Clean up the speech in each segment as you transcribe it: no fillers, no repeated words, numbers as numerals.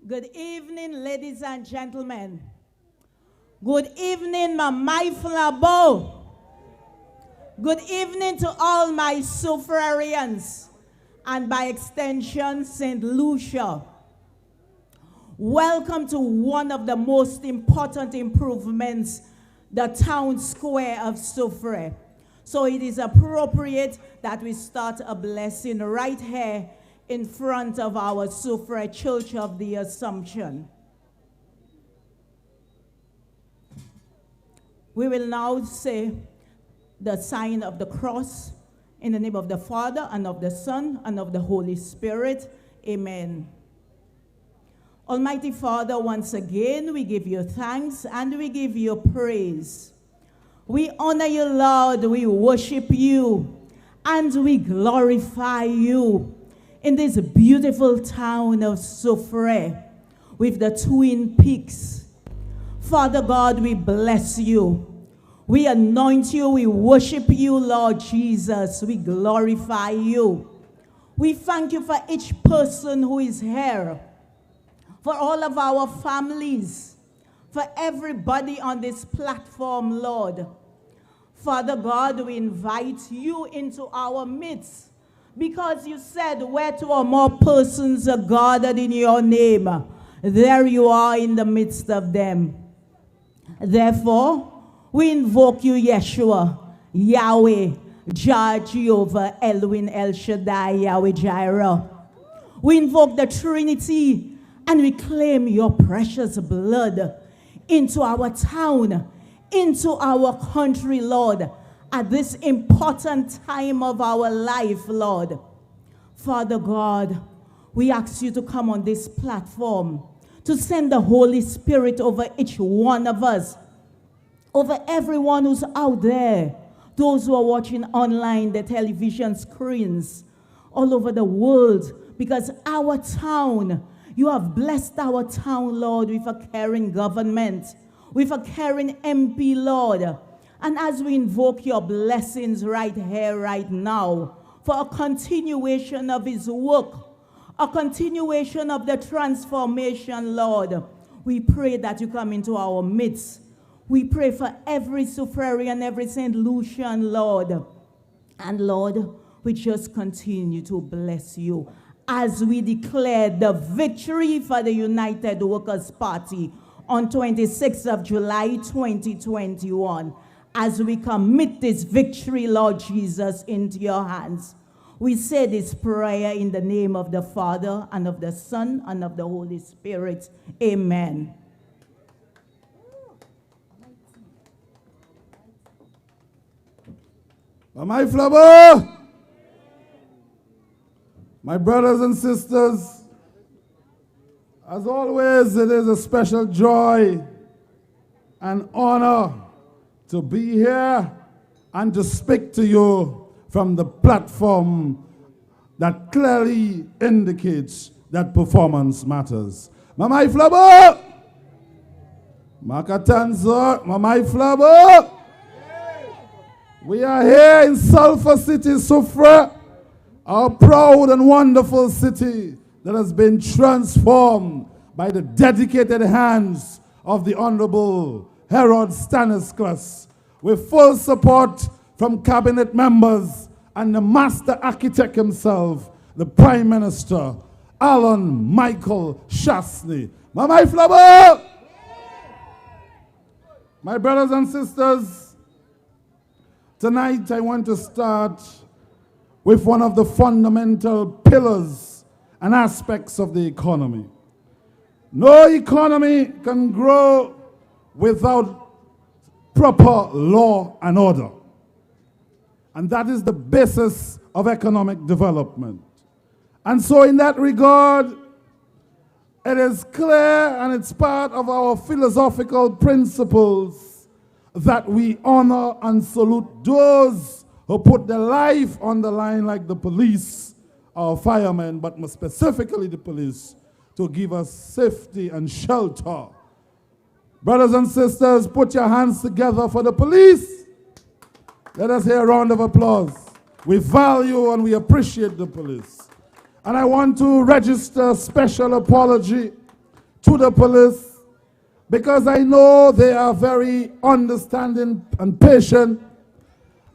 Good evening, ladies and gentlemen. Good evening, my Flabo. Good evening to all my Soufrierians, and by extension, St. Lucia. Welcome to one of the most important improvements, the town square of Soufriere. So it is appropriate that we start a blessing right here in front of our Soufriere Church of the Assumption. We will now say the sign of the cross in the name of the Father, and of the Son, and of the Holy Spirit. Amen. Almighty Father, once again, we give you thanks and we give you praise. We honor you, Lord, we worship you, and we glorify you in this beautiful town of Soufriere with the Twin Peaks. Father God, we bless you. We anoint you. We worship you, Lord Jesus. We glorify you. We thank you for each person who is here, for all of our families, for everybody on this platform, Lord. Father God, we invite you into our midst, because you said where two or more persons are gathered in your name, there you are in the midst of them. Therefore, we invoke you, Yeshua, Yahweh, Jah, Jehovah, Elwin, El Shaddai, Yahweh, Jireh. We invoke the Trinity, and we claim your precious blood into our town, into our country, Lord, at this important time of our life, Lord. Father God, we ask you to come on this platform, to send the Holy Spirit over each one of us, over everyone who's out there, those who are watching online, the television screens, all over the world, because our town, you have blessed our town, Lord, with a caring government, with a caring MP, Lord. And as we invoke your blessings right here, right now, for a continuation of his work, a continuation of the transformation, Lord, we pray that you come into our midst. We pray for every Soufrierian, every St. Lucian, Lord. And Lord, we just continue to bless you as we declare the victory for the United Workers' Party on 26th of July, 2021. As we commit this victory, Lord Jesus, into your hands, we say this prayer in the name of the Father, and of the Son, and of the Holy Spirit. Amen. My Flabo, my brothers and sisters, as always, it is a special joy and honor to be here and to speak to you from the platform that clearly indicates that performance matters. Mamai Flabo! Makatanzo, Mamai Flabo! We are here in Sulphur City, Soufriere, our proud and wonderful city that has been transformed by the dedicated hands of the Honorable Herod Stanislas, with full support from cabinet members and the master architect himself, the Prime Minister, Alan Michael Shastney. Mamai Flabo! My brothers and sisters, tonight I want to start with one of the fundamental pillars and aspects of the economy. No economy can grow without proper law and order. And that is the basis of economic development. And so in that regard, it is clear, and it's part of our philosophical principles, that we honor and salute those who put their life on the line, like the police, our firemen, but more specifically the police, to give us safety and shelter. Brothers and sisters, put your hands together for the police. Let us hear a round of applause. We value and we appreciate the police. And I want to register a special apology to the police, because I know they are very understanding and patient,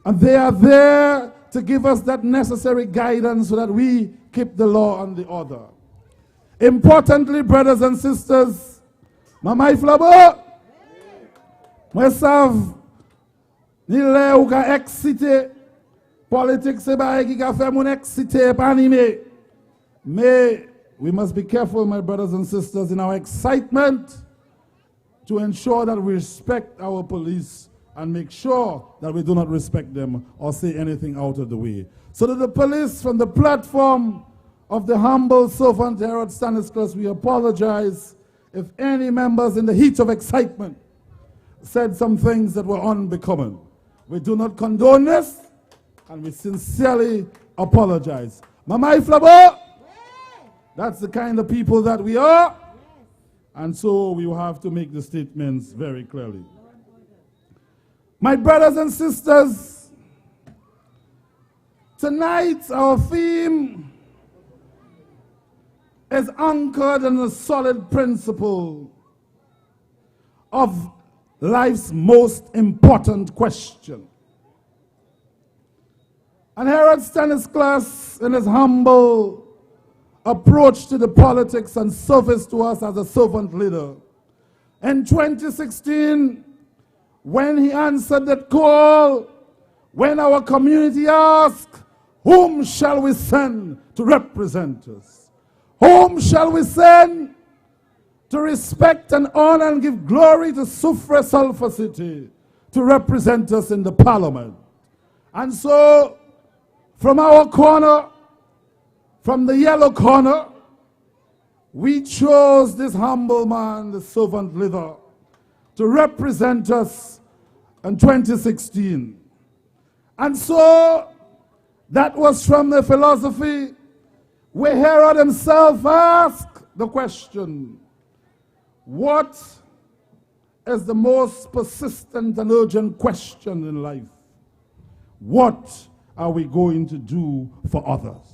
and they are there to give us that necessary guidance so that we keep the law and the order. Importantly, brothers and sisters, Mamai Flabo, Mwesav, Nile ou ka excité, politique se ba ki ka fait moun excité, pa anime. Mais we must be careful, my brothers and sisters, in our excitement to ensure that we respect our police and make sure that we do not respect them or say anything out of the way. So that the police, from the platform of the humble servant Herod Stanislas, we apologize if any members in the heat of excitement said some things that were unbecoming. We do not condone this, and we sincerely apologize. Mamai Flabo, that's the kind of people that we are, and so we will have to make the statements very clearly. My brothers and sisters, tonight our theme is anchored in a solid principle of life's most important question. And Herod Stanislas, in his humble approach to the politics and service to us as a servant leader, in 2016, when he answered that call, when our community asked, whom shall we send to represent us? Whom shall we send to respect and honor and give glory to Soufriere Sulphur City to represent us in the parliament? And so, from our corner, from the yellow corner, we chose this humble man, the servant leader, to represent us in 2016. And so, that was from the philosophy where Herod himself asked the question, what is the most persistent and urgent question in life? What are we going to do for others?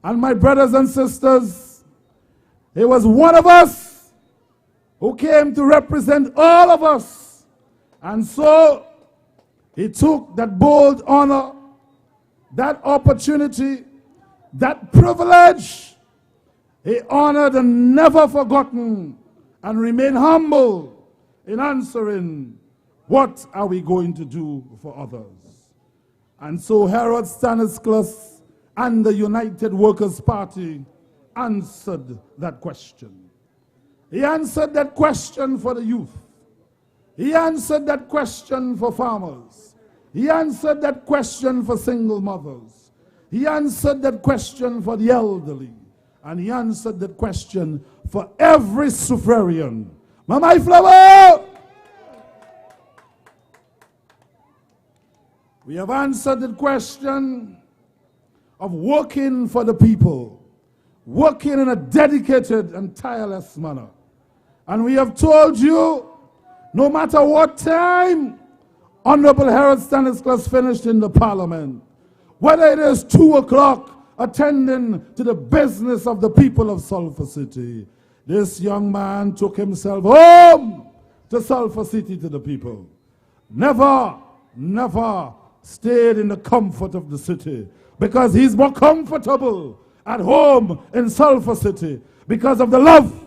And my brothers and sisters, it was one of us who came to represent all of us. And so he took that bold honor, that opportunity, that privilege. He honored and never forgotten and remained humble in answering, what are we going to do for others? And so Herod Stanislas and the United Workers' Party answered that question. He answered that question for the youth. He answered that question for farmers. He answered that question for single mothers. He answered that question for the elderly. And he answered that question for every Soufrierian. Mamai Flower! We have answered the question of working for the people, working in a dedicated and tireless manner. And we have told you, no matter what time Honorable Herod Stanislas finished in the parliament, whether it is 2 o'clock attending to the business of the people of Sulphur City, this young man took himself home to Sulphur City to the people. Never, never stayed in the comfort of the city, because he's more comfortable at home in Sulphur City because of the love,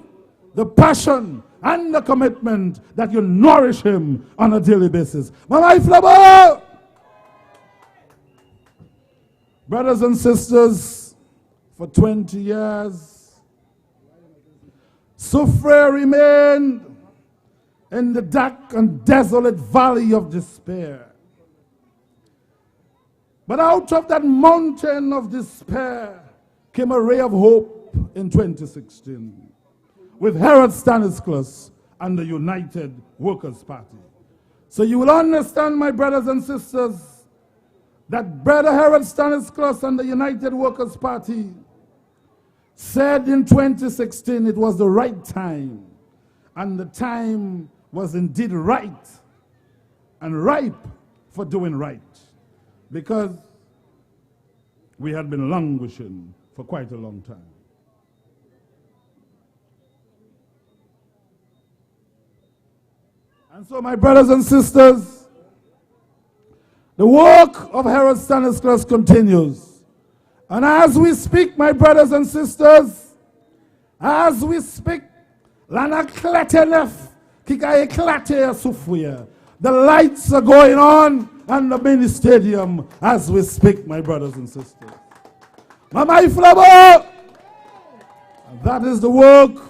the passion, and the commitment that you nourish him on a daily basis. Mamai Flabo! Brothers and sisters, for 20 years, Soufriere remained in the dark and desolate valley of despair. But out of that mountain of despair came a ray of hope in 2016 with Herod Stanislas and the United Workers' Party. So you will understand, my brothers and sisters, that Brother Herod Stanislas and the United Workers' Party said in 2016 it was the right time, and the time was indeed right and ripe for doing right, because we had been languishing for quite a long time. And so, my brothers and sisters, the work of Herod Stanislas continues. And as we speak, my brothers and sisters, as we speak, the lights are going on and the mini stadium as we speak, my brothers and sisters. That is the work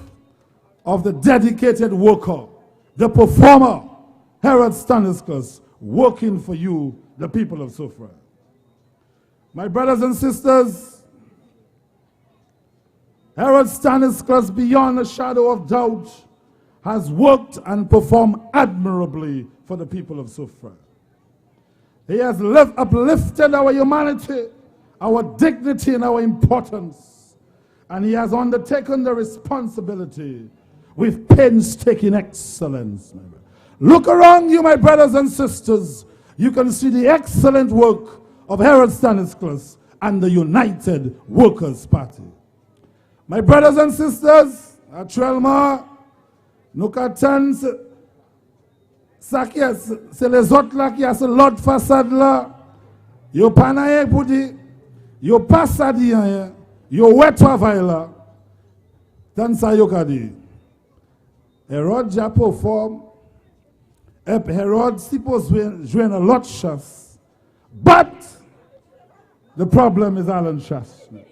of the dedicated worker, the performer, Herod Stanislas, working for you, the people of Soufriere. My brothers and sisters, Herod Stanislas, beyond a shadow of doubt, has worked and performed admirably for the people of Soufriere. He has uplifted our humanity, our dignity, and our importance. And he has undertaken the responsibility with painstaking excellence. Look around you, my brothers and sisters. You can see the excellent work of Herod Stanislas and the United Workers' Party. My brothers and sisters, actuellement, nous qu'attendons, c'est les autres là qui a ce l'autre façade là. Yo pas rien pour dire, yo pas ça dire rien, yo ouais travail là. Tant ça yo ka dit. Herod ja perform, Herod suppose jouer a lot chasse. But the problem is Alan Chasney.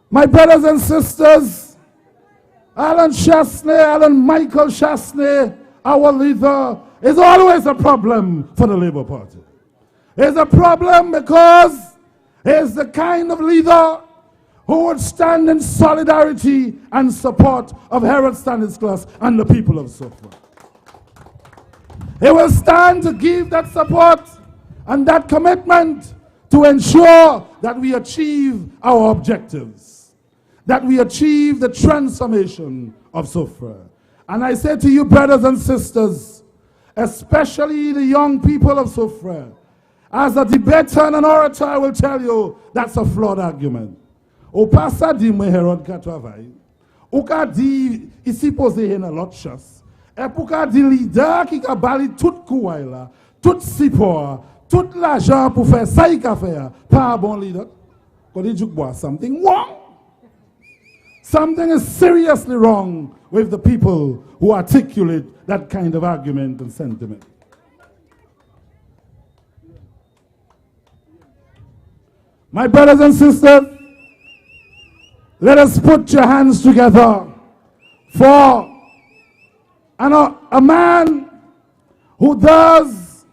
My brothers and sisters, Alan Michael Chasney, our leader, is always a problem for the Labour Party. It's a problem because he's the kind of leader who would stand in solidarity and support of Herod Stanislas and the people of Soufriere. He will stand to give that support and that commitment to ensure that we achieve our objectives, that we achieve the transformation of Soufriere. And I say to you, brothers and sisters, especially the young people of Soufriere, as a debater and an orator, I will tell you that's a flawed argument. Ou pas ça dit moi Herod ka travail. Ou ka dit ici posé une lot chasse. Et pour ka dit leader qui ka bali tout kouay là, tout support, tout l'argent pour faire ça il ka faire, pas bon leader. Quand il dit something wrong. Something is seriously wrong with the people who articulate that kind of argument and sentiment. My brothers and sisters, let us put your hands together for a man who does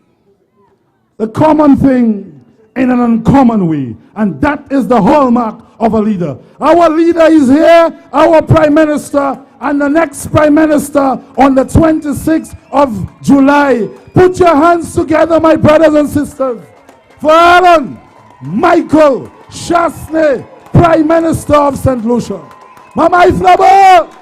the common thing in an uncommon way. And that is the hallmark of a leader. Our leader is here, our Prime Minister, and the next Prime Minister on the 26th of July. Put your hands together, my brothers and sisters, for Alan Michael Chasney, Prime Minister of St. Lucia. Mama Iflabo!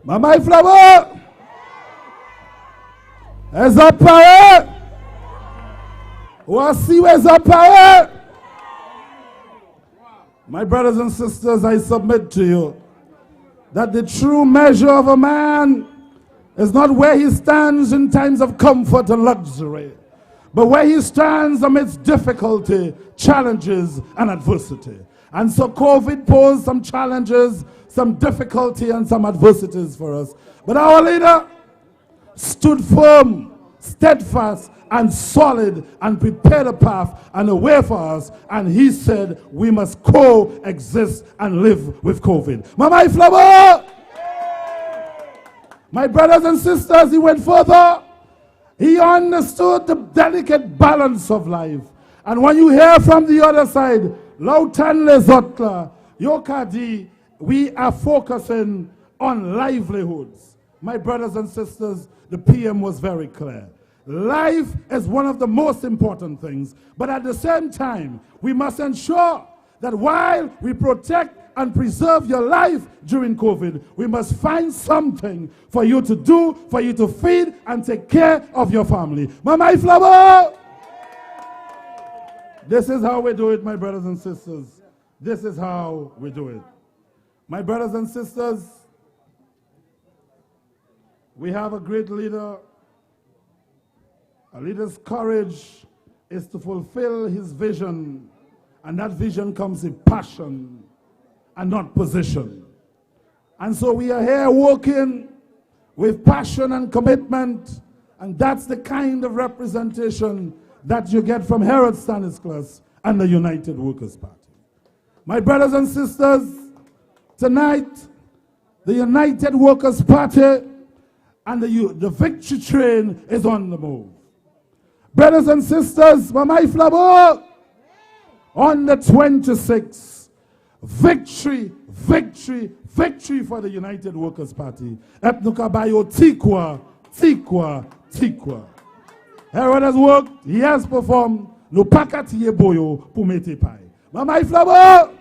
Mama Iflabo! Est up power! Voici est up power! My brothers and sisters, I submit to you that the true measure of a man is not where he stands in times of comfort and luxury, but where he stands amidst difficulty, challenges, and adversity. And so COVID posed some challenges, some difficulty, and some adversities for us. But our leader stood firm, steadfast, and solid, and prepared a path and a way for us. And he said we must coexist and live with COVID. Mama Iflabo! My brothers and sisters, he went further. He understood the delicate balance of life. And when you hear from the other side, Lautan les autres, Yokadi, we are focusing on livelihoods. My brothers and sisters, the PM was very clear. Life is one of the most important things, but at the same time, we must ensure that while we protect and preserve your life during COVID, we must find something for you to do, for you to feed and take care of your family. Mama Iflabo! This is how we do it, my brothers and sisters. This is how we do it. My brothers and sisters, we have a great leader. A leader's courage is to fulfill his vision, and that vision comes in passion and not position. And so we are here working with passion and commitment, and that's the kind of representation that you get from Herod Stanislas and the United Workers' Party. My brothers and sisters, tonight, the United Workers' Party and the victory train is on the move. Brothers and sisters, Mama Iflabo, on the 26th, victory, victory, victory for the United Workers' Party. Epnukabayo tikwa, tikwa, tikwa. Herod has worked, he has performed, no pakati yeboyo pumete pai. Mama Iflabo,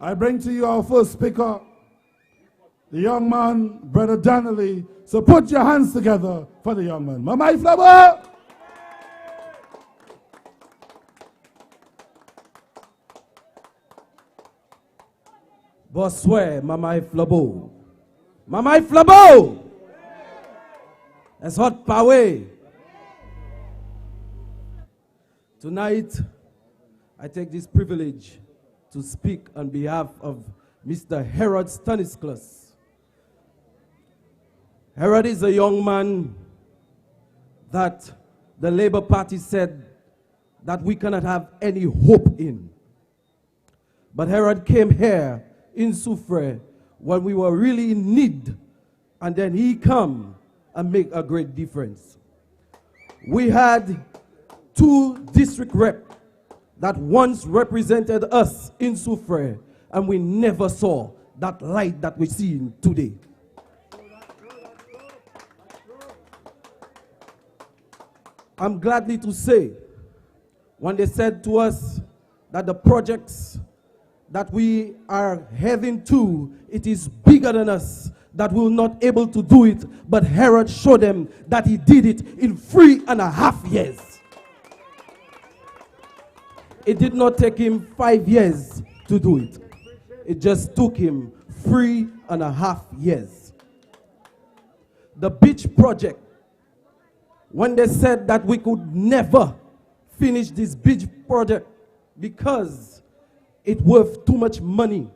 I bring to you our first speaker, the young man, Brother Donnelly. So put your hands together for the young man. Mama Iflabo! Bonsoir, Mama Iflabo. Mama Iflabo! It's hot power. Tonight, I take this privilege to speak on behalf of Mr. Herod Stanislas. Herod is a young man that the Labour Party said that we cannot have any hope in. But Herod came here in Soufriere when we were really in need, and then he come and make a great difference. We had 2 district reps that once represented us in Soufriere, and we never saw that light that we're seeing today. I'm gladly to say, when they said to us that the projects that we are heading to, it is bigger than us, that we're not able to do it, but Herod showed them that he did it in 3.5 years. It did not take him 5 years to do it. It just took him 3.5 years. The beach project, when they said that we could never finish this beach project because it worth too much money,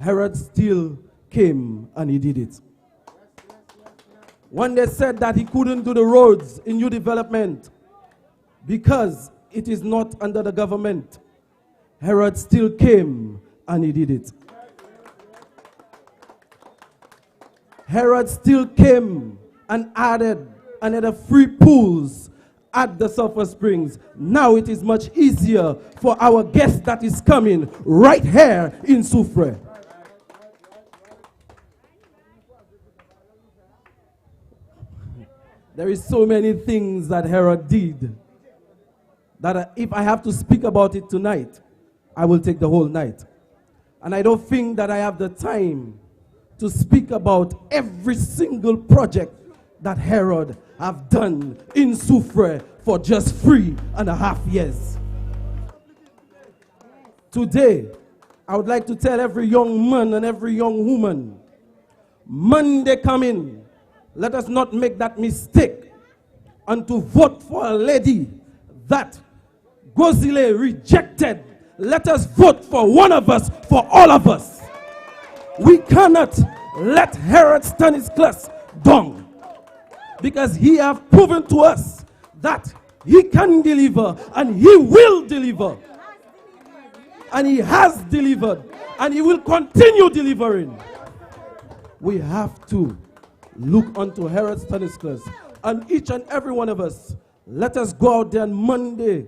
Herod still came and he did it. When they said that he couldn't do the roads in new development because it is not under the government, Herod still came and he did it. Herod still came and added another 3 pools at the Sulphur Springs. Now it is much easier for our guest that is coming right here in Soufriere. There is so many things that Herod did that if I have to speak about it tonight, I will take the whole night. And I don't think that I have the time to speak about every single project that Herod have done in Soufriere for just 3.5 years. Today, I would like to tell every young man and every young woman, Monday coming, let us not make that mistake and to vote for a lady that Gozile rejected. Let us vote for one of us, for all of us. We cannot let Herod Stanislas down, because he has proven to us that he can deliver and he will deliver. And he has delivered and he will continue delivering. We have to look unto Herod Stanislas, and each and every one of us, let us go out there on Monday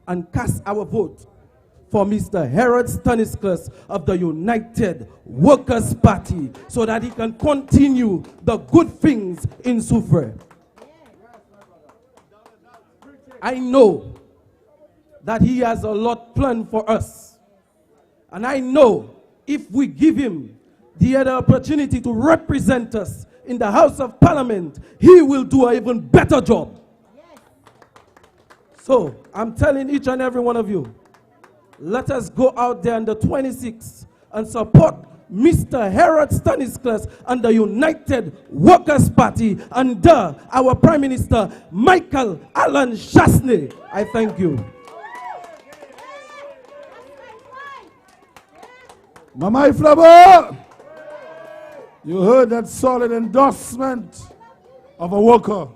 and cast our vote for Mr. Herod Stanislas of the United Workers' Party so that he can continue the good things in Soufriere. I know that he has a lot planned for us. And I know if we give him the other opportunity to represent us in the House of Parliament, he will do an even better job. So I'm telling each and every one of you, let us go out there on the 26th and support Mr. Herod Stanislas and the United Workers' Party under our Prime Minister, Michael Alan Chasney. I thank you. Mama Iflabo, you heard that solid endorsement of a worker,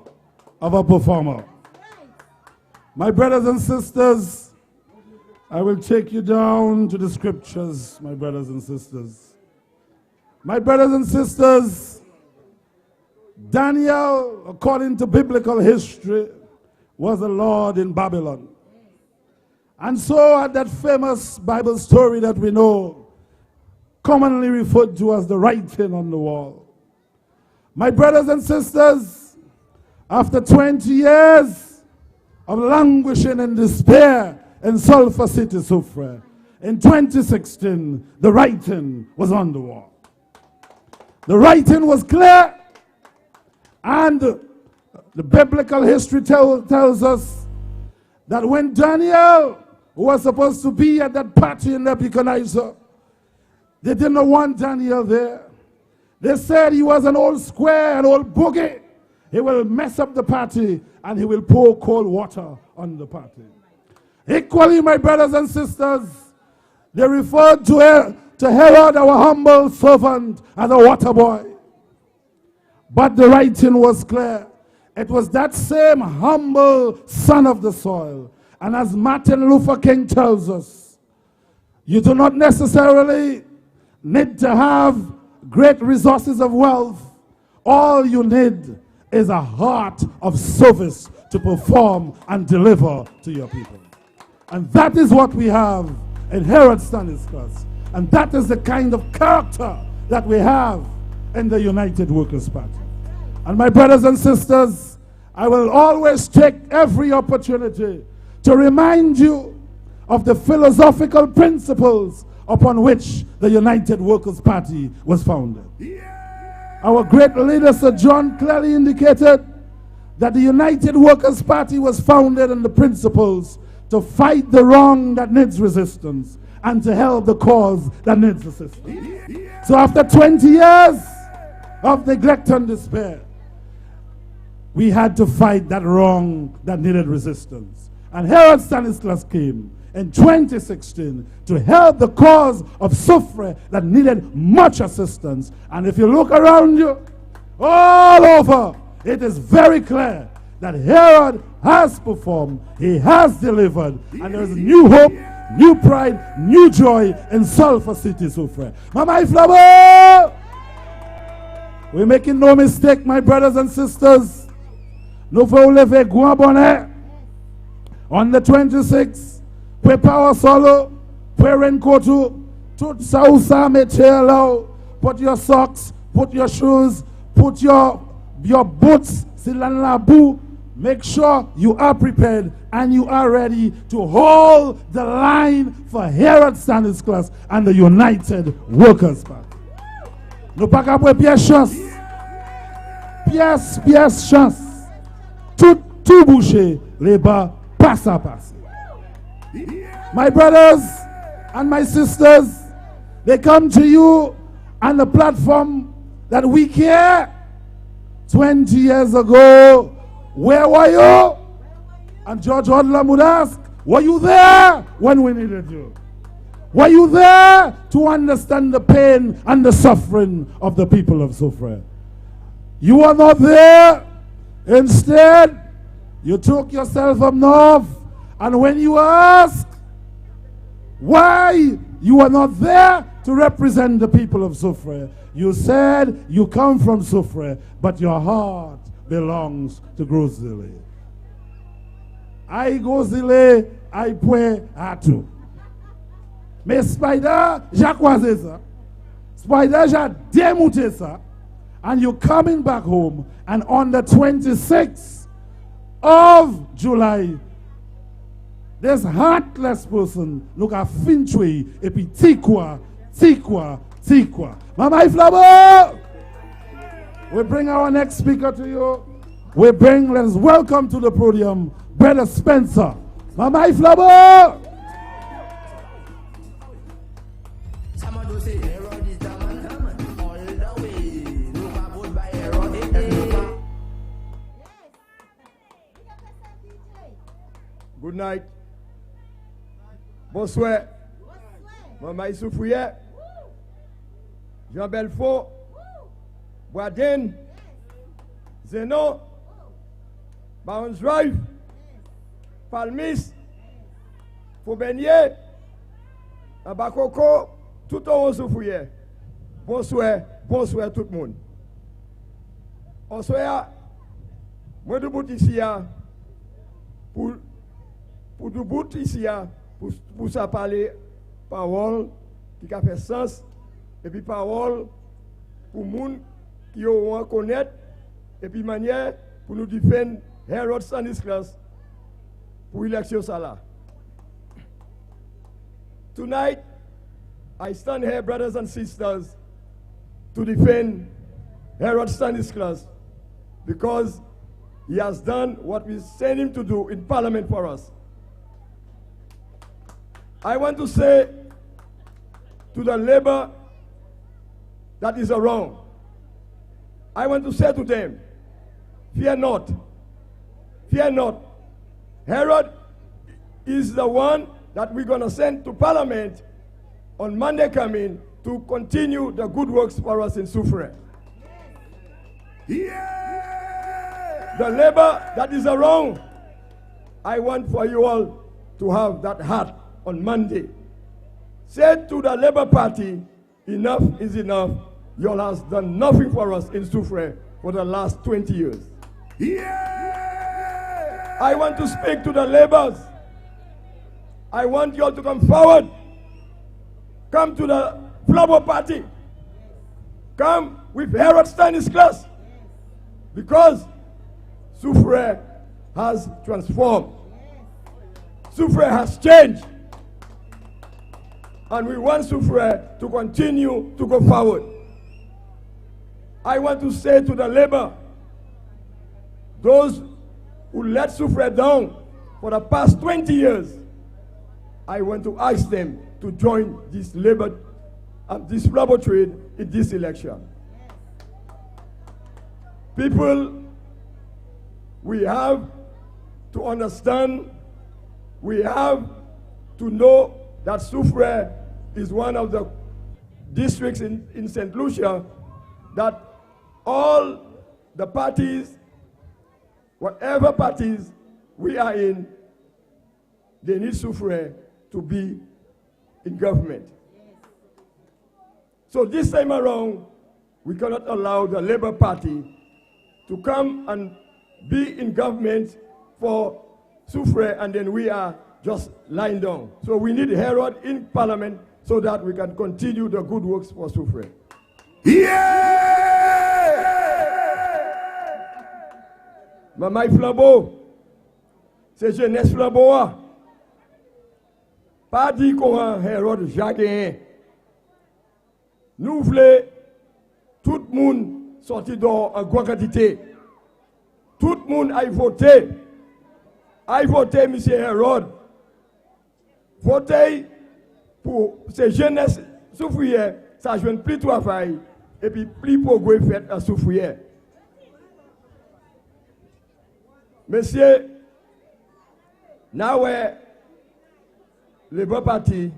of a performer. My brothers and sisters, I will take you down to the scriptures, my brothers and sisters. My brothers and sisters, Daniel, according to biblical history, was a lord in Babylon. And so at that famous Bible story that we know, commonly referred to as the writing on the wall. My brothers and sisters, after 20 years of languishing in despair in Sulphur City, Soufriere, in 2016, the writing was on the wall. The writing was clear, and the biblical history tells us that when Daniel, who was supposed to be at that party in Nebuchadnezzar, they didn't want Daniel there. They said he was an old square, an old boogie. He will mess up the party and he will pour cold water on the party. Equally, my brothers and sisters, they referred to Herod, our humble servant, as a water boy. But the writing was clear. It was that same humble son of the soil. And as Martin Luther King tells us, you do not necessarily need to have great resources of wealth. All you need is a heart of service to perform and deliver to your people. And that is what we have in Herod Stanislas. And that is the kind of character that we have in the United Workers' Party. And my brothers and sisters, I will always take every opportunity to remind you of the philosophical principles upon which the United Workers' Party was founded. Our great leader, Sir John, clearly indicated that the United Workers' Party was founded on the principles to fight the wrong that needs resistance and to help the cause that needs assistance. So after 20 years of neglect and despair, we had to fight that wrong that needed resistance. And Herod Stanislas came in 2016 to help the cause of Soufriere that needed much assistance. And if you look around you, all over, it is very clear that Herod has performed, he has delivered, and there is new hope, new pride, new joy in Sulphur City, Soufriere. Mama Iflabo! We're making no mistake, my brothers and sisters. Nous faisons lever grand bonnet on the 26th. Prepare solo, prepare raincoat, tout ça ou ça mettez là. Put your socks, put your shoes, put your boots, make sure you are prepared and you are ready to hold the line for Herod Stanislas and the United Workers' Party. Nous pas qu'à prendre pièce chance. Pièce chance. Tout bouché, les bas passe à passe. My brothers and my sisters, they come to you on the platform that we care. 20 years ago, where were you? And George Hodlam would ask, were you there when we needed you? Were you there to understand the pain and the suffering of the people of Soufriere? You were not there. Instead, you took yourself up north, and when you asked why you were not there to represent the people of Soufriere, you said you come from Soufriere, but your heart belongs to Grosile. I Grosile, I pwe atu. Mais Spider, j'ai croisé ça. Spider, j'ai démonté ça. And you're coming back home. And on the 26th of July, this heartless person look at Finchway et puis Tikwa. Mama Iflabo! We bring our next speaker to you. Let's welcome to the podium, Brother Spencer. Mama Iflabo! Good night. Bonsoir. Maman Soufriere. Jean Belfort. Boisden. Zenon. Barons Drive. Palmis. Faubenier. Abakoko. Tout le monde Soufriere. Bonsoir tout le monde. Bonsoir. Moi de bout ici pour du bout ici, pour ça parler, parole qui a fait sens, et puis parole pour les gens qui ont connaître, et puis manière pour nous défendre Herod Stanislas pour l'élection ça là. Tonight, I stand here, brothers and sisters, to defend Herod Stanislas because he has done what we sent him to do in Parliament for us. I want to say to the labor that is around, I want to say to them, fear not. Fear not. Herod is the one that we're going to send to Parliament on Monday coming to continue the good works for us in Soufriere. Yeah! The labor that is around, I want for you all to have that heart on Monday. Say to the Labour Party, enough is enough. You all have done nothing for us in Soufriere for the last 20 years. Yeah! I want to speak to the Labours. I want you all to come forward. Come to the Labour Party. Come with Herod Stanislas. Because Soufriere has transformed. Soufriere has changed. And we want Soufriere to continue to go forward. I want to say to the Labour, those who let Soufriere down for the past 20 years, I want to ask them to join this Labour trade in this election. People, we have to understand, we have to know that Soufriere is one of the districts in St. Lucia that all the parties, whatever parties we are in, they need Soufriere to be in government. So this time around, we cannot allow the Labour Party to come and be in government for Soufriere and then we are just lying down. So we need Herod in Parliament so that we can continue the good works for Soufriere. Yeah! Maman Flambeau, c'est jeunesse Flambeau. Pas dit qu'on a Herod Jacque. Nous voulons tout le monde sortir dehors en grande quantité. Tout le monde aille voter. Aille voter, M. Herod. Votez pour ces jeunesses Soufriere, ça joue plus de travail et puis plus progrès fait à Soufriere. Monsieur, now le bon parti,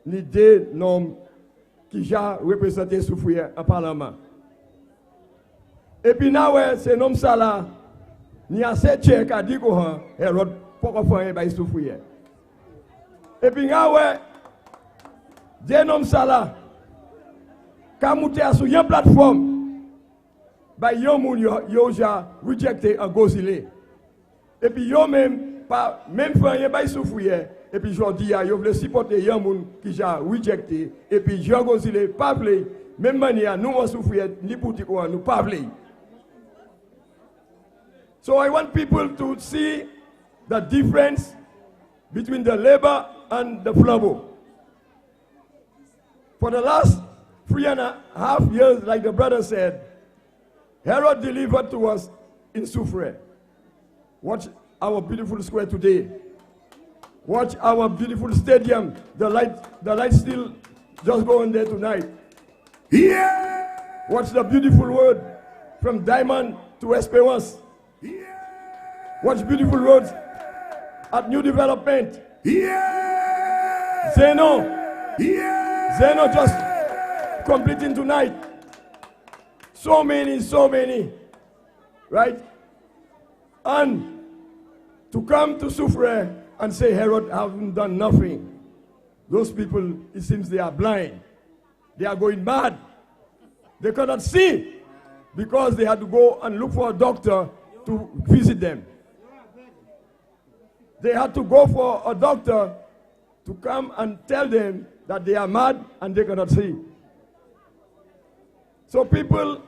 ni deux noms qui ont représenté Soufriere en Parlement. Et puis now c'est nom ça là, ni a St.Jacque a dit qu'on Herod pour faire un Soufriere. Et puis, des noms ça là, quand vous êtes sur une plateforme, vous avez rejecté un gosile. Et puis, vous même pas même fait un Soufriere, et puis jodi a yo vle supporter yon moun qui ja rejecté et puis Jean Gozile pas vle même manière nous on souffrir ni boutique ou nous pas vle. So I want people to see the difference between the labor and the flambeau. For the last 3.5 years, like the brother said, Herod delivered to us in Soufriere. Watch our beautiful square today. Watch our beautiful stadium. The light still just going there tonight. Yeah! Watch the beautiful road from Diamond to Esperance. Yeah! Watch beautiful roads at new development. Yeah! Zeno. Yeah! Zeno just completing tonight. So many. Right? And to come to Soufriere and say Herod haven't done nothing. Those people, it seems they are blind. They are going mad. They cannot see because they had to go and look for a doctor to visit them. They had to go for a doctor to come and tell them that they are mad and they cannot see. So people,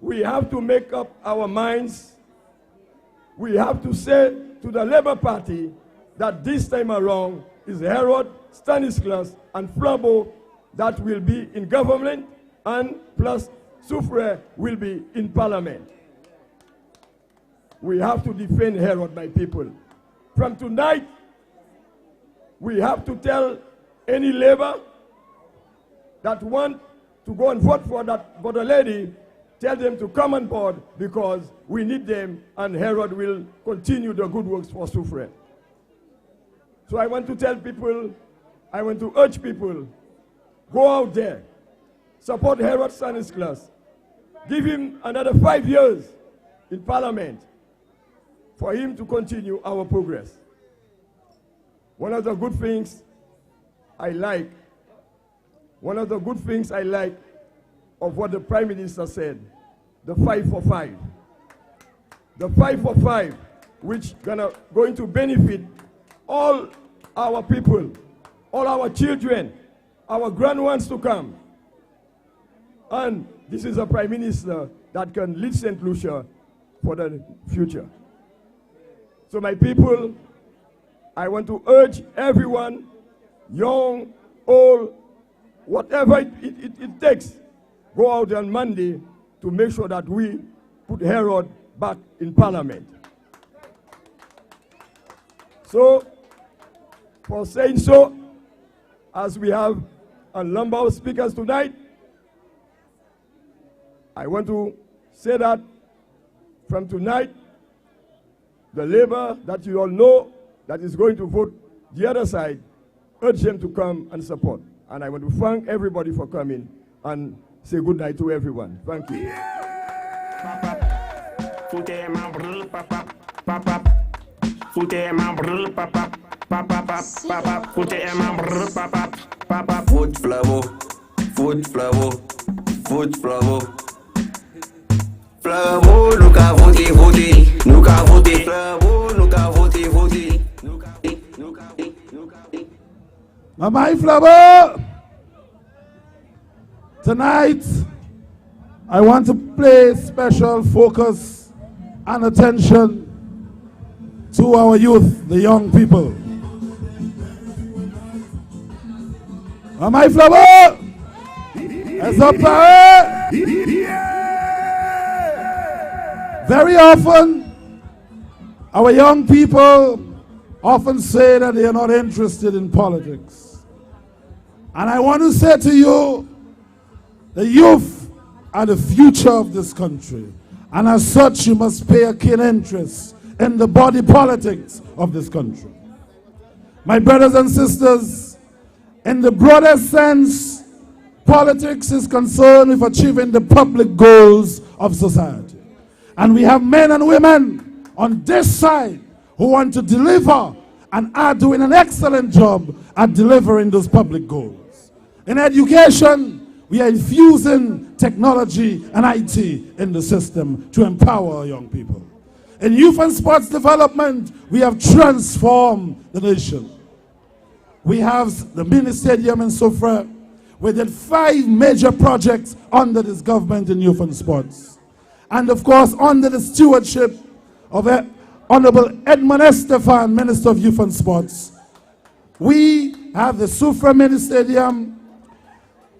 we have to make up our minds. We have to say to the Labour Party that this time around is Herod, Stanislas, and Flambeau that will be in government, and plus Soufriere will be in parliament. We have to defend Herod, my people. From tonight, we have to tell any Labour that want to go and vote for the lady, tell them to come on board because we need them and Herod will continue the good works for Soufriere. So I want to tell people, I want to urge people, go out there, support Herod Stanislas, give him another 5 years in parliament for him to continue our progress. One of the good things I like of what the Prime Minister said, the 5 for 5. The 5 for 5, which going to benefit all our people, all our children, our grand ones to come. And this is a Prime Minister that can lead St. Lucia for the future. So my people, I want to urge everyone, young, old, whatever it takes, go out on Monday to make sure that we put Herod back in parliament. So, for saying so, as we have a number of speakers tonight, I want to say that from tonight, the Labour that you all know that is going to vote the other side, urge them to come and support. And I want to thank everybody for coming and say good night to everyone. Thank you. Flambeau, nous qu'a voté, nous qu'a voté. Flambeau, nous qu'a voté. My Flambeau! Tonight, I want to pay special focus and attention to our youth, the young people. My Flambeau! It's up there! Very often, our young people often say that they are not interested in politics. And I want to say to you, the youth are the future of this country. And as such, you must pay a keen interest in the body politics of this country. My brothers and sisters, in the broader sense, politics is concerned with achieving the public goals of society. And we have men and women on this side who want to deliver and are doing an excellent job at delivering those public goals. In education, we are infusing technology and IT in the system to empower our young people. In youth and sports development, we have transformed the nation. we have the mini stadium in Soufriere. We did 5 major projects under this government in youth and sports. And of course, under the stewardship of Honorable Edmund Estefan, Minister of Youth and Sports, we have the Soufriere mini stadium,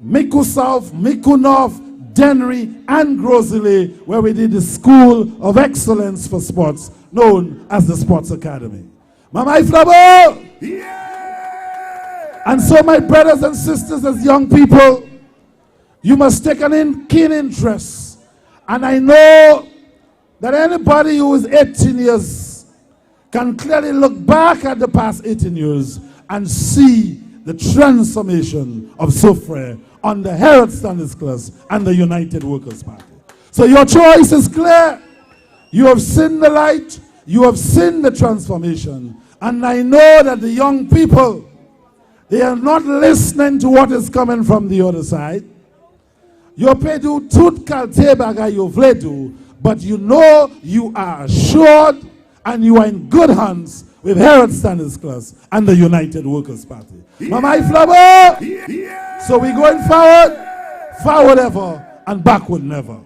Miku South, Miku North, Dennery, and Grosile, where we did the School of Excellence for Sports, known as the Sports Academy. Mama Iflabo! Yeah! And so, my brothers and sisters, as young people, you must take an keen interest. And I know that anybody who is 18 years can clearly look back at the past 18 years and see the transformation of Soufriere under Harold Stanislas and the United Workers' Party. So your choice is clear. You have seen the light. You have seen the transformation. And I know that the young people, they are not listening to what is coming from the other side. You pedu tut kaltebaga you vledu, but you know you are assured and you are in good hands with Harold Stanislas and the United Workers' Party. Yeah. Mama Iflabo! Yeah. So we're going forward ever, and backward never.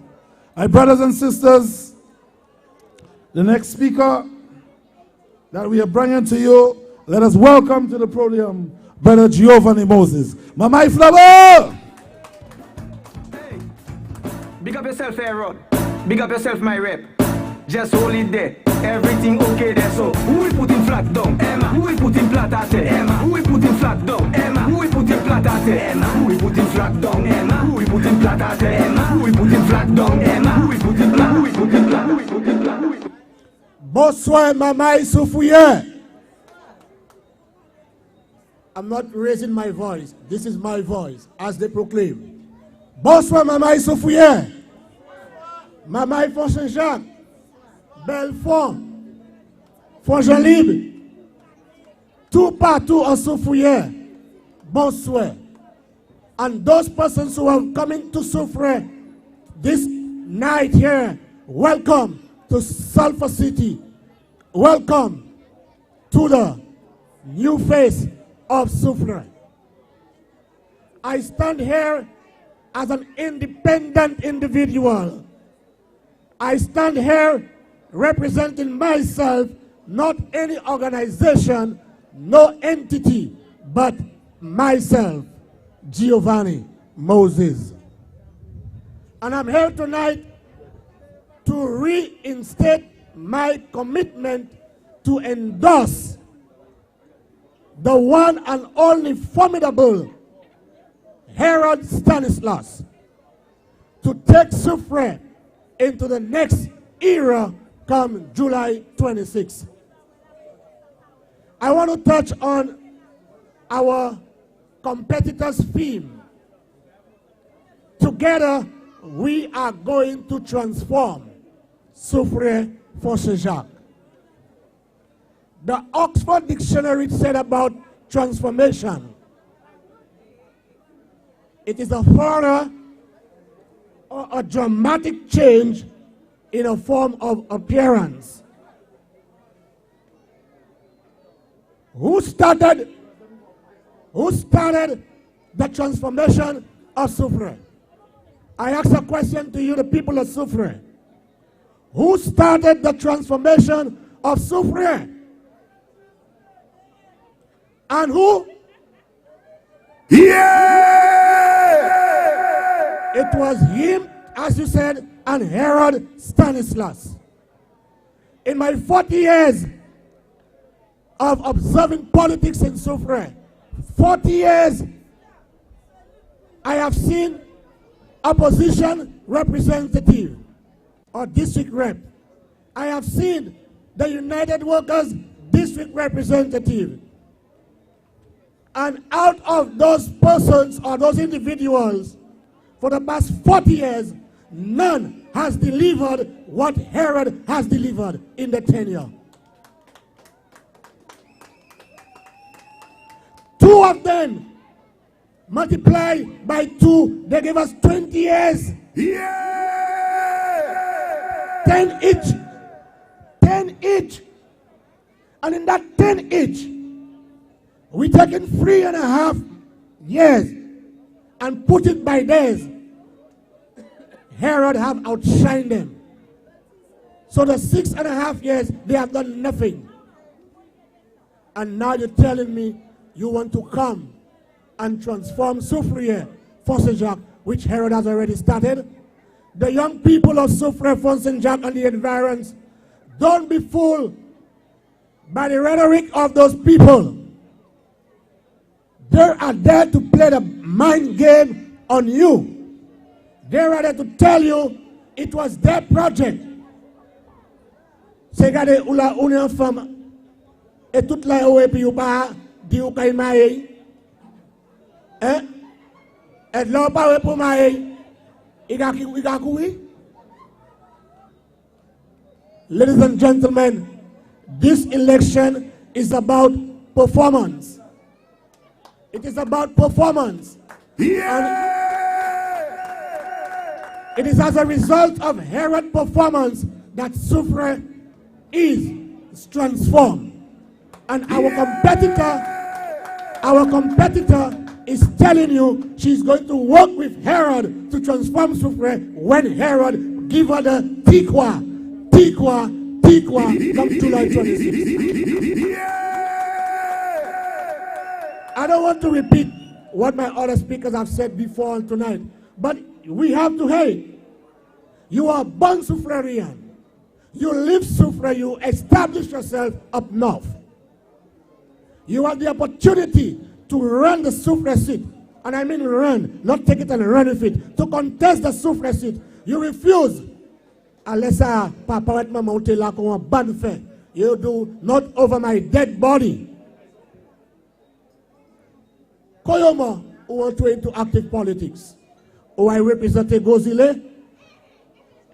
My brothers and sisters, the next speaker that we are bringing to you, let us welcome to the podium Brother Giovanni Moses. Mama Iflabo! Hey, big up yourself, Harold. Big up yourself, my rep. Just hold it there. Everything okay there. So who will put him flat down? Emma. Who will put him flat at it? Emma. Who will put him flat down? Emma. Who will put him flat at it? Emma. Who will put him flat down? Emma. Who will put him flat at it? Emma. Who will put him flat down? Emma. Who will put him flat? Who will put him flat? Who will put him flat? Bonsoir, Mama Soufriere. I'm not raising my voice. This is my voice, as they proclaim. Bonsoir, Mama Soufriere. Mama for St.Jacque, Belfort, Fongenlibre, tout partout en Soufriere. Bonsoir. And those persons who are coming to Soufriere this night here, welcome to Sulphur City. Welcome to the new face of Soufriere. I stand here as an independent individual. I stand here representing myself, not any organization, no entity, but myself, Giovanni Moses. And I'm here tonight to reinstate my commitment to endorse the one and only formidable Harold Stanislas to take Soufriere into the next era come July 26. I want to touch on our competitors' theme. Together, we are going to transform Soufriere for St.Jacque. The Oxford Dictionary said about transformation, it is a further or a dramatic change in a form of appearance. Who started the transformation of Soufriere? I ask a question to you, the people of Soufriere. Who started the transformation of Soufriere? And who? Yeah! It was him, as you said, and Harold Stanislas. In my 40 years of observing politics in Soufriere, 40 years, I have seen opposition representative or district rep. I have seen the United Workers district representative. And out of those persons or those individuals, for the past 40 years, none has delivered what Harold has delivered in the tenure. 2 of them multiplied by 2, they gave us 20 years. Yeah! 10 each. 10 each. And in that 10 each, We taking 3.5 years and put it by days. Herod have outshined them. So the 6.5 years, they have done nothing. And now you're telling me you want to come and transform Soufriere for St.Jacque, which Herod has already started. The young people of Soufriere for St.Jacque and the environs, don't be fooled by the rhetoric of those people. They are there to play the mind game on you. They are there to tell you it was their project. C'est gade ou la ou en femme et toute la ou et puis ou pas di ou kay maye. Hein? Et là pas pour maye. Iga kui. Ladies and gentlemen, this election is about performance. It is about performance. Yeah! And it is as a result of Herod's performance that Soufriere is transformed. And our competitor is telling you she's going to work with Herod to transform Soufriere when Herod give her the tikwa come July 26th. I don't want to repeat what my other speakers have said before and tonight, but we have to hate. You are born Soufrierian. You live Soufriere, you establish yourself up north. You have the opportunity to run the Soufriere seat. And I mean run, not take it and run with it. To contest the Soufriere seat. You refuse. Unless Papa et Mama la ko ban fe. You do not over my dead body. Koyoma, who want to into active politics. Who I represent Gozile.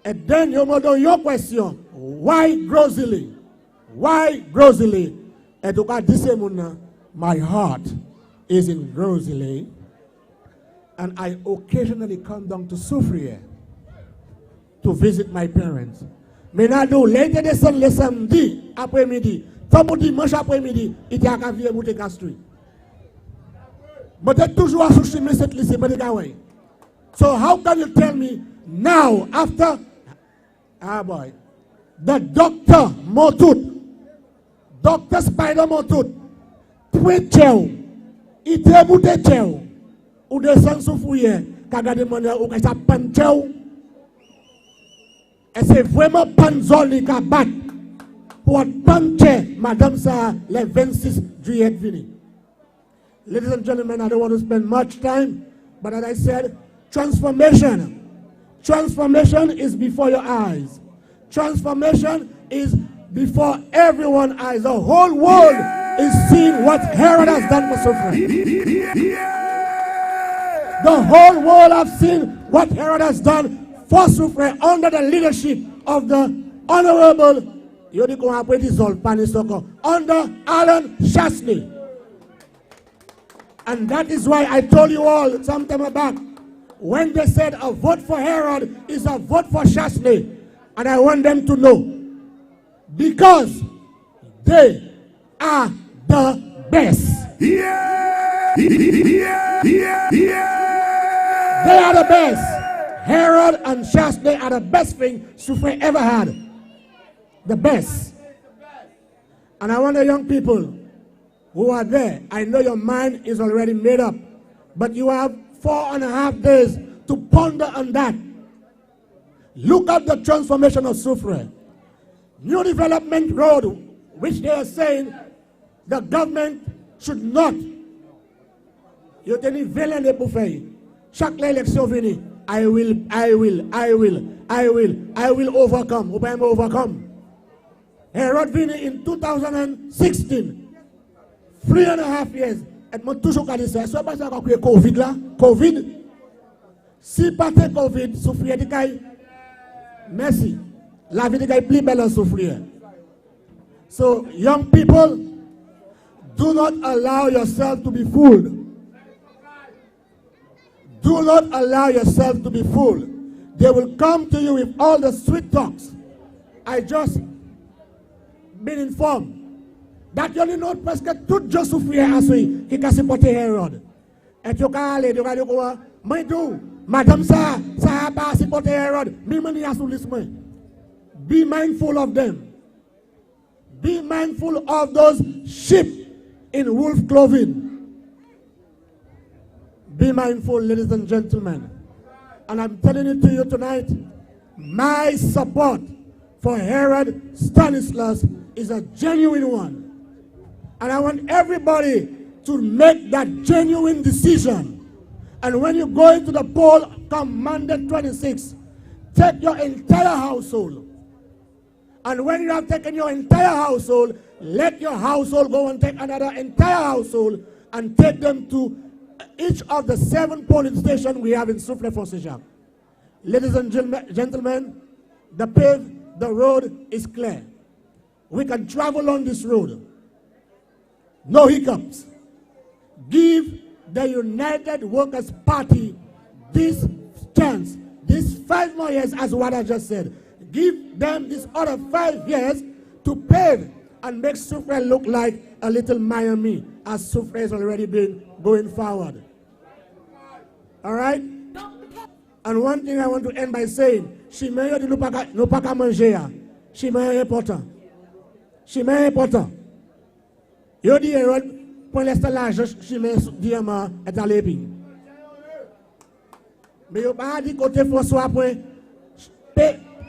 And then you know your question. Why Grozile? Why Grozile? And to God this my heart is in Grozile. And I occasionally come down to Soufriere to visit my parents. Mais I do later the sun le samedi après midi. Comme dimanche après midi, il y a qu'à vivre monter Castries. But they toujours associé cette lycée but the So how can you tell me now after the doctor Motout, Dr. Spider Motout, Twitchell, ite boutechell, ou descend Soufriere, kagade mania ou kasa panchell. Et c'est vraiment Panzoli qui a battu pour puncher Madame Sa le 26 juillet vini. Ladies and gentlemen, I don't want to spend much time, but as I said, transformation is before your eyes. Transformation is before everyone's eyes. The whole world is seeing what Herod has done for Soufriere. The whole world has seen what Herod has done for Soufriere under the leadership of the Honorable under Alan Chasney. And that is why I told you all some time back, when they said a vote for Herod is a vote for Chasney. And I want them to know, because they are the best. Yeah. They are the best. Herod and Chasney are the best thing Soufriere ever had. The best. And I want the young people who are there, I know your mind is already made up, but you have 4.5 days to ponder on that. Look at the transformation of Soufriere. New development road, which they are saying the government should not. You tell villain de pour faire. Chaque élection vini, I will overcome. Overcome. Herod vini in 2016. 3.5 years. Et moi toujours qu'à dire ça. C'est pas ça qu'on a Covid là. Covid. Si pas de Covid, Soufriere dit qu'il merci. La vie est plus belle en Soufriere. So, young people, do not allow yourself to be fooled. Do not allow yourself to be fooled. They will come to you with all the sweet talks. I just been informed that you know presque tout Dieu Soufriere assoui qui a supporté Herod. Et tu as allé, tu as dit quoi? Moi tout, madame ça a pas supporté Herod. Be mindful of them. Be mindful of those sheep in wolf clothing. Be mindful, ladies and gentlemen. And I'm telling it to you tonight, my support for Herod Stanislas is a genuine one. And I want everybody to make that genuine decision. And when you go into the poll come Monday 26, take your entire household. And when you have taken your entire household, let your household go and take another entire household and take them to each of the 7 polling stations we have in Soufriere for St.Jacque. Ladies and gentlemen, the road is clear. We can travel on this road. No hiccups. Give the United Workers' Party this chance, these 5 more years, as what I just said. Give them this other 5 years to pave and make Soufriere look like a little Miami, as Soufriere has already been going forward. All right? And one thing I want to end by saying, she may not manger. She may important. She may important. You dis Herod, pour l'instant l'argent, she may diamant est à l'épine. Mais you pas dit côté François point,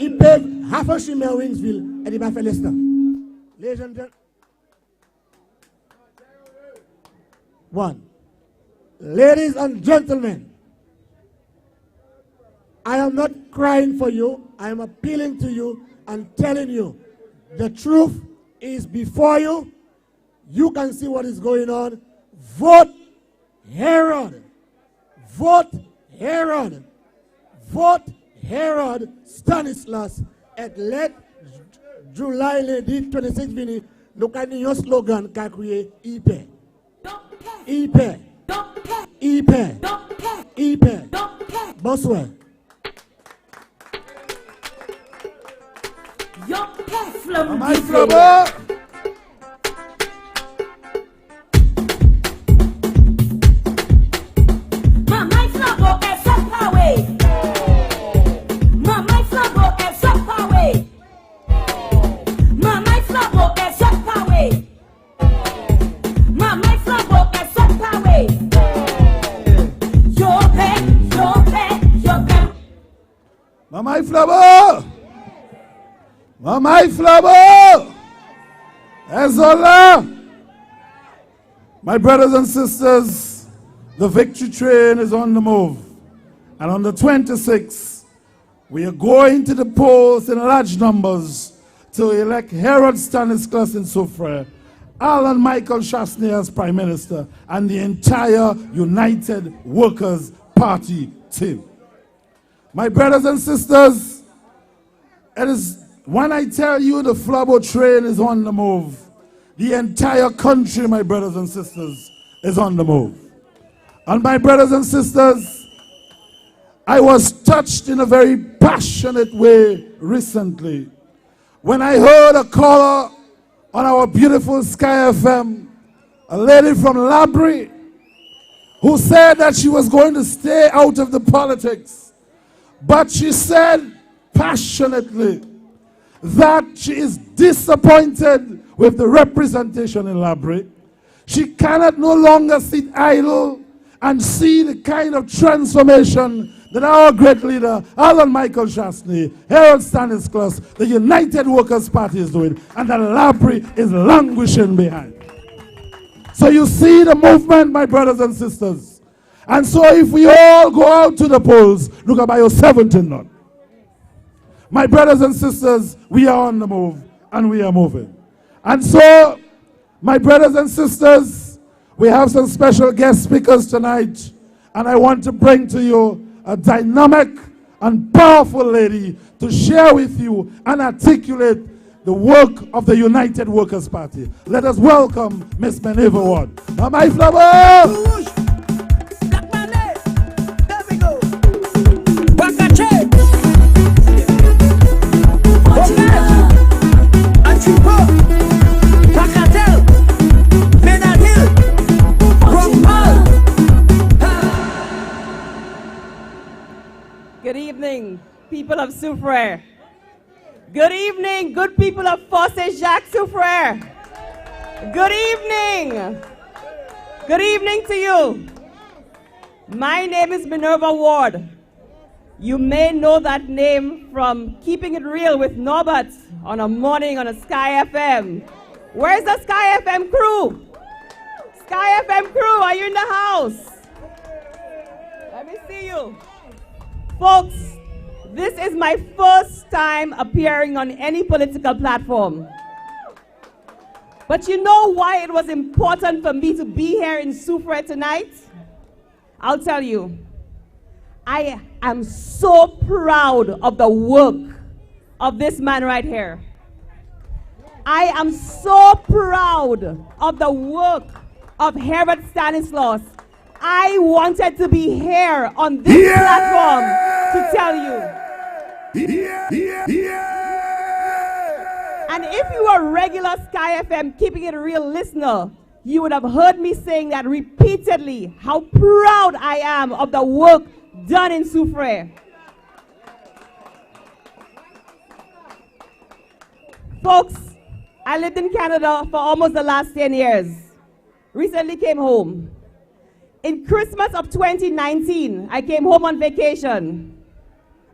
il paye half a shimmer Wingsville et il va faire l'instant. Ladies and gentlemen. Ladies and gentlemen, I am not crying for you. I am appealing to you and telling you the truth is before you. You can see what is going on. Vote Herod. Vote Herod. Vote Herod Stanislas. And let July 26 vini. Look at your slogan qui a créé IP. IP. IP. IP. Bonsoir. My flubber. My flubber. My flubber. Ezola. My brothers and sisters, the victory train is on the move. And on the 26th, we are going to the polls in large numbers to elect Herod Stanislas in Soufriere, Alan Michael Chasney as Prime Minister, and the entire United Workers' Party team. My brothers and sisters, it is when I tell you the Flabo train is on the move, the entire country, my brothers and sisters, is on the move. And my brothers and sisters, I was touched in a very passionate way recently when I heard a caller on our beautiful Sky FM, a lady from Labrie, who said that she was going to stay out of the politics. But she said passionately that she is disappointed with the representation in Labrie. She cannot no longer sit idle and see the kind of transformation that our great leader, Alan Michael Chasney, Herod Stanislas, the United Workers' Party is doing, and that Labrie is languishing behind. So you see the movement, my brothers and sisters. And so if we all go out to the polls, look about your 17 not. My brothers and sisters, we are on the move, and we are moving. And so, my brothers and sisters, we have some special guest speakers tonight, and I want to bring to you a dynamic and powerful lady to share with you and articulate the work of the United Workers' Party. Let us welcome Miss Meneva Ward. My flower! Pacatel. people of Soufriere. Good evening, good people of St.Jacque, Soufriere. Good evening. Good evening to you. My name is Minerva Ward. You may know that name from Keeping It Real with Norbert on a morning on a Sky FM. Where's the Sky FM crew? Sky FM crew, are you in the house? Let me see you. Folks, this is my first time appearing on any political platform. But you know why it was important for me to be here in Soufriere tonight? I'll tell you. I am so proud of the work of this man right here. I am so proud of the work of Herod Stanislas. I wanted to be here on this platform to tell you. And if you are a regular Sky FM Keeping It Real listener, you would have heard me saying that repeatedly, how proud I am of the work done in Soufriere. Folks, I lived in Canada for almost the last 10 years. Recently came home. In Christmas of 2019, I came home on vacation.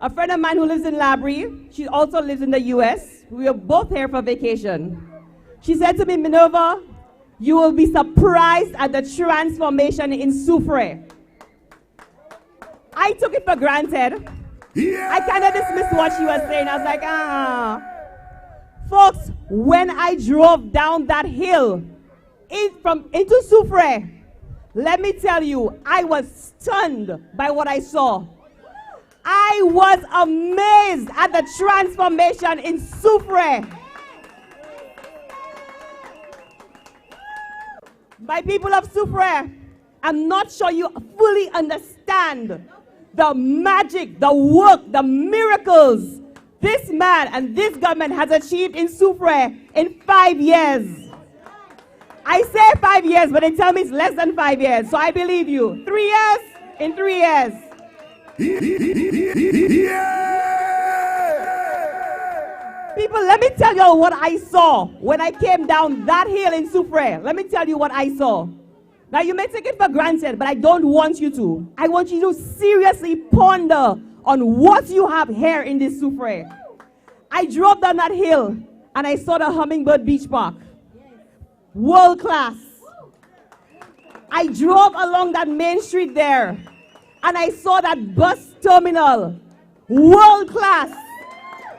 A friend of mine who lives in Labrie, she also lives in the US. We were both here for vacation. She said to me, Minerva, you will be surprised at the transformation in Soufriere. I took it for granted. I kind of dismissed what she was saying. I was like, Folks, when I drove down that hill into Soufriere, let me tell you, I was stunned by what I saw. I was amazed at the transformation in Soufriere. By people of Soufriere, I'm not sure you fully understand the magic, the work, the miracles this man and this government has achieved in Soufriere in 5 years. I say 5 years, but they tell me it's less than 5 years, so I believe you. 3 years? In 3 years. People, let me tell you what I saw when I came down that hill in Soufriere. Let me tell you what I saw. Now, you may take it for granted, but I don't want you to. I want you to seriously ponder on what you have here in this Soufriere. I drove down that hill, and I saw the Hummingbird Beach Park. World class. I drove along that main street there, and I saw that bus terminal. World class.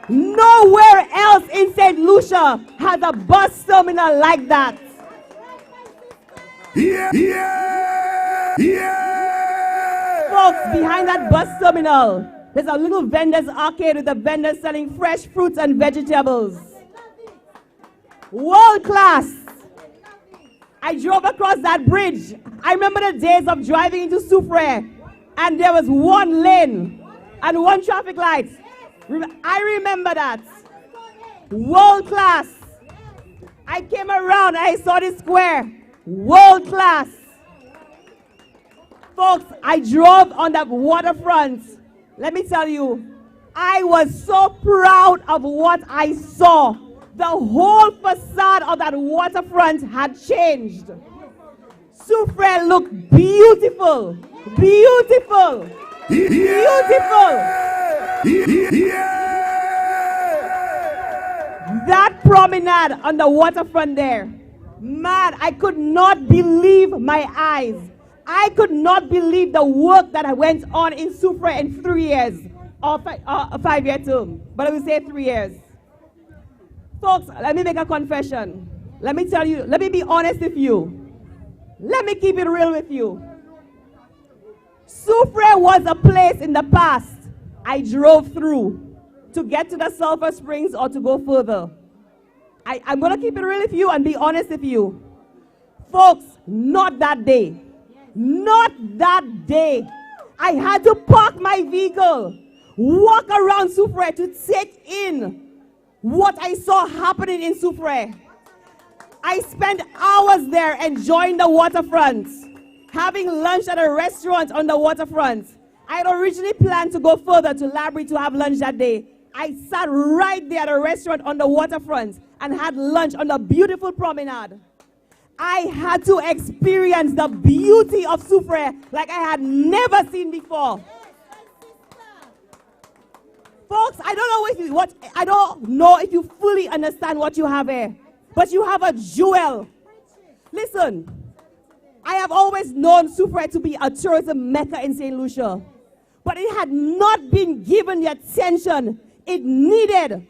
Nowhere else in St. Lucia has a bus terminal like that. Folks, behind that bus terminal, there's a little vendor's arcade with the vendors selling fresh fruits and vegetables. World class. I drove across that bridge. I remember the days of driving into Soufriere, and there was one lane and one traffic light. I remember that. World class. I came around, I saw the square. World class. Folks, I drove on the waterfront. Let me tell you, I was so proud of what I saw. The whole facade of that waterfront had changed. Soufriere looked beautiful. Beautiful. Beautiful. That promenade on the waterfront there, man, I could not believe my eyes. I could not believe the work that went on in Soufriere in 3 years, or a 5-year term, but I will say 3 years. Folks, let me make a confession. Let me tell you, let me be honest with you. Let me keep it real with you. Soufriere was a place in the past I drove through to get to the Sulphur Springs or to go further. I'm going to keep it real with you and be honest with you. Folks, not that day. Not that day. I had to park my vehicle, walk around Soufriere to take in what I saw happening in Soufriere. I spent hours there enjoying the waterfront, having lunch at a restaurant on the waterfront. I had originally planned to go further to Library to have lunch that day. I sat right there at a restaurant on the waterfront and had lunch on the beautiful promenade. I had to experience the beauty of Soufriere like I had never seen before. Folks, I don't know if you fully understand what you have here, but you have a jewel. Listen, I have always known Soufriere to be a tourism mecca in St. Lucia, but it had not been given the attention it needed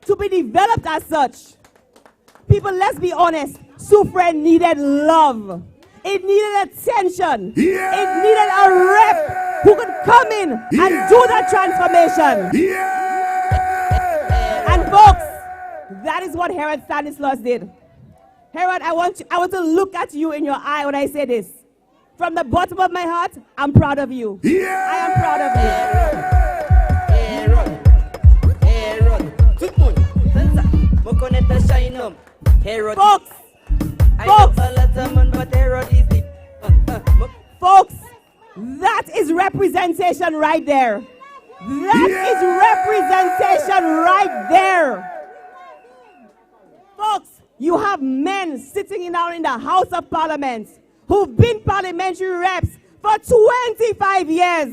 to be developed as such. People, let's be honest, Soufriere needed love. It needed attention. Yeah. It needed a rep who could come in and do that transformation. Yeah. And folks, that is what Herod Stanislas did. Herod, I want to look at you in your eye when I say this. From the bottom of my heart, I'm proud of you. Yeah. I am proud of you. Folks, that is representation right there. That is representation right there. Folks, you have men sitting down in the House of Parliament who've been parliamentary reps for 25 years,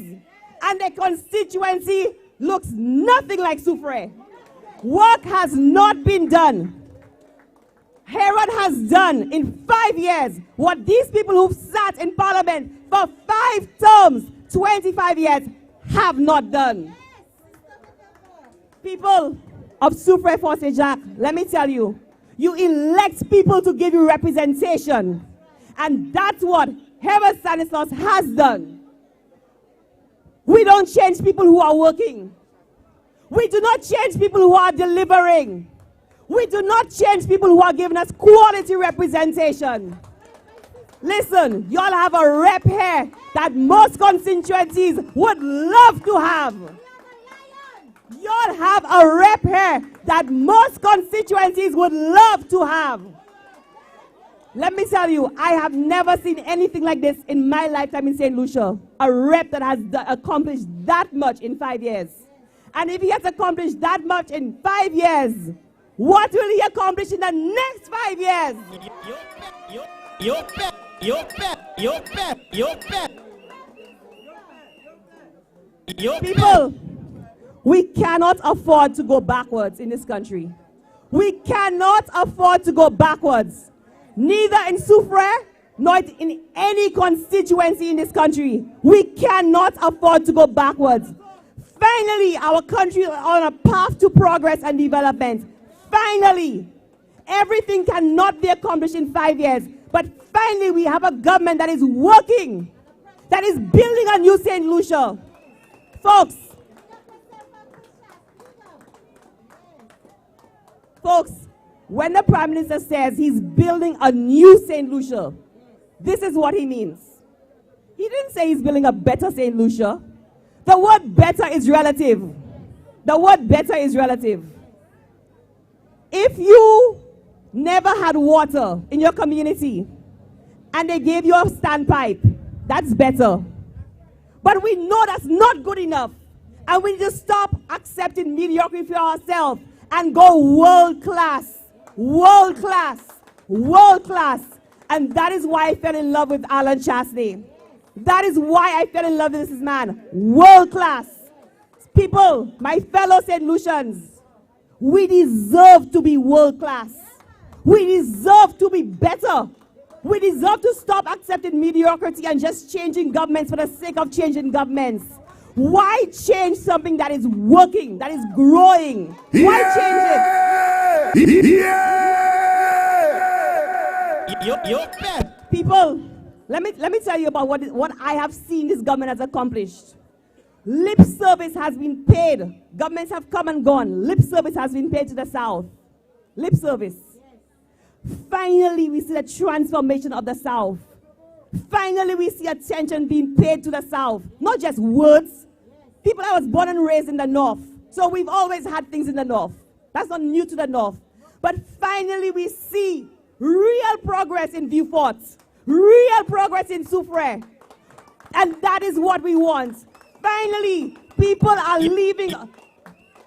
and their constituency looks nothing like Soufriere. Work has not been done. Herod has done in 5 years what these people who've sat in Parliament for 5 terms, 25 years, have not done. People of Soufriere for St.Jacque, let me tell you, you elect people to give you representation. And that's what Herod Stanislas has done. We don't change people who are working. We do not change people who are delivering. We do not change people who are giving us quality representation. Listen, y'all have a rep here that most constituencies would love to have. Y'all have a rep here that most constituencies would love to have. Let me tell you, I have never seen anything like this in my lifetime in St. Lucia. A rep that has accomplished that much in 5 years. And if he has accomplished that much in 5 years, what will he accomplish in the next 5 years? People, we cannot afford to go backwards in this country. We cannot afford to go backwards. Neither in Soufriere, nor in any constituency in this country. We cannot afford to go backwards. Finally, our country is on a path to progress and development. Finally, everything cannot be accomplished in 5 years. But finally, we have a government that is working, that is building a new St. Lucia. Folks, when the Prime Minister says he's building a new St. Lucia, this is what he means. He didn't say he's building a better St. Lucia. The word better is relative. The word better is relative. If you never had water in your community and they gave you a standpipe, that's better. But we know that's not good enough. And we need to stop accepting mediocrity for ourselves and go world class. World class. World class. And that is why I fell in love with Alan Chastney. That is why I fell in love with this man. World class. People, my fellow St. Lucians, we deserve to be world class. We deserve to be better. We deserve to stop accepting mediocrity and just changing governments for the sake of changing governments. Why change something that is working, that is growing? Why change it? People, let me tell you about what I have seen this government has accomplished. Lip service has been paid. Governments have come and gone. Lip service has been paid to the South. Lip service. Finally, we see the transformation of the South. Finally, we see attention being paid to the South. Not just words. People, I was born and raised in the North. So we've always had things in the North. That's not new to the North. But finally, we see real progress in Beaufort. Real progress in Soufriere. And that is what we want. Finally, people are leaving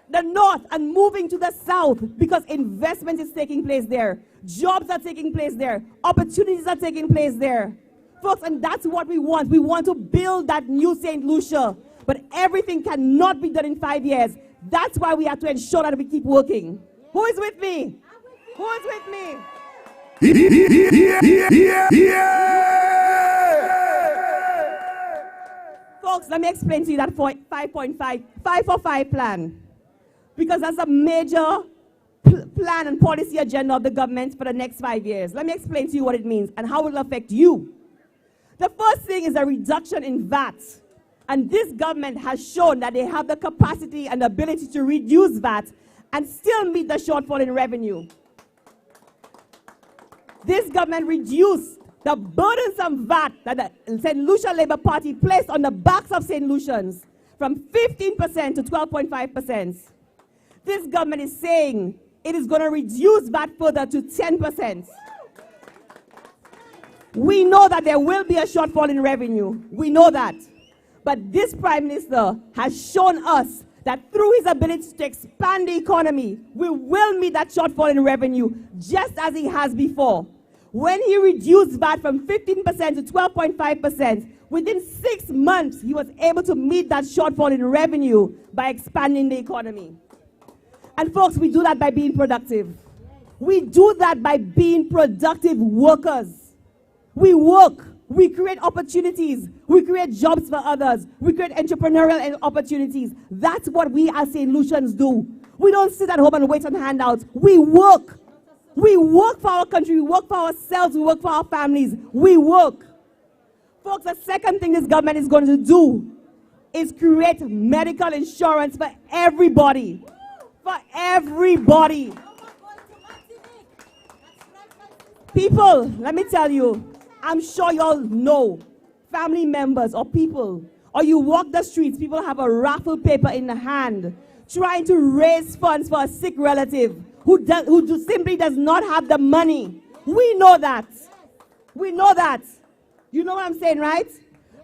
the north and moving to the south because investment is taking place there. Jobs are taking place there. Opportunities are taking place there. Folks, and that's what we want. We want to build that new St. Lucia. But everything cannot be done in 5 years. That's why we have to ensure that we keep working. Who is with me? Who is with me? Folks, let me explain to you that 5 plan. Because that's a major plan and policy agenda of the government for the next 5 years. Let me explain to you what it means and how it will affect you. The first thing is a reduction in VAT. And this government has shown that they have the capacity and ability to reduce VAT and still meet the shortfall in revenue. This government reduced the burdensome VAT that the St. Lucia Labour Party placed on the backs of St. Lucians from 15% to 12.5%. This government is saying it is going to reduce VAT further to 10%. We know that there will be a shortfall in revenue. We know that. But this Prime Minister has shown us that through his ability to expand the economy, we will meet that shortfall in revenue just as he has before. When he reduced VAT from 15% to 12.5%, within 6 months, he was able to meet that shortfall in revenue by expanding the economy. And folks, we do that by being productive. We do that by being productive workers. We work. We create opportunities. We create jobs for others. We create entrepreneurial opportunities. That's what we as St. Lucians do. We don't sit at home and wait on handouts. We work. We work for our country. We work for ourselves. We work for our families. We work. Folks, the second thing this government is going to do is create medical insurance for everybody. For everybody. People, let me tell you, I'm sure you all know family members or people, or you walk the streets, people have a raffle paper in the hand trying to raise funds for a sick relative who simply does not have the money. We know that. We know that. You know what I'm saying, right?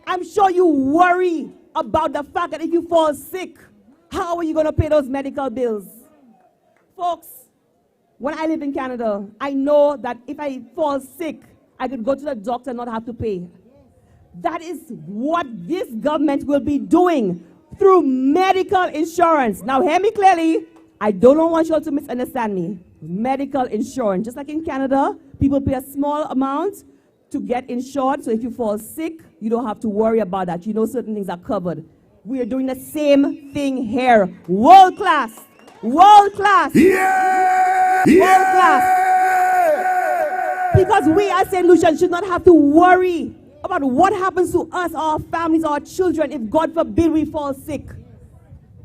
I'm sure you worry about the fact that if you fall sick, how are you going to pay those medical bills? Folks, when I lived in Canada, I know that if I fall sick, I could go to the doctor and not have to pay. That is what this government will be doing through medical insurance. Now, hear me clearly. I don't want you all to misunderstand me. Medical insurance. Just like in Canada, people pay a small amount to get insured. So if you fall sick, you don't have to worry about that. You know certain things are covered. We are doing the same thing here. World class. World class. Yeah! World class. Because we as St. Lucians should not have to worry about what happens to us, our families, our children, if God forbid we fall sick.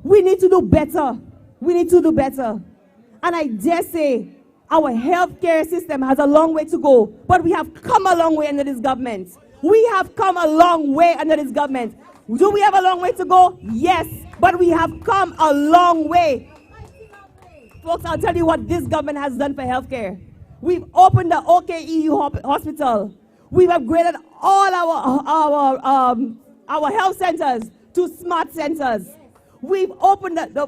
We need to do better. We need to do better. And I dare say our healthcare system has a long way to go, but we have come a long way under this government. We have come a long way under this government. Do we have a long way to go? Yes, but we have come a long way. Folks, I'll tell you what this government has done for healthcare. We've opened the OKEU hospital. We've upgraded all our health centers to smart centers. We've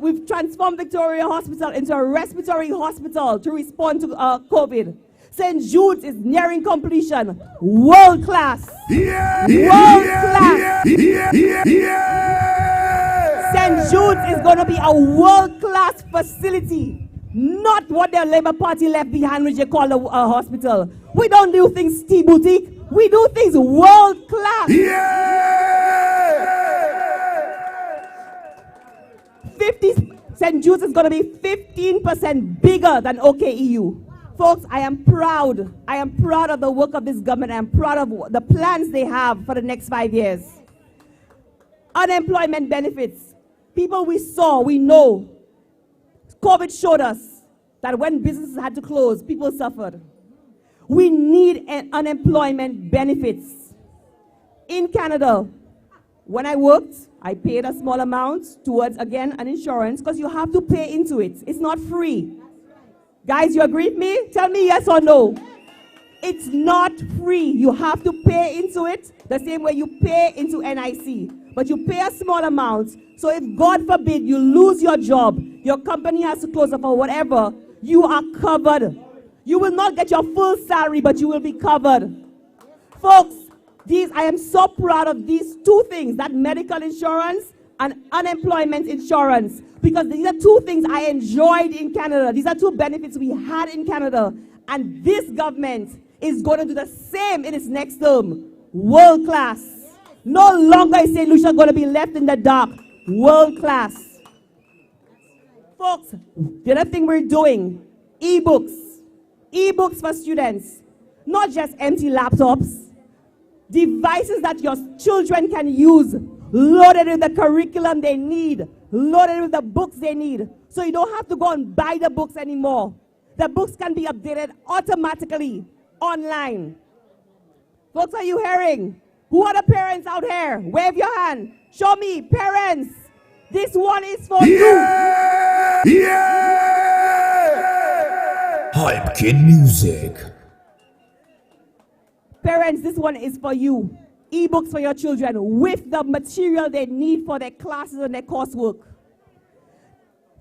we've transformed Victoria Hospital into a respiratory hospital to respond to COVID. St. Jude's is nearing completion. World class. Yeah, world class. St. Jude's is going to be a world class facility. Not what their Labour Party left behind, which they call a hospital. We don't do things tea boutique. We do things world class. St. Jude's is going to be 15% bigger than OKEU. Folks, I am proud. I am proud of the work of this government. I am proud of the plans they have for the next 5 years. Unemployment benefits. People we saw, we know. COVID showed us that when businesses had to close, people suffered. We need unemployment benefits. In Canada, when I worked, I paid a small amount towards, again, an insurance, because you have to pay into it. It's not free. Guys, you agree with me? Tell me yes or no. It's not free. You have to pay into it the same way you pay into NIC. but you pay a small amount. So if, God forbid, you lose your job, your company has to close up or whatever, you are covered. You will not get your full salary, but you will be covered. Folks, I am so proud of these two things, that medical insurance and unemployment insurance, because these are two things I enjoyed in Canada. These are two benefits we had in Canada. And this government is going to do the same in its next term. World class. No longer is St. Lucia going to be left in the dark. World class. Folks, the other thing we're doing, e-books. E-books for students. Not just empty laptops. Devices that your children can use, loaded with the curriculum they need, loaded with the books they need. So you don't have to go and buy the books anymore. The books can be updated automatically online. Folks, are you hearing? Who are the parents out here? Wave your hand. Show me, parents. This one is for you. Yeah! Hype Kid Music. Parents, this one is for you. E-books for your children with the material they need for their classes and their coursework.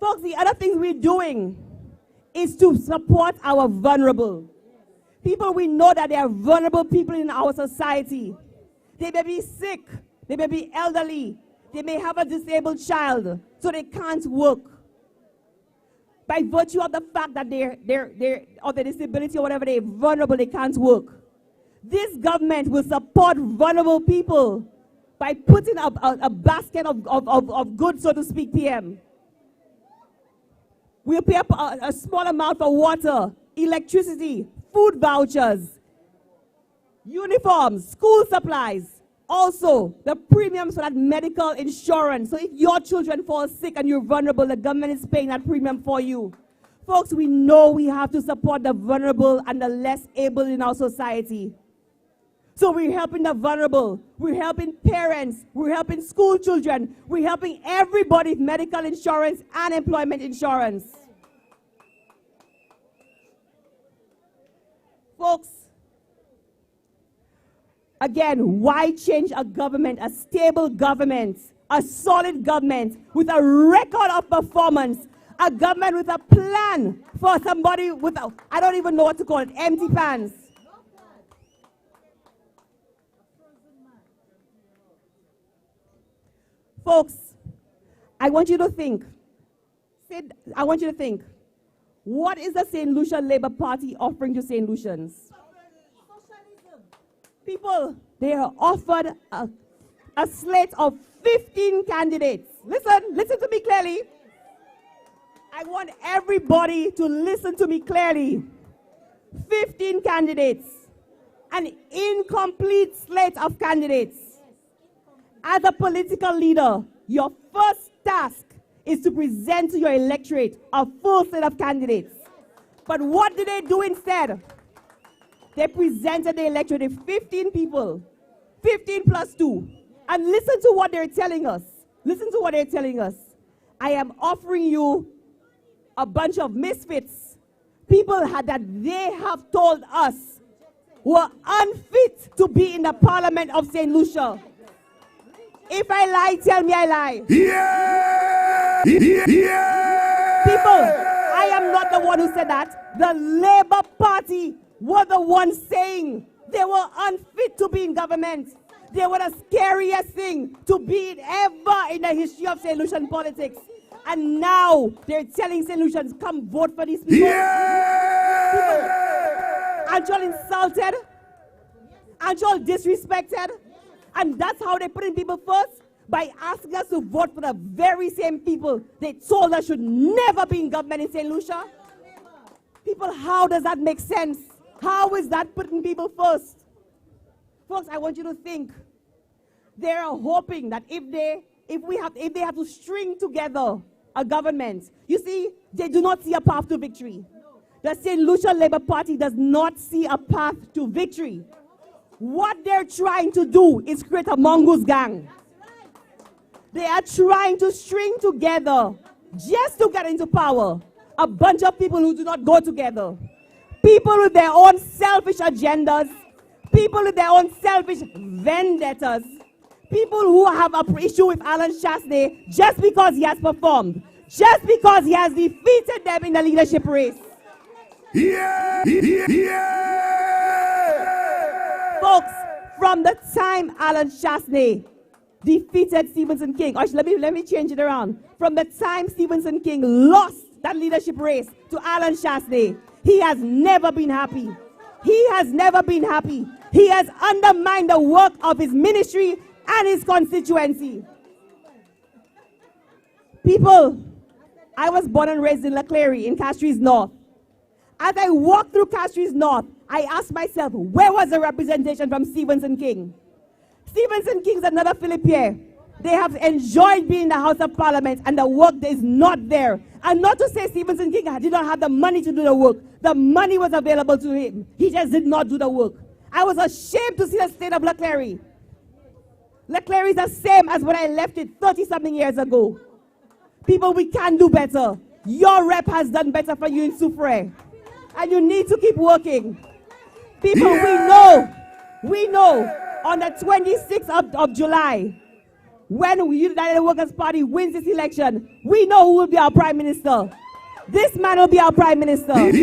Folks, the other thing we're doing is to support our vulnerable. People, we know that there are vulnerable people in our society. They may be sick, they may be elderly, they may have a disabled child, so they can't work. By virtue of the fact that they're of their disability or whatever, they're vulnerable, they can't work. This government will support vulnerable people by putting a basket of goods, so to speak, PM. We'll pay up a small amount for water, electricity, food vouchers, uniforms, school supplies. Also, the premiums for that medical insurance. So if your children fall sick and you're vulnerable, the government is paying that premium for you. Folks, we know we have to support the vulnerable and the less able in our society. So we're helping the vulnerable, we're helping parents, we're helping school children, we're helping everybody with medical insurance and employment insurance. Folks, again, why change a government, a stable government, a solid government with a record of performance, a government with a plan for somebody with, I don't even know what to call it, empty pants. Folks, I want you to think. What is the St. Lucia Labour Party offering to St. Lucians? People, they are offered a slate of 15 candidates. Listen to me clearly. I want everybody to listen to me clearly. 15 candidates. An incomplete slate of candidates. As a political leader, your first task is to present to your electorate a full slate of candidates. But what did they do instead? They presented the electorate with 15 people, 15 plus 2. And listen to what they're telling us. Listen to what they're telling us. I am offering you a bunch of misfits, people that they have told us were unfit to be in the Parliament of St. Lucia. If I lie, tell me I lie. Yeah! Yeah! People, I am not the one who said that. The Labour Party were the ones saying they were unfit to be in government. They were the scariest thing to be in ever in the history of St. Lucian politics. And now they're telling St. Lucians, come vote for these people. Yeah! People, aren't y'all insulted? Aren't y'all disrespected? And that's how they put in people first, by asking us to vote for the very same people they told us should never be in government in St. Lucia. People, how does that make sense? How is that putting people first? Folks, I want you to think. They are hoping that if they have to string together a government, you see, they do not see a path to victory. The St. Lucia Labour Party does not see a path to victory. What they're trying to do is create a mongoose gang. They are trying to string together, just to get into power, a bunch of people who do not go together. People with their own selfish agendas, people with their own selfish vendettas, people who have an issue with Alan Chasney just because he has performed, just because he has defeated them in the leadership race. Yeah! Folks, from the time Alan Chasney defeated Stephenson King, or let me change it around. From the time Stephenson King lost that leadership race to Alan Chasney, he has never been happy. He has never been happy. He has undermined the work of his ministry and his constituency. People, I was born and raised in Leclerc in Castries North. As I walked through Castries North, I asked myself, where was the representation from Stephenson King? Stephenson King is another Philippier. They have enjoyed being in the House of Parliament, and the work is not there. And not to say Stephenson King did not have the money to do the work. The money was available to him. He just did not do the work. I was ashamed to see the state of Leclerc. Leclerc is the same as when I left it 30-something years ago. People, we can do better. Your rep has done better for you in Soufriere. And you need to keep working. People, we know on the 26th of July, when the United Workers' Party wins this election, we know who will be our Prime Minister. This man will be our Prime Minister. But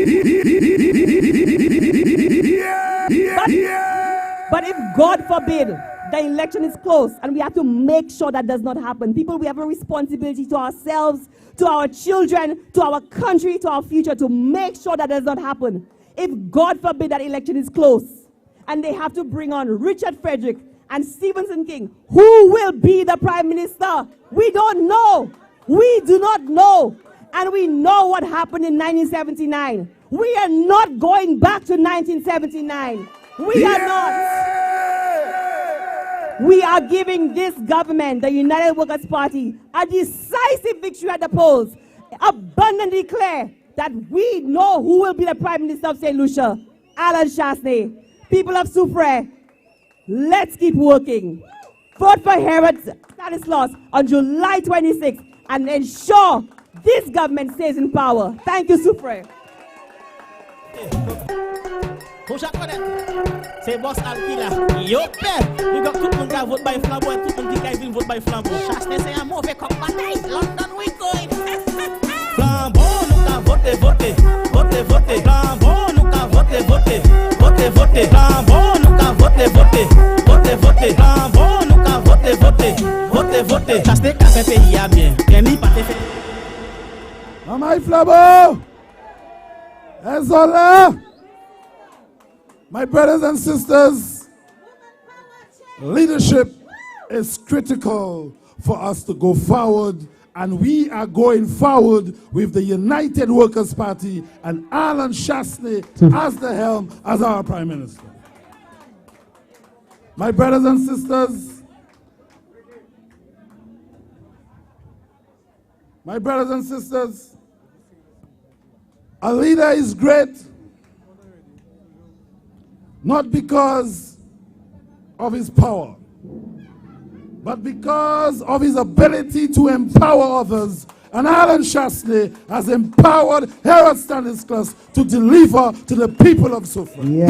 if, God forbid, the election is close, and we have to make sure that does not happen. People, we have a responsibility to ourselves, to our children, to our country, to our future, to make sure that does not happen. If, God forbid, that election is close, and they have to bring on Richard Frederick and Stephenson King, who will be the Prime Minister? We don't know. We do not know. And we know what happened in 1979. We are not going back to 1979. We are not. We are giving this government, the United Workers' Party, a decisive victory at the polls. Abundantly clear that we know who will be the Prime Minister of St. Lucia, Alan Chasney. People of Soufriere, let's keep working. Vote for Herod Stanislas on July 26th and ensure this government stays in power. Thank you, Soufriere. C'est boss Alpila. Yo père, we got tout le monde qui vote by flambeau et tout le monde qui vote by flambeau. Chasney c'est un mauvais coq bataille. London we going. Flambeau nous ca voter. Flambeau nous ca voter. Flambeau nous ca voter. Flambeau nous ca voter. Chasney ca fait pays à bien. Rémi pas te fait. Maman flambeau. Ezola. My brothers and sisters, leadership is critical for us to go forward, and we are going forward with the United Workers' Party and Alan Chasney as the helm as our Prime Minister. My brothers and sisters, a leader is great not because of his power, but because of his ability to empower others. And Alan Chasney has empowered Herod Stanislas to deliver to the people of Soufriere.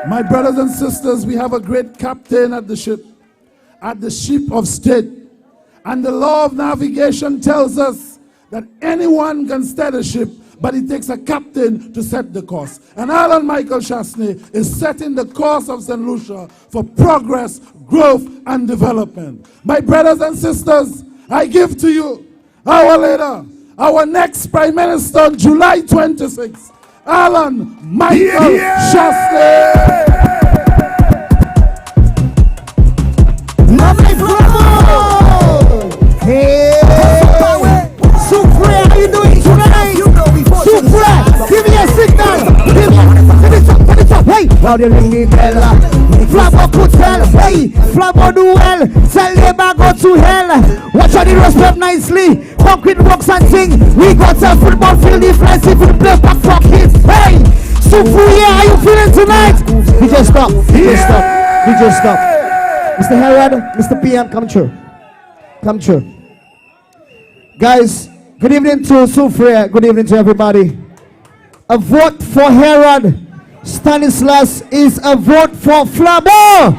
My brothers and sisters, we have a great captain at the ship of state. And the law of navigation tells us that anyone can steer the ship, but it takes a captain to set the course. And Alan Michael Chasney is setting the course of St. Lucia for progress, growth, and development. My brothers and sisters, I give to you our leader, our next Prime Minister on July 26th, Alan Michael Chasney. Hey, Soufriere, how you doing tonight? Soufriere, give me a signal. Give me the top. Hey, while they ring the bell, Flambeau could tell. Hey, Flambeau do well. Tell them I go to hell. Watch how they respect nicely. Concrete rocks and things. We got a football field difference if we play back for kids. Hey, Soufriere, how you feeling tonight? We just stop. Mr. Herod, Mr. PM, come true. Guys, good evening to Soufriere. Good evening to everybody. A vote for Herod Stanislas is a vote for Flambeau.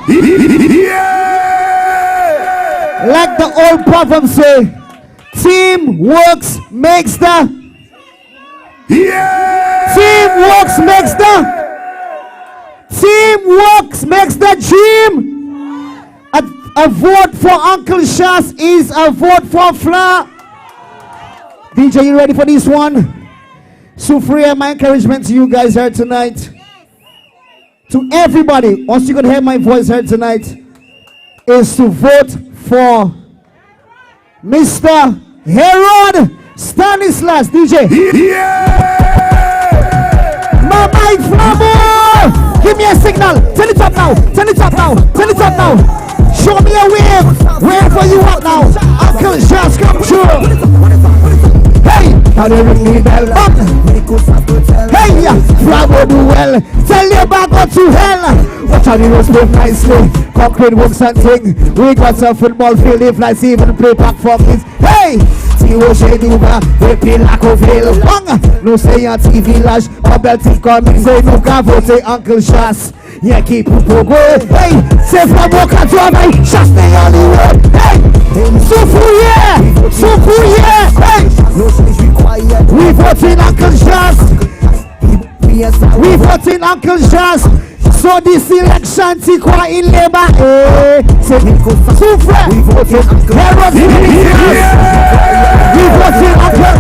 Like the old proverb say, team works makes the dream. A vote for Uncle Shas is a vote for Fla. DJ, you ready for this one? Soufriere, my encouragement to you guys here tonight, to everybody, once you can hear my voice here tonight, is to vote for Mr. Herod Stanislas. DJ. My mic Flambeau! Give me a signal. Turn it up now. Turn it up now. Turn it up now. Show me a wave. Wherever you at now. Uncle Shas, come true. Hey, how they ring me bell up. Hey, Flambeau do well. Tell your back go to hell. Watch how the roads move nicely. Concrete works and thing. We got some football field. If lights even play back for kids. Hey, Tio Sheduba. We pay like a veil. No say on TV lash. Or Belty coming. Say no can vote Uncle Shas. Yeah, keep people going. Hey, say Flambeau can draw my Shas the only way. Hey, Soufriere. Hey, we voting Uncle Shas. We voting Uncle Shas. So this election ti kwa in labor. Say Soufriere. We voting Herod. We voting Uncle.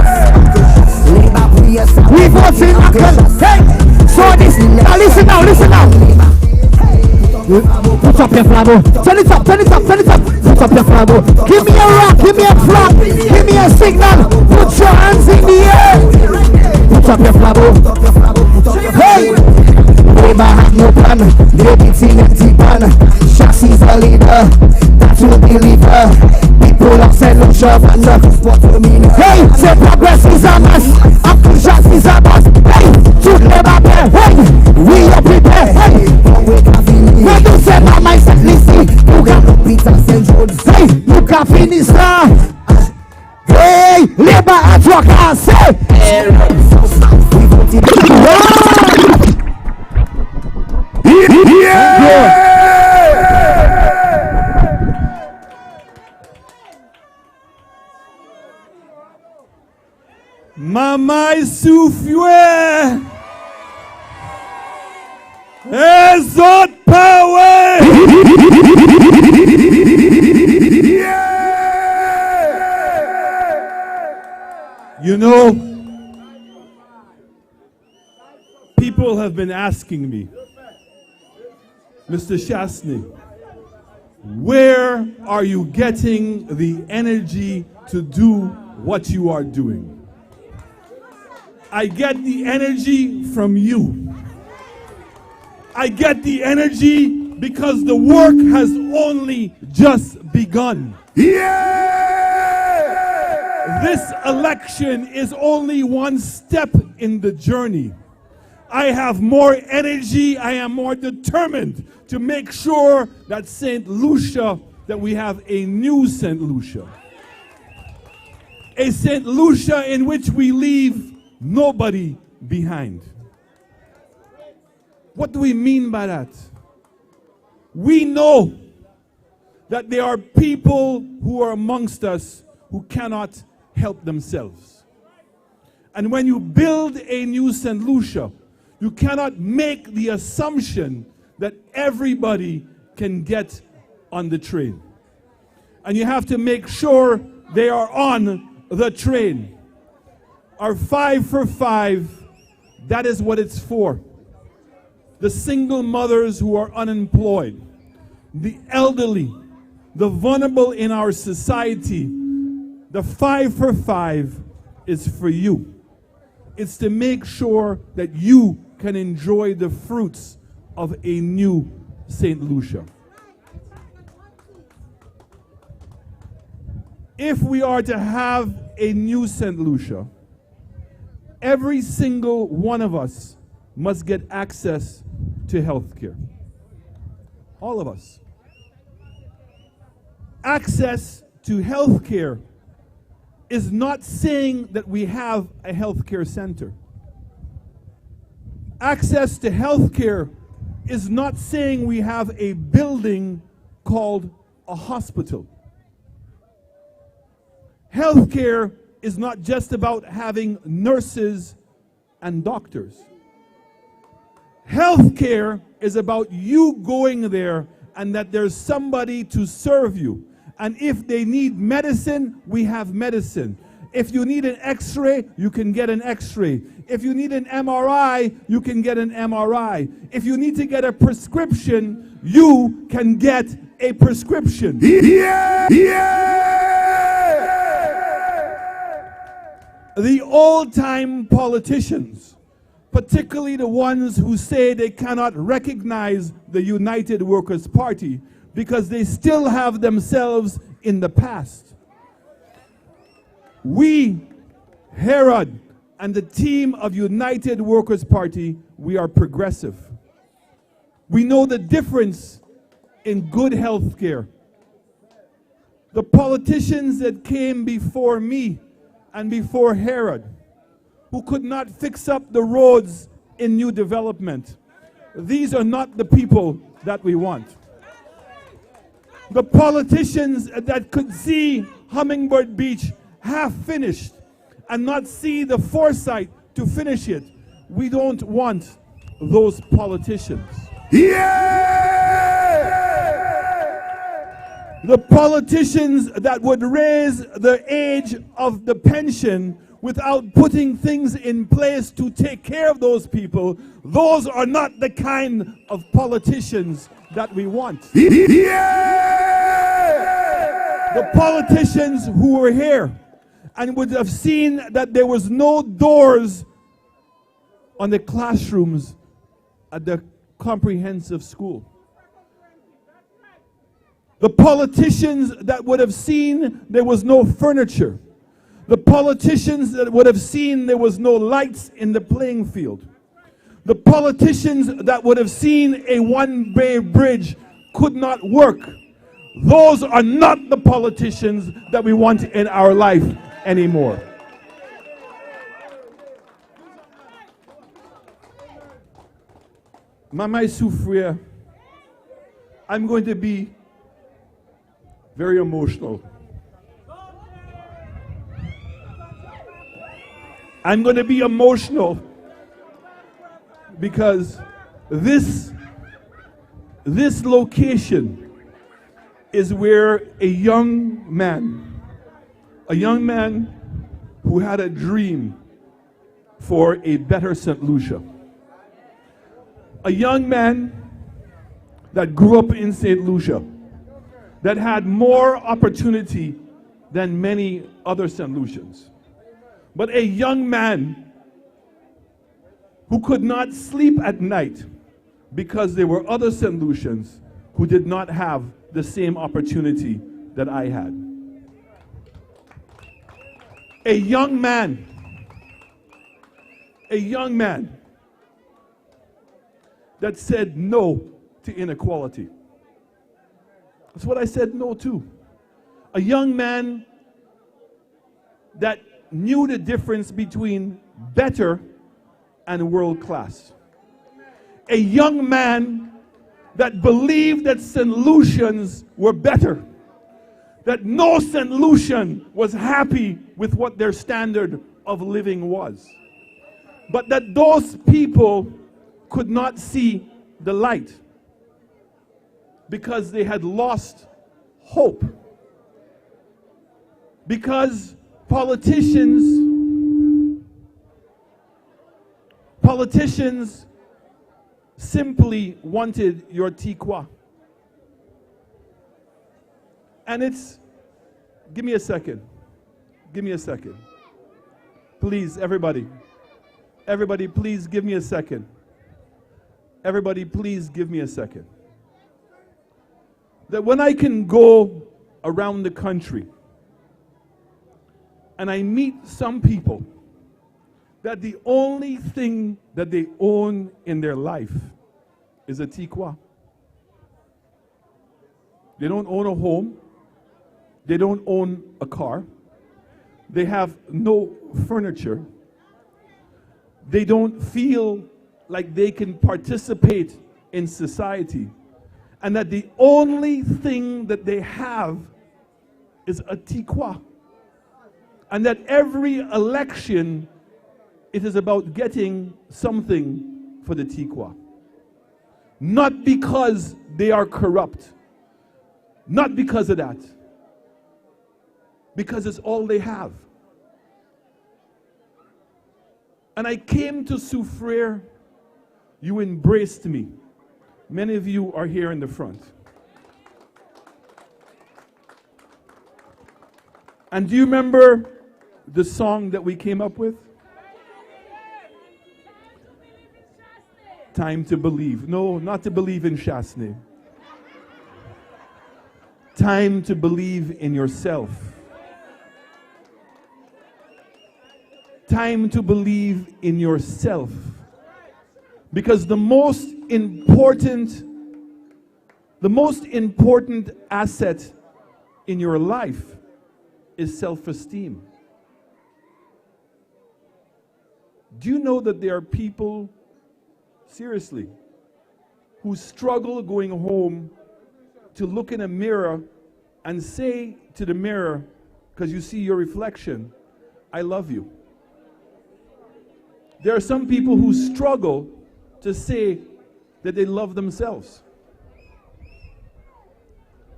We voting Uncle. Hey, so this. Now listen now. Put up your Flambeau. Turn it up. Put up your Flambeau. Give me a rock, give me a flag, give me a signal. Put your hands in the air. Put up your Flambeau. Hey! Neighbor have no plan. They be team empty pan. Chassis is a leader. That you believe her. People upset no shove and look what you mean. Hey! Say progress is a must. Uncle Shas is a must. Hey! Shoot never bear. Hey! We are prepared. Hey! When you say mama is at least you can look Peter St. Jacque. Hey, you can finish now. Hey, labor and rockers. Say, yeah. Mama Soufriere. Exalt power! You know, people have been asking me, Mr. Shasney, where are you getting the energy to do what you are doing? I get the energy from you. I get the energy because the work has only just begun. Yeah! This election is only one step in the journey. I have more energy, I am more determined to make sure that St. Lucia, that we have a new St. Lucia. A St. Lucia in which we leave nobody behind. What do we mean by that? We know that there are people who are amongst us who cannot help themselves. And when you build a new St. Lucia, you cannot make the assumption that everybody can get on the train. And you have to make sure they are on the train. Our 5 for 5, that is what it's for. The single mothers who are unemployed, the elderly, the vulnerable in our society. The 5 for 5 is for you. It's to make sure that you can enjoy the fruits of a new St. Lucia. If we are to have a new St. Lucia, every single one of us must get access to health care. All of us. Access to health care is not saying that we have a health care center. Access to health care is not saying we have a building called a hospital. Health care is not just about having nurses and doctors. Health care is about you going there and that there's somebody to serve you. And if they need medicine, we have medicine. If you need an x-ray, you can get an x-ray. If you need an MRI, you can get an MRI. If you need to get a prescription, you can get a prescription. Yeah! The old-time politicians, particularly the ones who say they cannot recognize the United Workers' Party because they still have themselves in the past. We, Herod, and the team of United Workers' Party, we are progressive. We know the difference in good health care. The politicians that came before me and before Herod, who could not fix up the roads in new development, these are not the people that we want. The politicians that could see Hummingbird Beach half finished and not see the foresight to finish it, we don't want those politicians. The politicians that would raise the age of the pension without putting things in place to take care of those people, those are not the kind of politicians that we want. The politicians who were here and would have seen that there was no doors on the classrooms at the comprehensive school. The politicians that would have seen there was no furniture. The politicians that would have seen there was no lights in the playing field. The politicians that would have seen a one-way bridge could not work. Those are not the politicians that we want in our life anymore. Mama Soufriere, I'm going to be very emotional. I'm going to be emotional because this location is where a young man who had a dream for a better St. Lucia, a young man that grew up in St. Lucia, that had more opportunity than many other St. Lucians, but a young man who could not sleep at night because there were other St. Lucians who did not have the same opportunity that I had. A young man that said no to inequality. That's what I said no to. A young man that knew the difference between better and world class. A young man that believed that St. Lucians were better, that no St. Lucian was happy with what their standard of living was, but that those people could not see the light because they had lost hope. Because politicians simply wanted your tiqua. And it's, give me a second. Please, everybody, please give me a second. Everybody, please give me a second. That when I can go around the country and I meet some people that the only thing that they own in their life is a tiqua. They don't own a home. They don't own a car. They have no furniture. They don't feel like they can participate in society, and that the only thing that they have is a tikwa, and that every election it is about getting something for the tikwa. Not because they are corrupt, not because of that, because it's all they have. And I came to Soufriere, you embraced me. Many of you are here in the front. And do you remember the song that we came up with? Time to believe. No, not to believe in Chasney. Time to believe in yourself. Time to believe in yourself. Because the most important asset in your life is self-esteem. Do you know that there are people, seriously, who struggle going home to look in a mirror and say to the mirror, because you see your reflection, I love you. There are some people who struggle to say that they love themselves.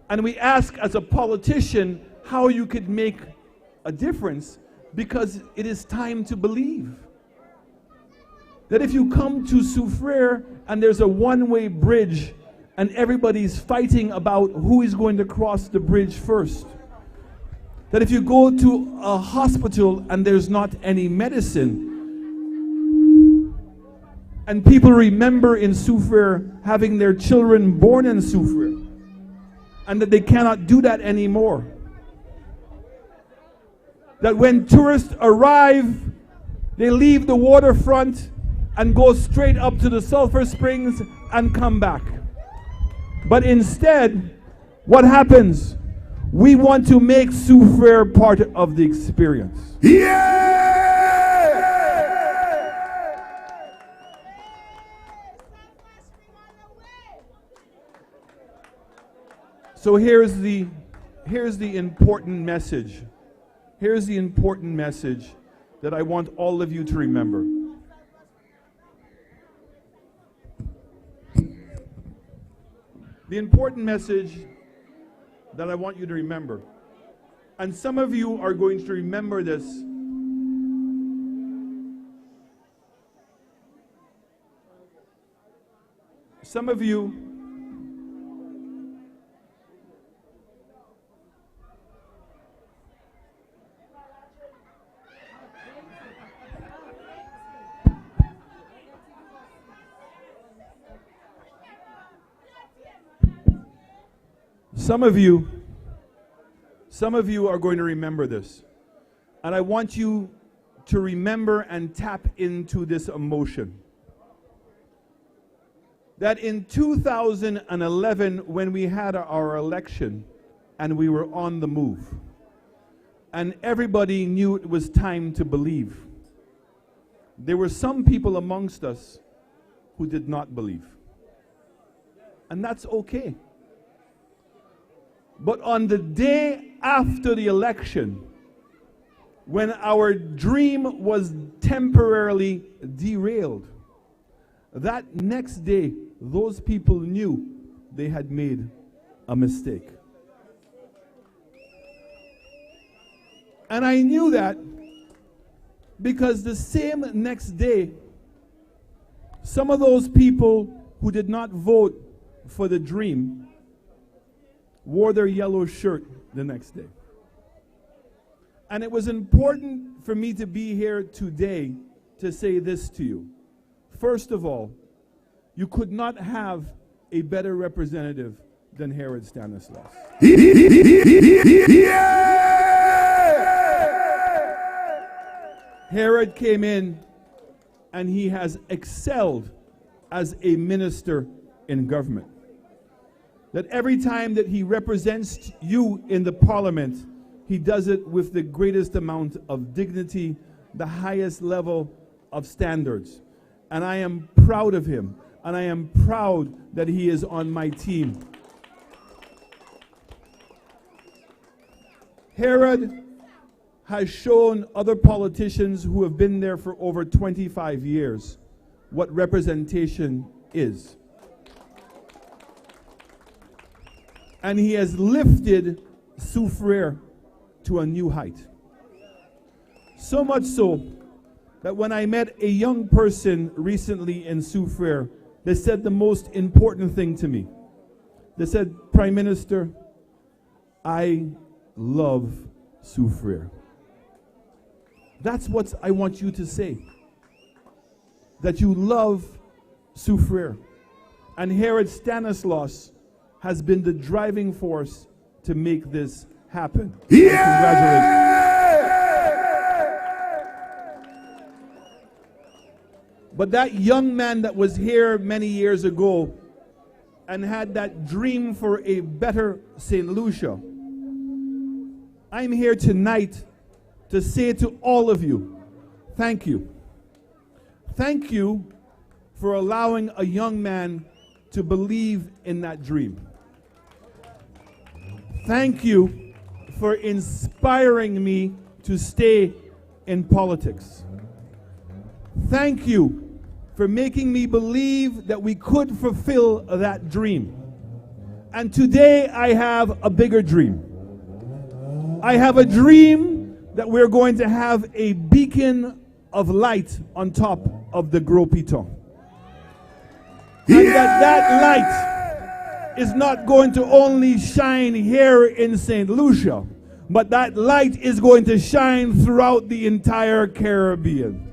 And we ask as a politician how you could make a difference, because it is time to believe. That if you come to Soufriere and there's a one-way bridge and everybody's fighting about who is going to cross the bridge first. That if you go to a hospital and there's not any medicine, and people remember in Soufriere having their children born in Soufriere, and that they cannot do that anymore. That when tourists arrive, they leave the waterfront and go straight up to the sulfur springs and come back. But instead, what happens? We want to make Soufriere part of the experience. Yeah! So here's the important message. Here's the important message that I want all of you to remember. The important message that I want you to remember, and some of you are going to remember this. Some of you Some of you are going to remember this. And I want you to remember and tap into this emotion. That in 2011, when we had our election and we were on the move, and everybody knew it was time to believe, there were some people amongst us who did not believe. And that's okay. But on the day after the election, when our dream was temporarily derailed, that next day, those people knew they had made a mistake. And I knew that because the same next day, some of those people who did not vote for the dream wore their yellow shirt the next day. And it was important for me to be here today to say this to you. First of all, you could not have a better representative than Herod Stanislas. Herod came in and he has excelled as a minister in government. That every time that he represents you in the parliament, he does it with the greatest amount of dignity, the highest level of standards. And I am proud of him, and I am proud that he is on my team. Herod has shown other politicians who have been there for over 25 years what representation is. And he has lifted Soufriere to a new height. So much so that when I met a young person recently in Soufriere, they said the most important thing to me. They said, Prime Minister, I love Soufriere. That's what I want you to say. That you love Soufriere. And Herod Stanislas has been the driving force to make this happen. Congratulations. But that young man that was here many years ago and had that dream for a better St. Lucia, I'm here tonight to say to all of you, thank you. Thank you for allowing a young man to believe in that dream. Thank you for inspiring me to stay in politics. Thank you for making me believe that we could fulfill that dream. And today I have a bigger dream. I have a dream that we're going to have a beacon of light on top of the Gros Piton. And that light is not going to only shine here in St. Lucia, but that light is going to shine throughout the entire Caribbean.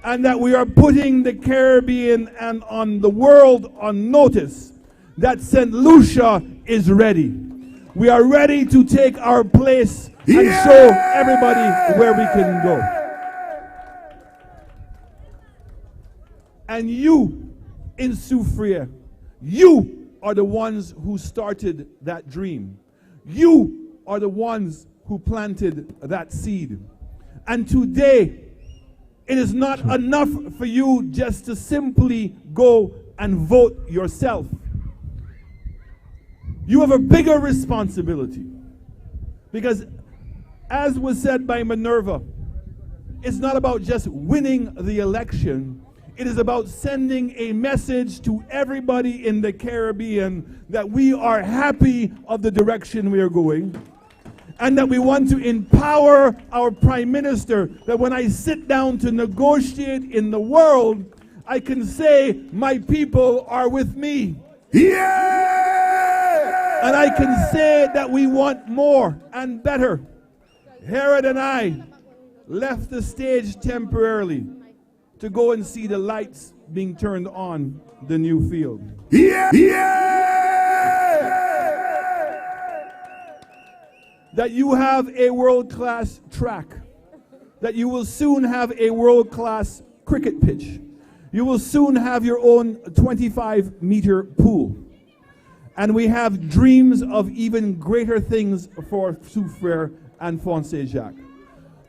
And that we are putting the Caribbean and on the world on notice that St. Lucia is ready. We are ready to take our place and show everybody where we can go. And you in Soufriere, you are the ones who started that dream. You are the ones who planted that seed. And today, it is not enough for you just to simply go and vote yourself. You have a bigger responsibility. Because as was said by Minerva, it's not about just winning the election. It is about sending a message to everybody in the Caribbean that we are happy of the direction we are going. And that we want to empower our Prime Minister, that when I sit down to negotiate in the world, I can say, my people are with me. And I can say that we want more and better. Herod and I left the stage temporarily to go and see the lights being turned on the new field. That you have a world-class track. That you will soon have a world-class cricket pitch. You will soon have your own 25-meter pool. And we have dreams of even greater things for Soufriere and for St.Jacque.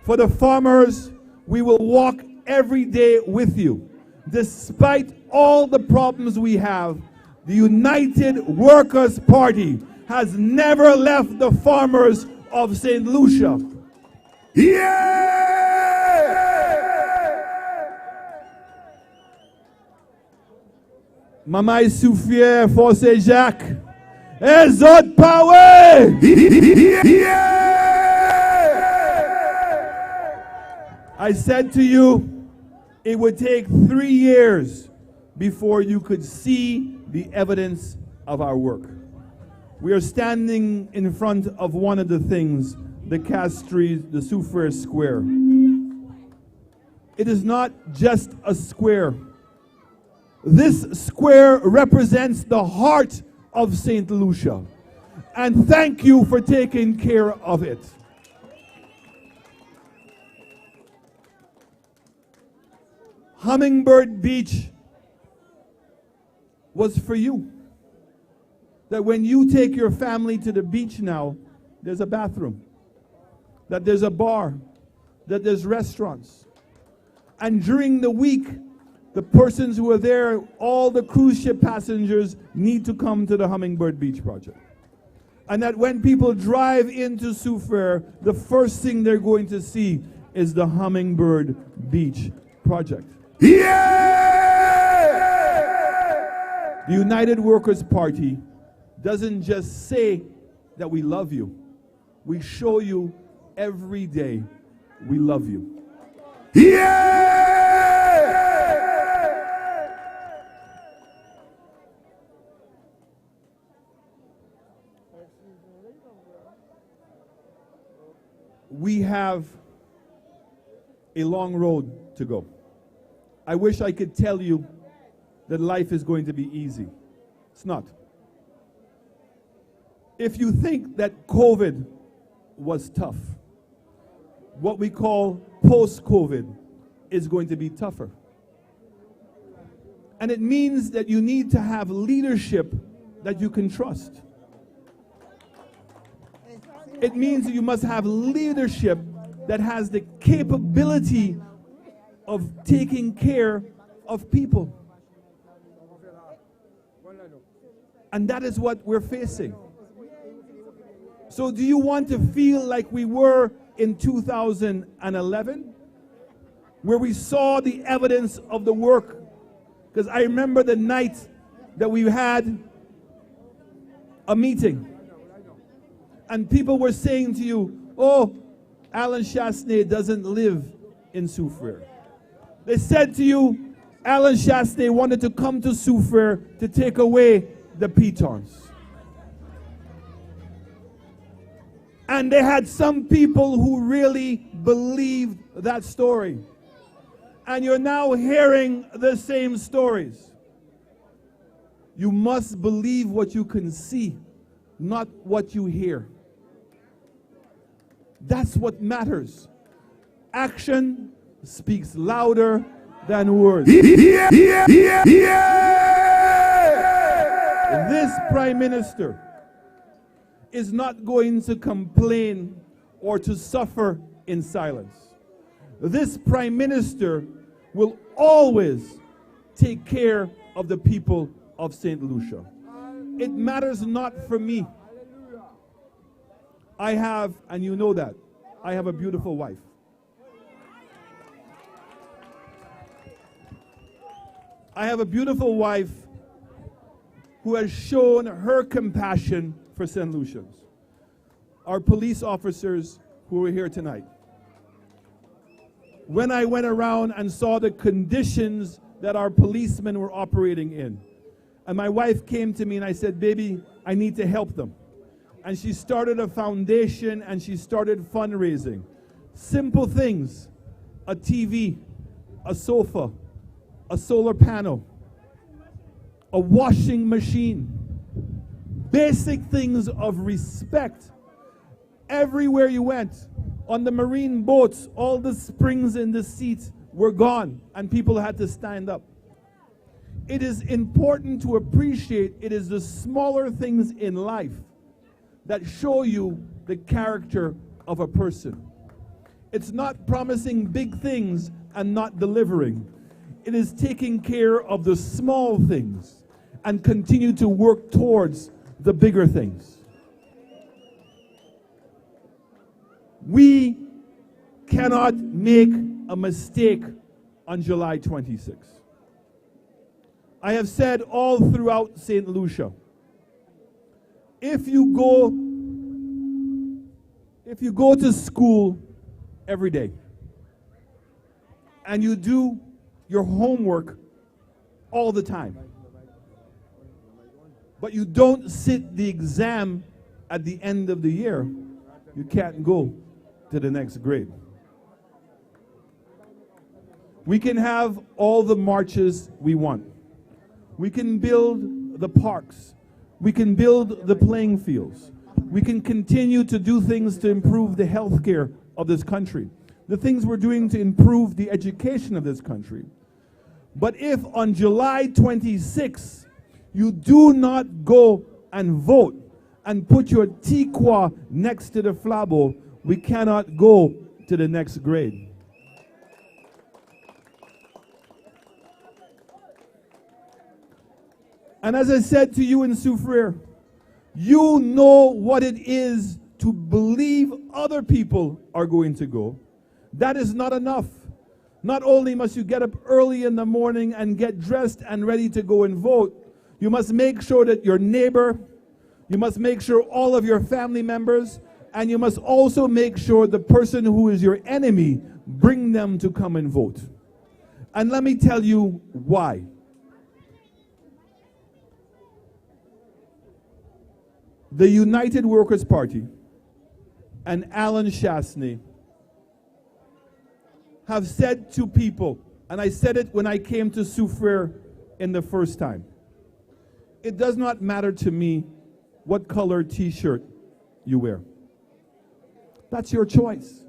For the farmers, we will walk every day with you. Despite all the problems we have, the United Workers' Party has never left the farmers of St. Lucia. Mamai Soufriere for St.Jacque. Et autres power! I said to you, it would take 3 years before you could see the evidence of our work. We are standing in front of one of the things, the Castries, the Soufriere Square. It is not just a square. This square represents the heart of St. Lucia. And thank you for taking care of it. Hummingbird Beach was for you. That when you take your family to the beach now, there's a bathroom, that there's a bar, that there's restaurants. And during the week, the persons who are there, all the cruise ship passengers need to come to the Hummingbird Beach project. And that when people drive into Soufriere, the first thing they're going to see is the Hummingbird Beach project. Yeah! The United Workers' Party doesn't just say that we love you. We show you every day we love you. Yeah! We have a long road to go. I wish I could tell you that life is going to be easy. It's not. If you think that COVID was tough, what we call post-COVID is going to be tougher. And it means that you need to have leadership that you can trust. It means that you must have leadership that has the capability of taking care of people. And that is what we're facing. So do you want to feel like we were in 2011, where we saw the evidence of the work? Because I remember the night that we had a meeting, and people were saying to you, oh, Alan Chasney doesn't live in Soufriere. They said to you, Alan Chasney wanted to come to Soufriere to take away the pitons. And they had some people who really believed that story. And you're now hearing the same stories. You must believe what you can see, not what you hear. That's what matters. Action speaks louder than words. Yeah, yeah, yeah, yeah. This Prime Minister is not going to complain or to suffer in silence. This Prime Minister will always take care of the people of St. Lucia. It matters not for me. I have, and you know that, I have a beautiful wife. I have a beautiful wife who has shown her compassion for St. Lucians. Our police officers who were here tonight. When I went around and saw the conditions that our policemen were operating in, and my wife came to me and I said, baby, I need to help them. And she started a foundation and she started fundraising. Simple things, a TV, a sofa, a solar panel, a washing machine, basic things of respect. Everywhere you went, on the marine boats, all the springs in the seats were gone and people had to stand up. It is important to appreciate it is the smaller things in life that show you the character of a person. It's not promising big things and not delivering. It is taking care of the small things and continue to work towards the bigger things. We cannot make a mistake on July 26th. I have said all throughout St. Lucia, if you go to school every day and you do your homework all the time, but you don't sit the exam at the end of the year, you can't go to the next grade. We can have all the marches we want. We can build the parks. We can build the playing fields. We can continue to do things to improve the healthcare of this country, the things we're doing to improve the education of this country. But if on July 26th, you do not go and vote and put your tiqua next to the flabo, we cannot go to the next grade. And as I said to you in Soufriere, you know what it is to believe other people are going to go. That is not enough. Not only must you get up early in the morning and get dressed and ready to go and vote, you must make sure that your neighbor, you must make sure all of your family members, and you must also make sure the person who is your enemy, bring them to come and vote. And let me tell you why. The United Workers' Party and Alan Chasney have said to people, and I said it when I came to Soufriere in the first time, it does not matter to me what color t-shirt you wear. That's your choice.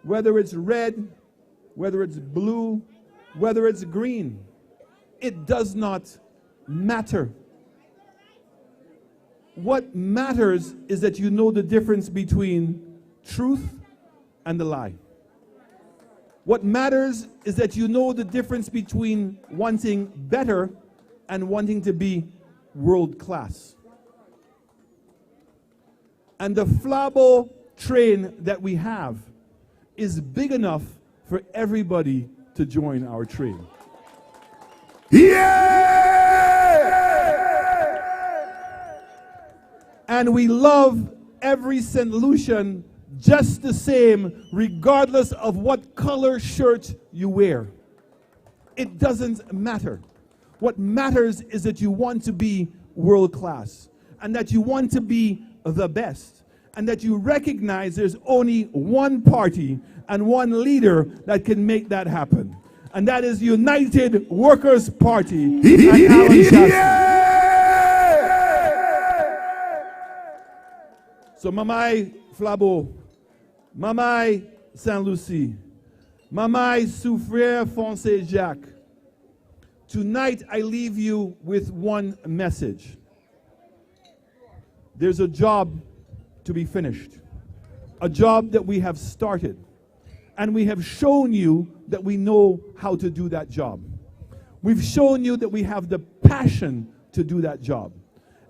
Whether it's red, whether it's blue, whether it's green, it does not matter. What matters is that you know the difference between truth and the lie. What matters is that you know the difference between wanting better and wanting to be world class. And the Flabo train that we have is big enough for everybody to join our train. And we love every St. Lucian just the same, regardless of what color shirt you wear. It doesn't matter. What matters is that you want to be world class, and that you want to be the best, and that you recognize there's only one party and one leader that can make that happen. And that is United Workers' Party and Alan Chasney. So Mamai Flabo, Mamai Saint Lucie, Mamai Soufriere from St.Jacque, tonight I leave you with one message. There's a job to be finished, a job that we have started, and we have shown you that we know how to do that job. We've shown you that we have the passion to do that job.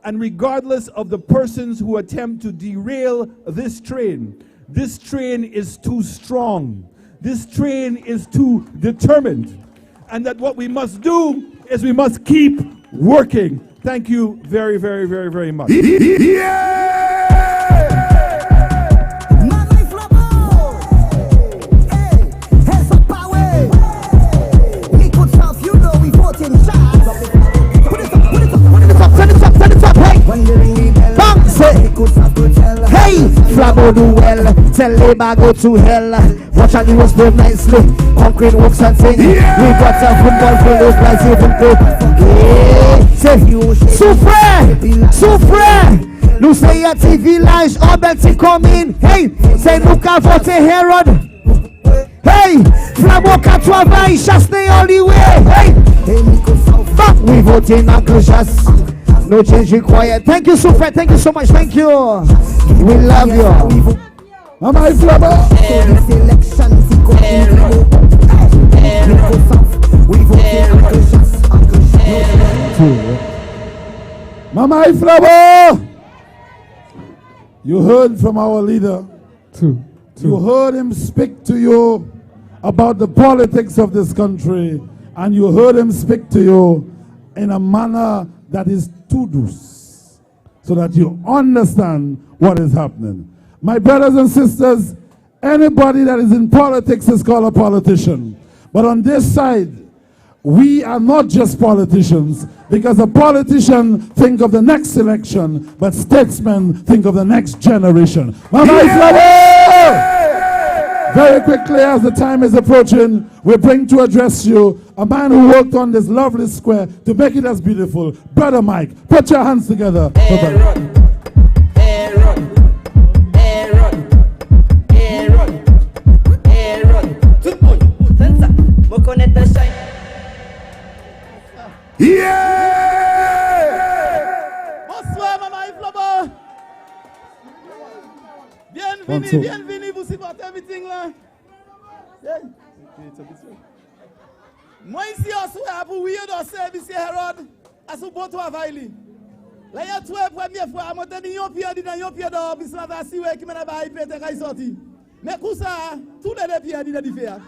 And regardless of the persons who attempt to derail this train is too strong. This train is too determined. And that what we must do is we must keep working. Thank you very, very, very, very much. Hey, Flabo do well, tell labor go to hell. Watch out, you was built nicely, concrete works and things. We got a football field, those guys even good. Say, Soufriere, nous say a TV village, all that to come in. Hey, say nous ka vote Herod. Hey, Flabo ka travail, Chasney all the way. Hey, fuck, we vote in Uncle Chas. No change required. Thank you, Soufriere. Thank you so much. Thank you. We love you. Mamai Flabo. Mamai Flabo. You heard from our leader. You heard him speak to you about the politics of this country, and you heard him speak to you in a manner that is too douce, so that you understand what is happening. My brothers and sisters, anybody that is in politics is called a politician. But on this side, we are not just politicians, because a politician think of the next election, but statesmen think of the next generation. Very quickly, as the time is approaching, we bring to address you a man who worked on this lovely square to make it as beautiful. Brother Mike, put your hands together. Bonsoir, Maman Flabo. Bienvenue, vous supportez everything là. Moi ici, on se pour oui, dans service Herod. à son bon travail. Là, il y a trois premières fois, je suis dit, un pied d'or, puis ça va si qui m'a pas sorti. Mais pour ça, tous les deux pieds sont différents.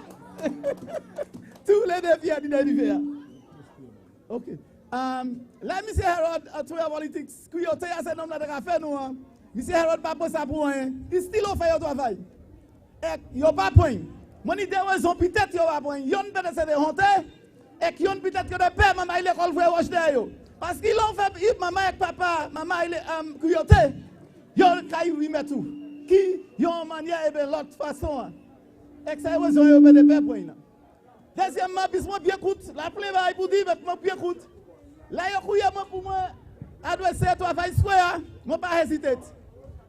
Tous les deux pieds sont différents. Ok. Là, M. Harold, à tout la politique, ce qu'il y a un homme qui a fait, nous, M. Harold n'a pas ça pour rien. Il still fait le travail. Il n'y a pas de point. Mon idée, raison, peut-être qu'il n'y a pas de point. Il y a peut-être c'est des honte, et qu'il y a peut-être que des pères, maman, il est l'école, frère, roche derrière. Parce qu'ils l'ont fait, maman et papa, maman, il est cuyoté. Il y a un caillou, il met tout. Qui, il y a une manière, et bien l'autre façon. Et que ça, raison, il y a des pères, point. Deuxièmement, puis moi, bien écoute, la plaie va pour dire, mais moi, bien écoute. Là, il y a un pour moi, adresser à toi, vice square, moi, pas hésiter.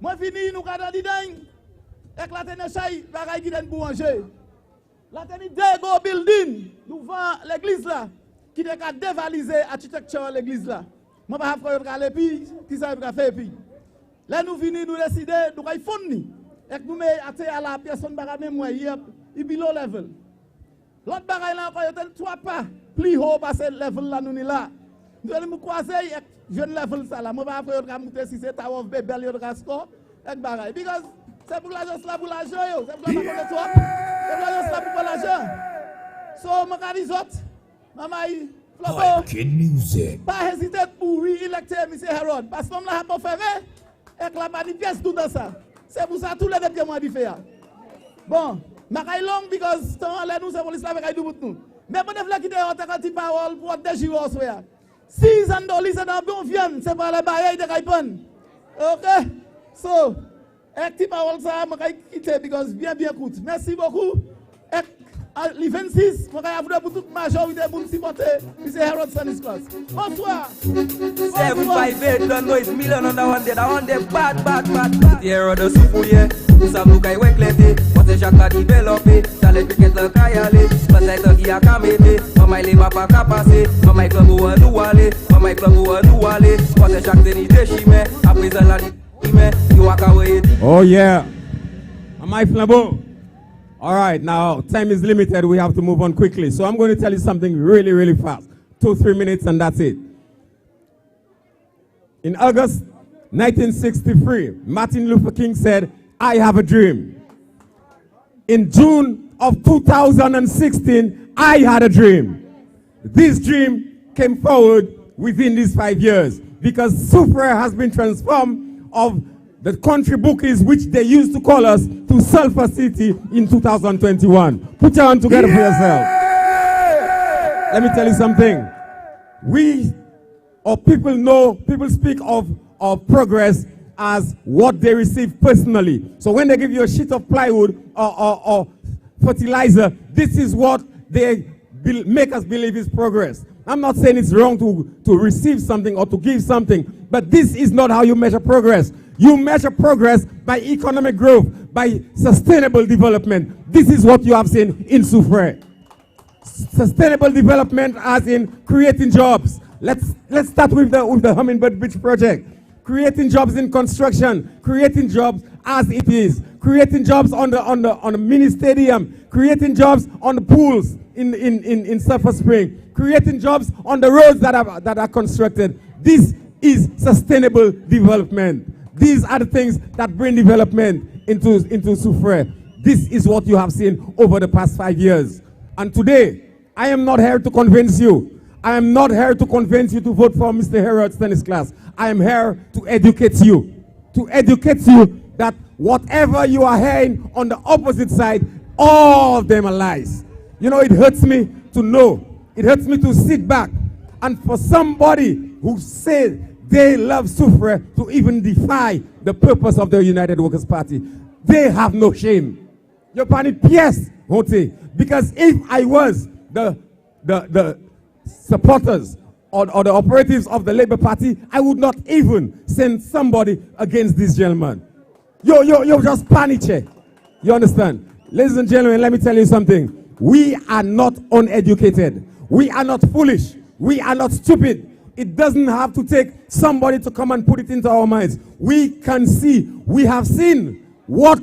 Moi, fini, nous, cadre d'idée. Avec la tenue chaille, bagaille qui donne pour manger. La tenue de building, nous vend l'église là, qui est dévaliser l'architecture de l'église là. Moi, je ne vais pas faire puis, qui ça va faire puis. Là, nous venons, nous décider, nous allons fondre. Et nous mettons à la personne qui même moi, il est below level. L'autre bagaille là, encore, il y a 3 pas plus haut parce que level là, nous sommes là. Nous allons nous croiser avec jeune level ça là. Moi, je ne vais pas monter si c'est Tower of Babel, il y a un score, avec bagaille. Because c'est pour l'agence là pour l'argent, c'est pour l'argent de toi. C'est pour l'agence là pour l'argent. So, je dis autres, maman, Music. pas hésiter pour réélecter M. Harold. Parce que l'homme là a pas fermé, et que la pas de pièce tout dans ça. C'est pour ça tous les deux moi dit faire. Bon, je suis long because nous c'est police là avec nous nous. Mais pour développer qui est en petit parole pour des jours soir. 6 ans dans lycée dans bon viande, c'est pas la bagaille de Kaipon. OK? So, et petit parole ça, je vais quitter because bien écoute. Merci beaucoup. Les 26, je vais pour toute majorité pour supporter M. Harold Stanislas. Bonsoir. 758 don't know it's million on the one day. That one day bad. Here the Soufriere, Samukai Weklete, St.Jacque a développé, dans les piquettes le Kayale, peut-être qu'il y a qu'à mettre, maman il m'a pas qu'à passer, maman il club où nous aller, maman il club où nous aller, St.Jacque tenit déchimé, après la nuit, you walk away. Oh yeah. Am I flambeau? All right, now time is limited. We have to move on quickly. So I'm going to tell you something really, really fast. 2-3 minutes and that's it. In August 1963, Martin Luther King said, I have a dream. In June of 2016, I had a dream. This dream came forward within these 5 years because Soufriere has been transformed of the country bookies which they used to call us to Sulphur City in 2021. Put your hand together for yourself. Let me tell you something. People speak of progress as what they receive personally. So when they give you a sheet of plywood or fertilizer, this is what they make us believe is progress. I'm not saying it's wrong to receive something or to give something, but this is not how you measure progress. You measure progress by economic growth, by sustainable development. This is what you have seen in Soufriere. Sustainable development as in creating jobs. Let's start with the Hummingbird Bridge project. Creating jobs in construction, creating jobs as it is, creating jobs on the mini stadium, creating jobs on the pools in Sulphur Spring, creating jobs on the roads that are constructed. This is sustainable development. These are the things that bring development into Soufriere. This is what you have seen over the past 5 years. And today, I am not here to convince you. I am not here to convince you to vote for Mr. Harold Stanislas. I am here to educate you. To educate you that whatever you are hearing on the opposite side, all of them are lies. You know, it hurts me to know. It hurts me to sit back and for somebody who said they love Soufriere to even defy the purpose of the United Workers' Party. They have no shame. Your party, yes, because if I was the supporters or the operatives of the Labour Party, I would not even send somebody against this gentleman. You're just panic. You understand? Ladies and gentlemen, let me tell you something. We are not uneducated. We are not foolish. We are not stupid. It doesn't have to take somebody to come and put it into our minds. We can see, we have seen what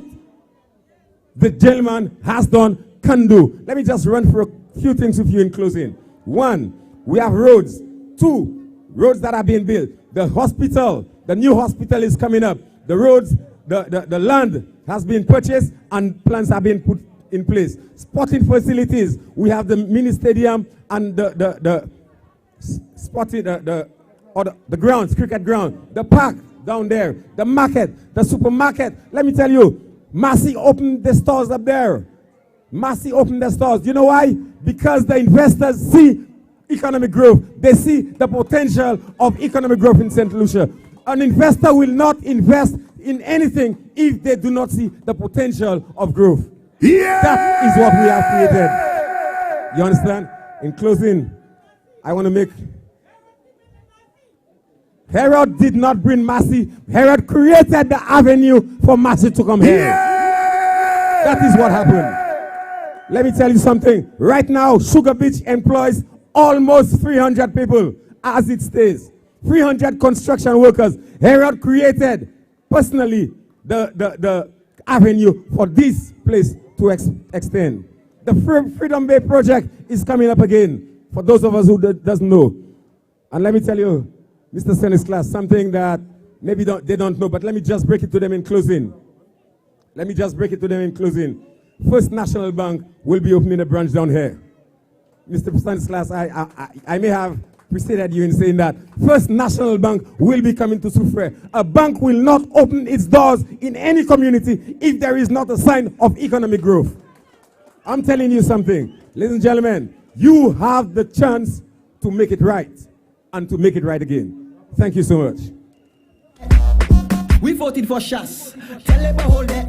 the gentleman has done, can do. Let me just run through a few things with you in closing. 1, we have roads. 2, roads that are being built. The hospital, the new hospital is coming up. The roads, the land has been purchased and plans are being put in place. Sporting facilities, we have the mini stadium and the grounds, cricket ground, the park down there, the market, the supermarket. Let me tell you, Massey opened the stores up there. Massey opened the stores. You know why? Because the investors see economic growth. They see the potential of economic growth in St. Lucia. An investor will not invest in anything if they do not see the potential of growth. Yeah! That is what we have created. You understand? In closing, I want to make... Herod did not bring Massey. Herod created the avenue for Massey to come here. Yeah! That is what happened. Let me tell you something. Right now, Sugar Beach employs almost 300 people as it stays. 300 construction workers. Herod created personally the avenue for this place to extend. The Freedom Bay project is coming up again for those of us who doesn't know. And let me tell you, Mr. Stanislas, something that maybe they don't know, but let me just break it to them in closing. First National Bank will be opening a branch down here. Mr. Stanislas, I may have preceded you in saying that. First National Bank will be coming to Soufriere. A bank will not open its doors in any community if there is not a sign of economic growth. I'm telling you something. Ladies and gentlemen, you have the chance to make it right and to make it right again. Thank you so much. We voted for Chas. Tell them hold it.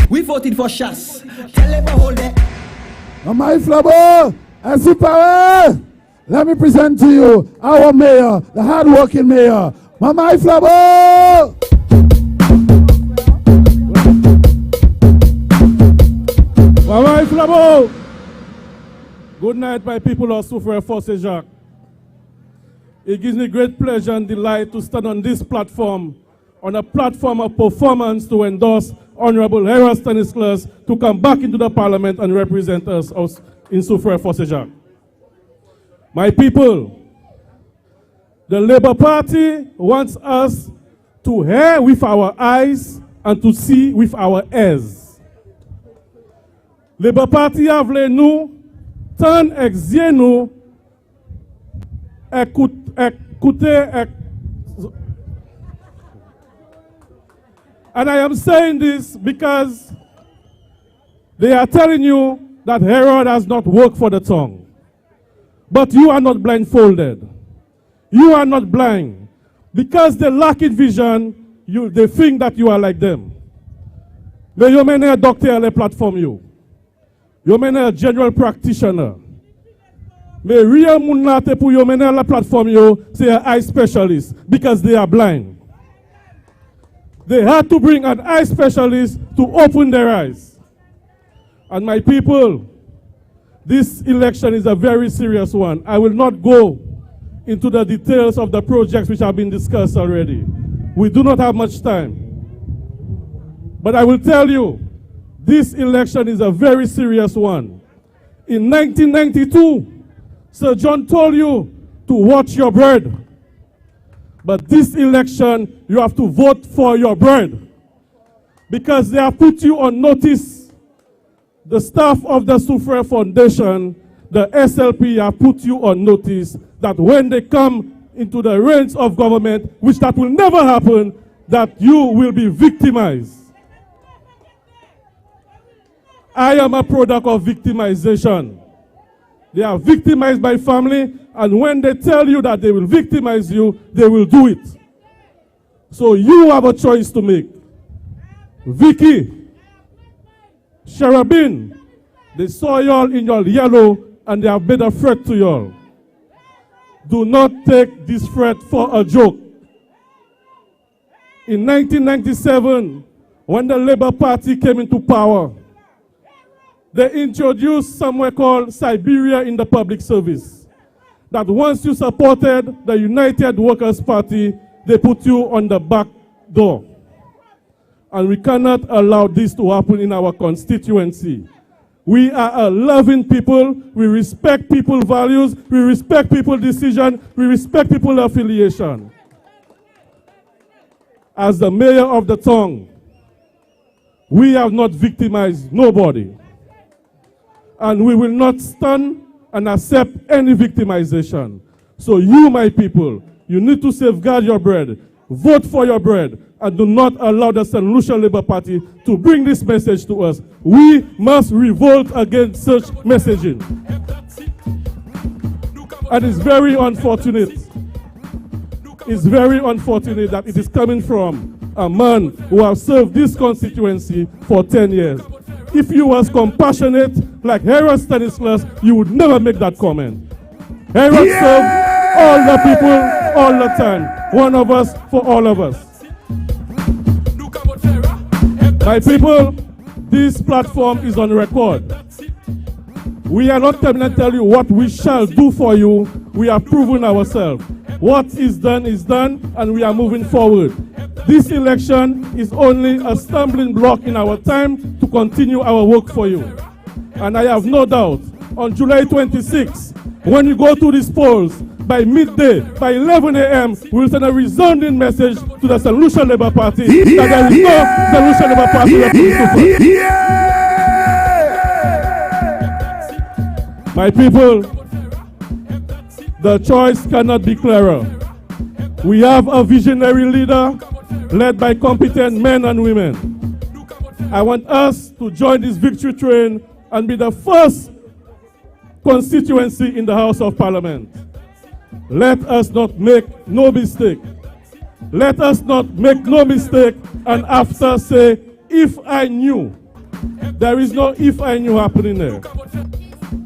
We voted for Chas. Tell them hold it. My Flabo and Super. Let me present to you our mayor, the hard-working mayor, Mama Flabo. Mama Flabo. Good night, my people of Soufriere for St.Jacque. It gives me great pleasure and delight to stand on this platform, on a platform of performance to endorse Honorable Herod Stanislas to come back into the parliament and represent us in Soufriere for St.Jacque. My people, the Labour Party wants us to hear with our eyes and to see with our ears. Labour Party a vle nou tan exye nou and I am saying this because they are telling you that Herod has not worked for the tongue. But you are not blindfolded. You are not blind. Because they lack in vision, they think that you are like them. Mais you mène un docteur à la plateforme you. You mène un general practitioner. Mais real moun la te pou you mène à la plateforme you, c'est an eye specialist because they are blind. They had to bring an eye specialist to open their eyes. And my people, this election is a very serious one. I will not go into the details of the projects which have been discussed already. We do not have much time. But I will tell you, this election is a very serious one. In 1992, Sir John told you to watch your bird. But this election, you have to vote for your bird. Because they have put you on notice. The staff of the Soufriere Foundation, the SLP, have put you on notice that when they come into the reins of government, which that will never happen, that you will be victimized. I am a product of victimization. They are victimized by family, and when they tell you that they will victimize you, they will do it. So you have a choice to make. Vicky, Cherubin, they saw y'all in your yellow, and they have made a threat to y'all. Do not take this threat for a joke. In 1997, when the Labour Party came into power, they introduced somewhere called Siberia in the public service. That once you supported the United Workers' Party, they put you on the back door. And we cannot allow this to happen in our constituency. We are a loving people. We respect people's values. We respect people's decision. We respect people's affiliation. As the mayor of the tongue, we have not victimized nobody. And we will not stand and accept any victimization. So you, my people, you need to safeguard your bread. Vote for your bread. And do not allow the St. Lucia Labour Party to bring this message to us. We must revolt against such messaging. And it's very unfortunate. It's very unfortunate that it is coming from a man who has served this constituency for 10 years. If you was compassionate like Harold Stanislas, you would never make that comment. Harold served all the people all the time. One of us for all of us. My people, this platform is on record. We are not coming to tell you what we shall do for you. We have proven ourselves. What is done, and we are moving forward. This election is only a stumbling block in our time to continue our work for you. And I have no doubt, on July 26, when you go to these polls, by midday, by 11 a.m., we will send a resounding message to the St. Lucia Labour Party that there is no St. Lucia Labour Party left to suffer. My people, the choice cannot be clearer. We have a visionary leader led by competent men and women. I want us to join this victory train and be the first constituency in the House of Parliament. Let us not make no mistake. Let us not make no mistake and after say, if I knew. There is no if I knew happening there.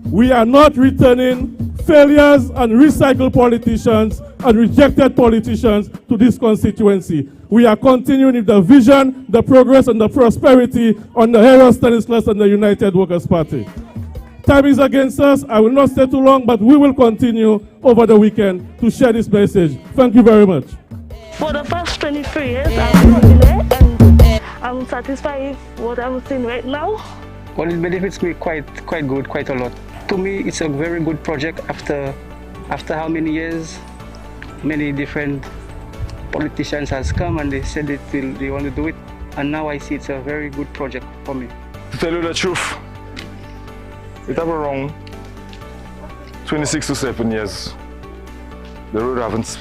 We are not returning failures and recycled politicians and rejected politicians to this constituency. We are continuing with the vision, the progress, and the prosperity on the Harold Stanislas and the United Workers' Party. Time is against us. I will not stay too long, but we will continue over the weekend to share this message. Thank you very much. For the past 23 years, I've been there, and I'm satisfied with what I'm seeing right now. Well, it benefits me quite good, quite a lot. To me, it's a very good project after how many years, many different politicians has come and they said they want to do it. And now I see it's a very good project for me. To tell you the truth, it have around 26 to 7 years. The road haven't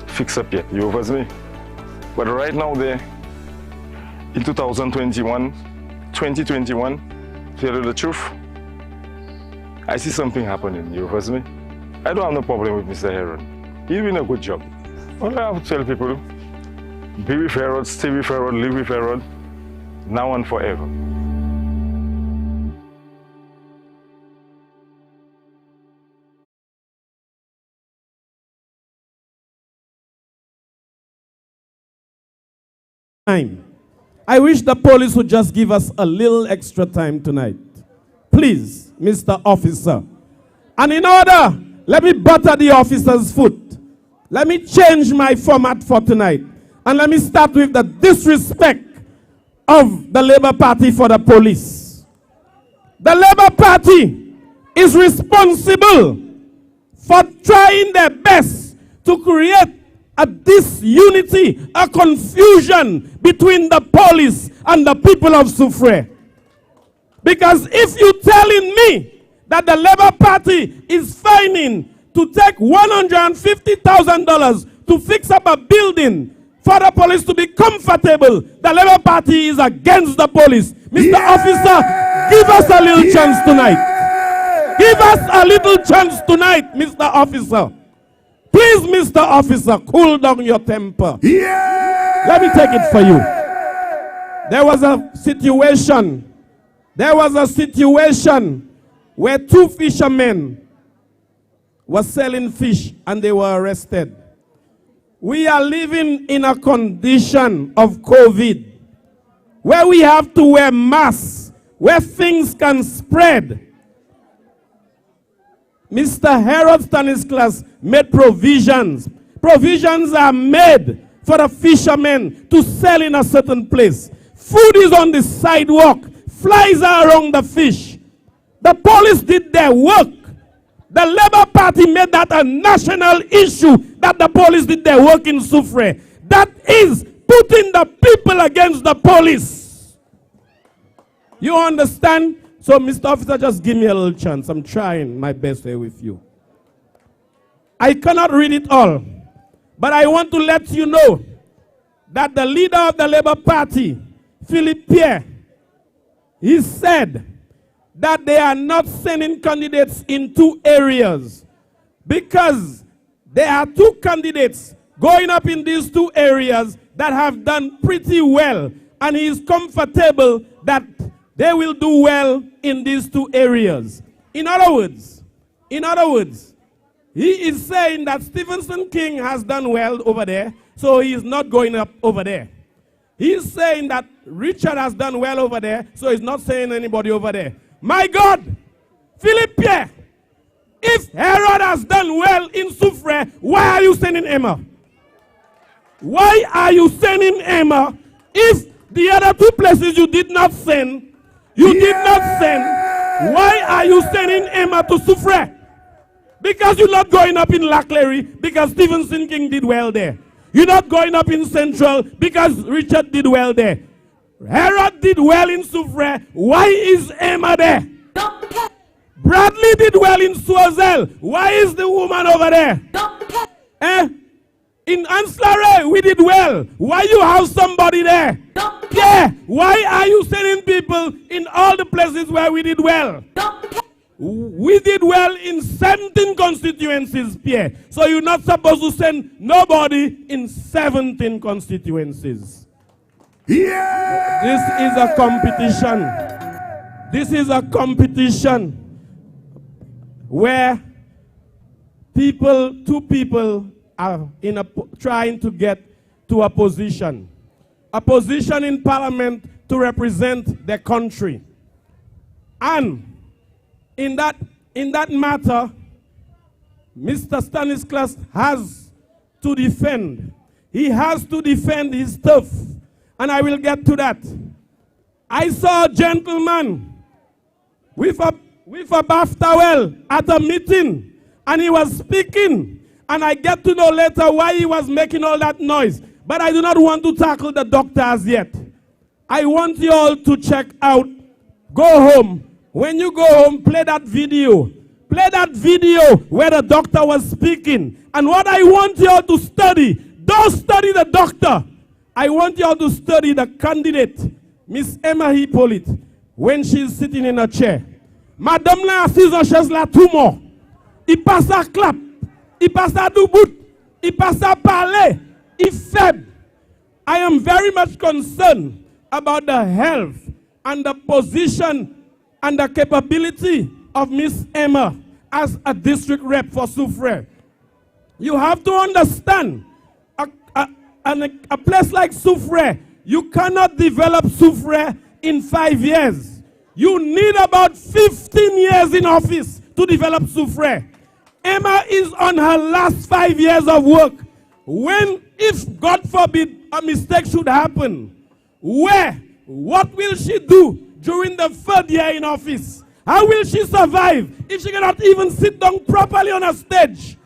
fixed up yet, you over me. But right now there, in 2021, to tell you the truth, I see something happening, you over me. I don't have no problem with Mr. Harold. He's doing a good job. All I have to tell people, be with Harold, stay with Harold, live with Harold, now and forever. I wish the police would just give us a little extra time tonight. Please, Mr. Officer. And in order, let me butter the officer's foot. Let me change my format for tonight. And let me start with the disrespect of the Labour Party for the police. The Labour Party is responsible for trying their best to create a disunity, a confusion between the police and the people of Soufriere. Because if you're telling me that the Labour Party is fining to take $150,000 to fix up a building for the police to be comfortable, the Labour Party is against the police. Mr. Officer, give us a little chance tonight. Give us a little chance tonight, Mr. Officer. Please, Mr. Officer, cool down your temper. Let me take it for you. There was a situation where two fishermen were selling fish and they were arrested. We are living in a condition of COVID where we have to wear masks, where things can spread. Mr. Harold Stanislas made provisions. Provisions are made for the fishermen to sell in a certain place. Food is on the sidewalk. Flies are around the fish. The police did their work. The Labour Party made that a national issue that the police did their work in Soufriere. That is putting the people against the police. You understand? So, Mr. Officer, just give me a little chance. I'm trying my best here with you. I cannot read it all, but I want to let you know that the leader of the Labour Party, Philippe Pierre, he said that they are not sending candidates in 2 areas because there are 2 candidates going up in these 2 areas that have done pretty well, and he is comfortable that they will do well in these 2 areas. In other words, he is saying that Stephenson King has done well over there, so he is not going up over there. He is saying that Richard has done well over there, so he's not saying anybody over there. My God, Philippe Pierre, if Herod has done well in Soufriere, why are you sending Emma? Why are you sending Emma if the other 2 places you did not send, why are you sending Emma to Soufriere? Because you're not going up in Laclery because Stephenson King did well there. You're not going up in Central because Richard did well there. Herod did well in Soufriere. Why is Emma there? Bradley did well in Soisel. Why is the woman over there? In Anslare, we did well. Why you have somebody there? Yeah. Why are you sending people in all the places where we did well? We did well in 17 constituencies, Pierre. So you're not supposed to send nobody in 17 constituencies. Yeah. This is a competition. This is a competition where 2 people are trying to get to a position in parliament to represent their country. And in that matter, Mr. Stanislas has to defend. He has to defend his stuff. And I will get to that. I saw a gentleman with a bath towel at a meeting, and he was speaking. And I get to know later why he was making all that noise. But I do not want to tackle the doctor as yet. I want you all to check out. Go home. When you go home, play that video. Play that video where the doctor was speaking. And what I want you all to study, don't study the doctor. I want you all to study the candidate, Miss Emma Hippolyte, when she's sitting in a chair. Madame la assise en chaise là tout mort. Il passe à clap. Il passe à debout. Il passe à parler. Il faible. I am very much concerned about the health and the position and the capability of Miss Emma as a district rep for Soufriere. You have to understand, a place like Soufriere, you cannot develop Soufriere in 5 years. You need about 15 years in office to develop Soufriere. Emma is on her last 5 years of work. When, if God forbid, a mistake should happen, what will she do during the 3rd year in office? How will she survive if she cannot even sit down properly on a stage?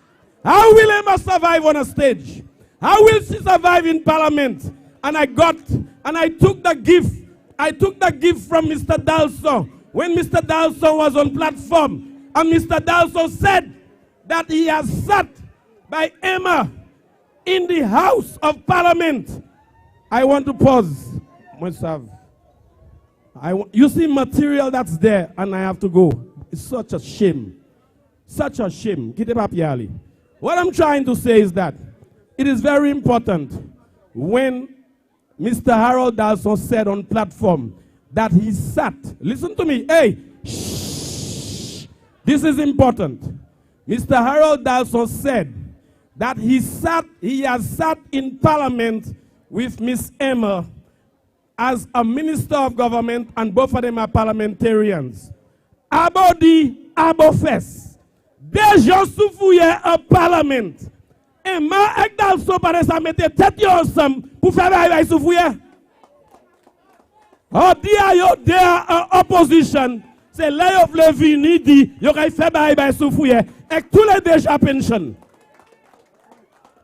How will Emma survive on a stage? How will she survive in parliament? And I took the gift from Mr. Dalson when Mr. Dalson was on platform. And Mr. Dalson said that he has sat by Emma in the House of Parliament. I want to pause myself. You see material that's there, and I have to go. It's such a shame. Such a shame. Get it up, Yali. What I'm trying to say is that it is very important when Mr. Harold Dalson said on platform that he sat. Listen to me. Hey, shh. This is important. Mr. Harold Dalson said that he has sat in parliament with Miss Emma as a minister of government, and both of them are parliamentarians. Abodi, Abofes. Déjà Soufriere a parliament. Emma et Dalson paraît ça mettre tête ensemble pour faire bail Soufriere. Oh, they are opposition. C'est là où le vini dit, yo kay fait bail Soufriere et tous les déjà pension.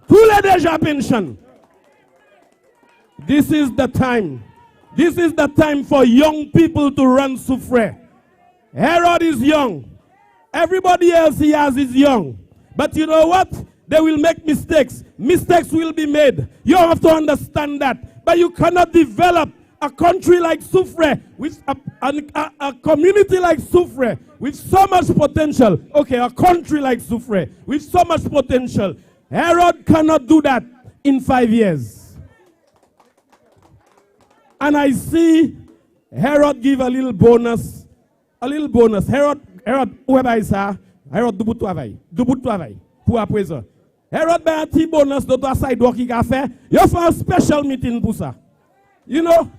Tous les déjà pension. This is the time. This is the time for young people to run Soufriere. Herod is young. Everybody else he has is young. But you know what? They will make mistakes. Mistakes will be made. You have to understand that. But you cannot develop a country like Soufriere, with a community like Soufriere, with so much potential. Okay, a country like Soufriere, with so much potential. Herod cannot do that in 5 years. And I see Herod give a little bonus. A little bonus. Herod, whoever is here, Herod du bout de travail. Pour après ça. Herod ben un petit bonus de toi sidewalk qui a fait. You fait un special meeting pour ça. You know,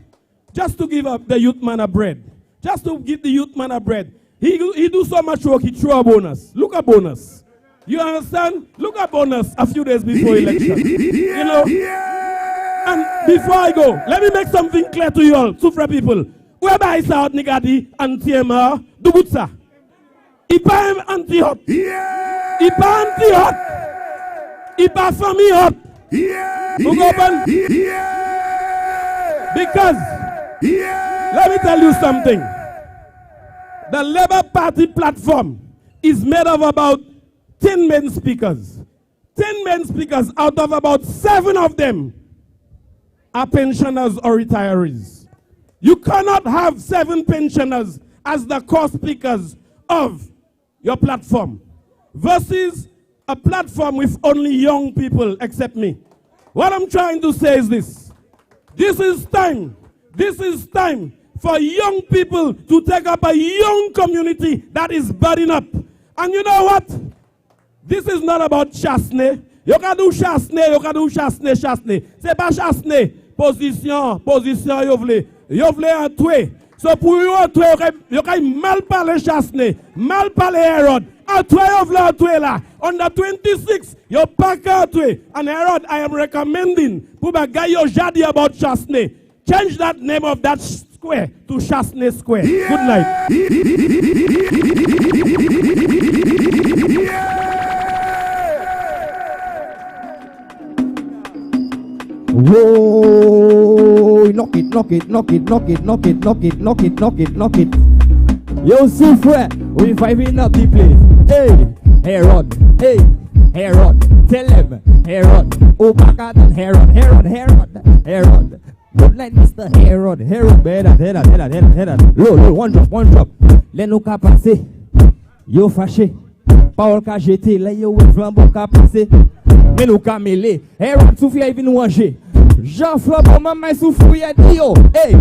just to give up the youth man a bread. Just to give the youth man a bread. He do so much work, he throw a bonus. Look at bonus. You understand? Look at bonus a few days before election. You know? And before I go, let me make something clear to you all, Soufriere people. Whoever is out, nigadi, anti-MR, do good, sir. Ipa anti-hot. Ipa anti-hot. Ipa family hot. Because, let me tell you something. The Labour Party platform is made of about 10 main speakers. 10 main speakers, out of about 7 of them are pensioners or retirees. You cannot have 7 pensioners as the core speakers of your platform versus a platform with only young people except me. What I'm trying to say is this. This is time for young people to take up a young community that is budding up. And you know what? This is not about chasne. You can do chasne, you can do chasne. C'est pas chasne. Position, yo vle en tuer. So pour yo tuer, yo kay mal parler chasne, mal parler Herod. En tuer yo vle en tuer là. On the 26, yo pas ka tuer. And Herod, I am recommending pour bagay yo jadi about chasne. Change that name of that square to Chasne Square. Yeah. Good night. Whoa, knock it. Yo, Soufriere, we 5 in up the place. Hey, Herod, tell him, Herod, oh, back out and Herod. Good night, Mr. Herod, better. Low, one drop. Les nous ka passer, yo fâché. Paul ka jeté, là yo flambeau ka passé. Mais nous ka mêlé, Herod Soufriere even manger. Jean flambeau maman Soufriere yo. Hey,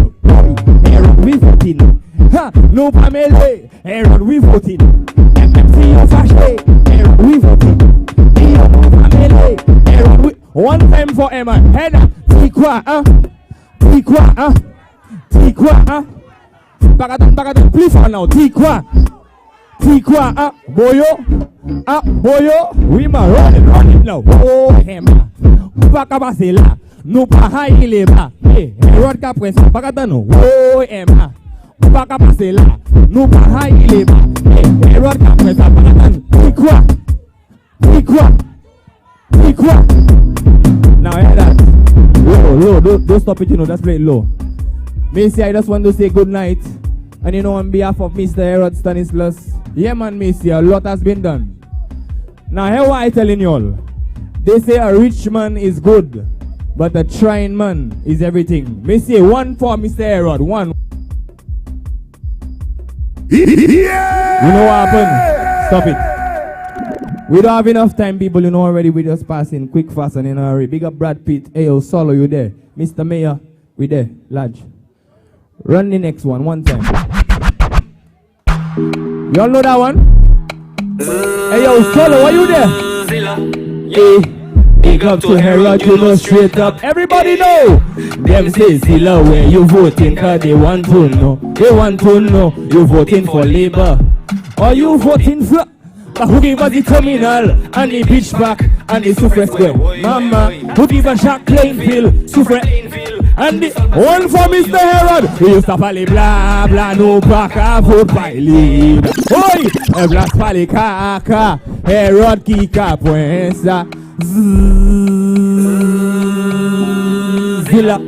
Herod we voting. Ha, nous pas mêlé, Herod we voting. MMC yo fâché, Herod we voting. Yo pas mêlé, Herod we. One time for Emma, head up, ti quoi, hein? Bagadan, plus fort now. Ti quoi, hein? Boyo, oui, ma run it now. Oh, Emma, pas qu'à passer là. Nous pas haïr les bas. Hey, Herod ka presse, bagadan no. Oh, Emma, pas qu'à passer là. Nous pas haïr les bas. Hey, Herod ka presse, bagadan. Ti quoi? Now hear that. Low, don't stop it, just play it low. Macy, I just want to say good night. And on behalf of Mr. Herod Stanislas, yeah man, Macy, a lot has been done. Now hear what I telling you all. They say a rich man is good, but a trying man is everything. Macy, one for Mr. Herod, one. Yeah! You know what happened? Stop it. We don't have enough time, people, already. We just passing quick, fast, and in a hurry. Big up Brad Pitt. Hey, yo, Solo, you there? Mr. Mayor, we there. Lodge. Run the next one time. You all know that one? Hey, yo, Solo, are you there? Hey, big up to Herod, you know straight up. Everybody know. Them say, Zilla, where you voting? Cause they want to know. You voting for Labour. Or you voting for... But who give us the terminal and the beach back and the Soufriere Square? Mama, who give us Jacques Plainfield, Soufriere And the one for Mr. Herod. He used to pali blah blah no baka vote by lead. Oi, e blas pali kaka. Herod kika puensa. Zilla.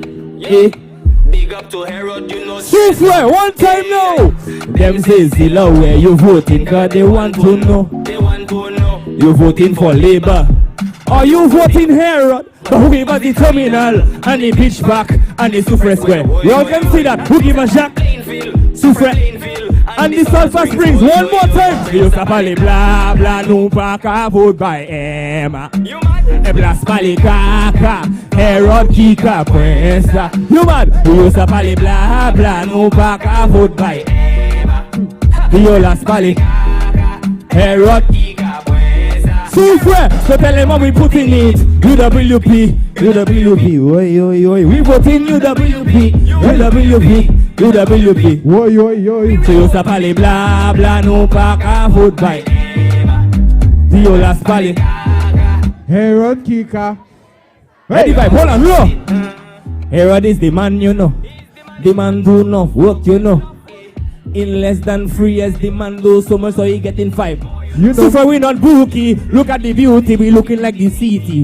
Big up to Herod, you know. Soufriere, one time now. Them say Zilla where you voting, cause they want to know. They want to know. You voting for Labour. Are you voting Herod? The who give us the terminal and the pitch back and the Soufriere square. You all can see that. Who give us Jacque? Soufriere. And the Sulphur Springs. One more time. You sapali blah blah no baka vote by Emma. E blas pali kaka. Herod kika presa. You mad? You sapali blah blah no baka vote by Emma. You las pali Herod kika presa. Soufriere. So tell them what we put in it. UWP. Oi, oi, oi. We vote in UWP. UWP. Oi, oi, oi. So you sapali blah blah no baka vote by Dio las pali Herod Kika. Ready vibe, hold on, low. Herod is the man, you know. The man do enough work, you know. In less than 3 years, the man do so much, so he getting 5. You know. So for we not bookie, look at the beauty, we looking like the city.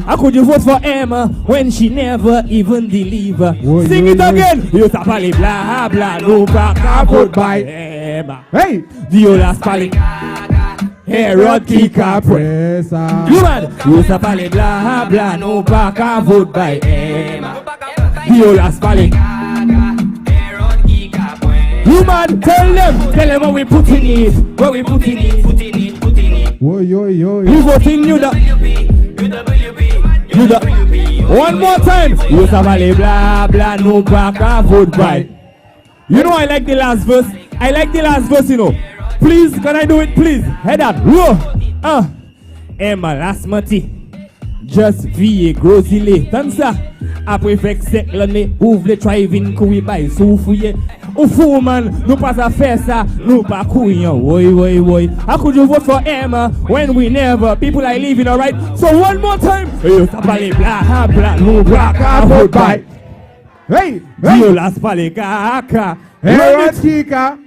How could you vote for Emma when she never even deliver? Sing it again. You sapali blah blah no baka vote by Emma. Hey, Dio las pali Herod Kika presa. You mad? You sapali blah blah no baka vote by Emma. Dio las pali. You mad? Tell them what we put in it. What we put in it. Oi, oi, oi. You voting UWP. One more time. You savale blah blah no baka vote by. You know I like the last verse. I like the last verse, you know. Please, can I do it, please? Head up. Whoa. Emma last mati. Just vie grosile. Tansa. Après fait sec l'année. Ouvre le driving couille by Soufriere. Au fou man, nous pas à faire ça, nous pas couillon. Oi. How could you vote for Emma when we never? People are leaving, alright? So one more time. You sapali blah blah no baka vote by. Hey, you last pali kaka. Herod Kika.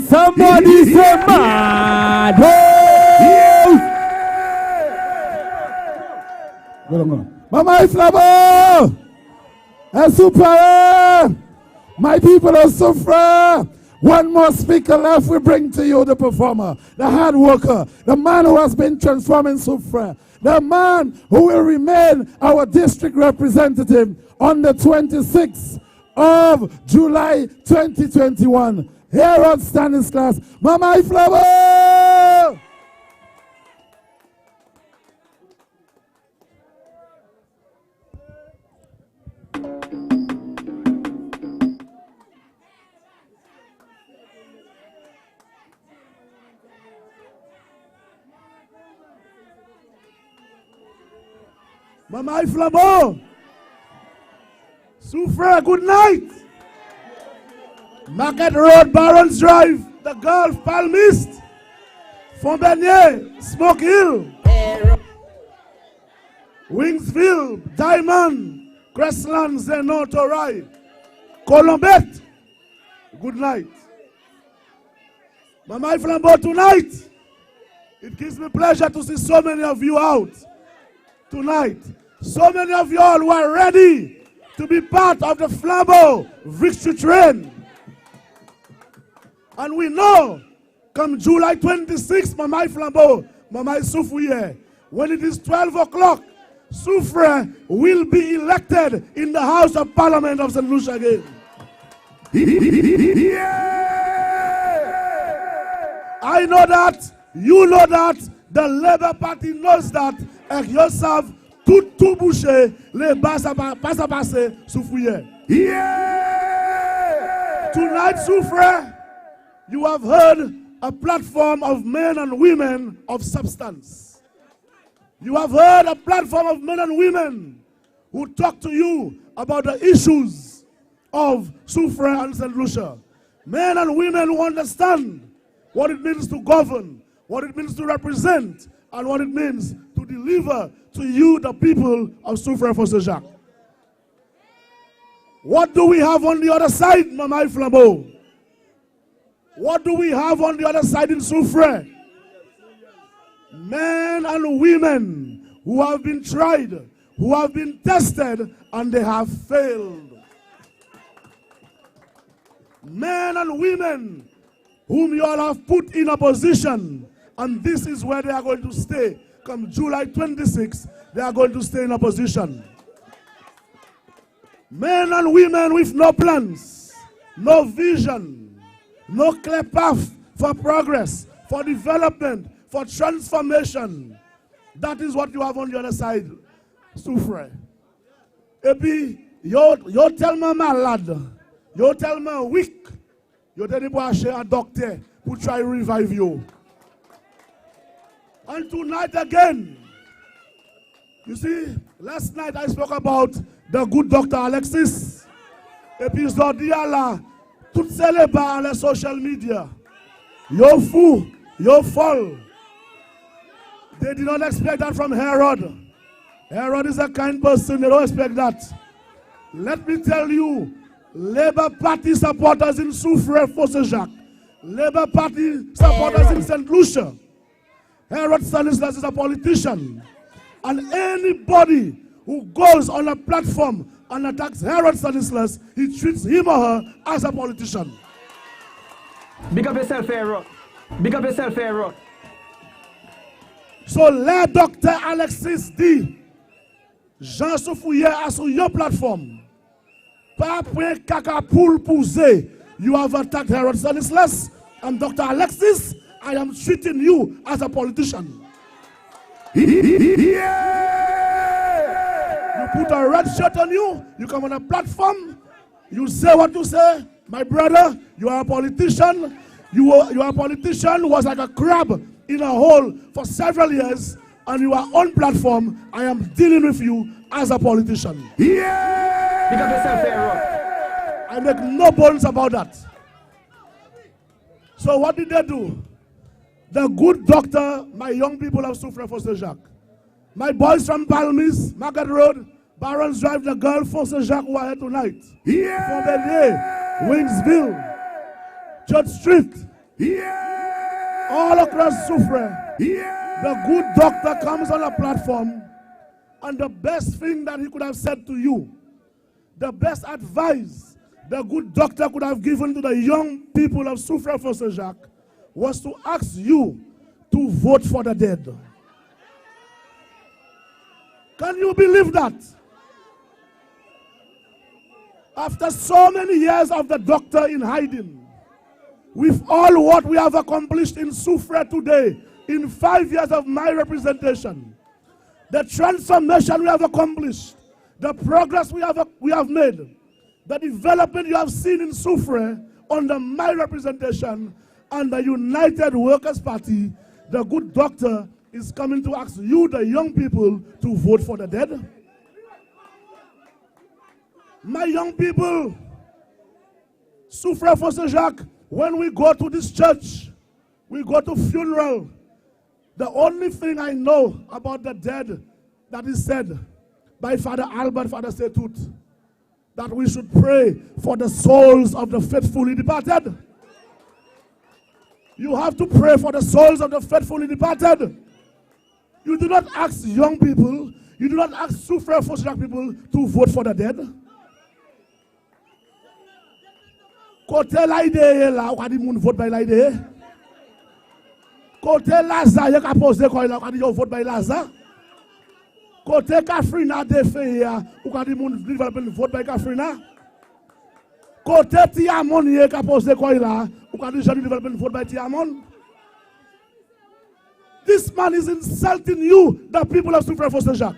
Somebody say mad. Mama Iflabo! And Soufriere! My people of Soufriere! One more speaker left, we bring to you the performer, the hard worker, the man who has been transforming Soufriere, the man who will remain our district representative on the 26th of July 2021. Herod Stanislas, Mama Iflabo! Mama Iflabo, Soufriere, good night. Market Road, Barons Drive, the Gulf, Palmist, Fontanier, Smoke Hill, Wingsville, Diamond, Crestland, Zenoto Ride, Colombet, good night. Mama Iflabo, tonight, it gives me pleasure to see so many of you out tonight. So many of you all who are ready to be part of the Flambeau victory train. And we know, come July 26th, Mama Flambeau, Mama Soufriere, when it is 12 o'clock, Soufriere will be elected in the House of Parliament of St. Lucia again. I know that, you know that, the Labour Party knows that, et yourself, tout bouché, les bas à passer, Soufriere. Tonight, Soufriere, you have heard a platform of men and women of substance. You have heard a platform of men and women who talk to you about the issues of Soufriere and St. Lucia. Men and women who understand what it means to govern, what it means to represent, and what it means to deliver to you, the people of Soufriere for St.Jacque. What do we have on the other side, Mama Flambeau? What do we have on the other side in Soufriere? Men and women who have been tried, who have been tested, and they have failed. Men and women whom you all have put in a position, and this is where they are going to stay. Come July 26, they are going to stay in a position. Men and women with no plans, no vision, no clear path for progress, for development, for transformation. That is what you have on the other side, Soufriere. Epi, you tell me malade, you tell me weak, you tell me a doctor who try to revive you. And tonight again, you see, last night I spoke about the good Dr. Alexis. Épisode là, toutes ces débats les social media. You're fou, you're fool. They did not expect that from Herod. Herod is a kind person, they don't expect that. Let me tell you, Labour Party supporters in Soufriere for St.Jacque, Labour Party supporters in St. Lucia, Herod Stanislas is a politician. And anybody who goes on a platform and attacks Herod Stanislas, he treats him or her as a politician. Big up yourself, Herod. Big up yourself, Herod. So let Dr. Alexis D. Jean Soufriere sur your platform. Pas point caca poule pouze. You have attacked Herod Stanislas and Dr. Alexis. I am treating you as a politician. Yeah. You put a red shirt on you, you come on a platform, you say what you say. My brother, you are a politician. You are a politician who was like a crab in a hole for several years, and you are on platform. I am dealing with you as a politician. Yeah. Pick up yourself, Herod. I make no bones about that. So what did they do? The good doctor, my young people have Soufriere for St.Jacque. My boys from Palmis, Market Road, Barons Drive, the girl for St.Jacque who are here tonight. Yeah. From Belier, Wingsville, Church Street. Yeah. All across Soufriere. Yeah. The good doctor comes on a platform, and the best thing that he could have said to you, the best advice the good doctor could have given to the young people of Soufriere for St.Jacque was to ask you to vote for the dead. Can you believe that? After so many years of the doctor in hiding, with all what we have accomplished in Soufriere today, in 5 years of my representation, the transformation we have accomplished, the progress we have made, the development you have seen in Soufriere under my representation, and the United Workers' Party, the good doctor is coming to ask you, the young people, to vote for the dead. My young people, Soufriere for St.Jacque, when we go to this church, we go to funeral. The only thing I know about the dead that is said by Father Albert, Father Setut, that we should pray for the souls of the faithfully departed. You have to pray for the souls of the faithfully departed. You do not ask young people, you do not ask Soufriere for St.Jacque people to vote for the dead. Côté l'idée là, on dit moun vote by l'idée. Côté Lazare, il a posé quoi là, on dit vote by Lazare. Côté Kafrina défait, on dit moun vote by Kafrina. Côté Tiamon, il a posé quoi là, on dit Jean development vote by Tiamon. This man is insulting you, the people of Soufriere for St.Jacque.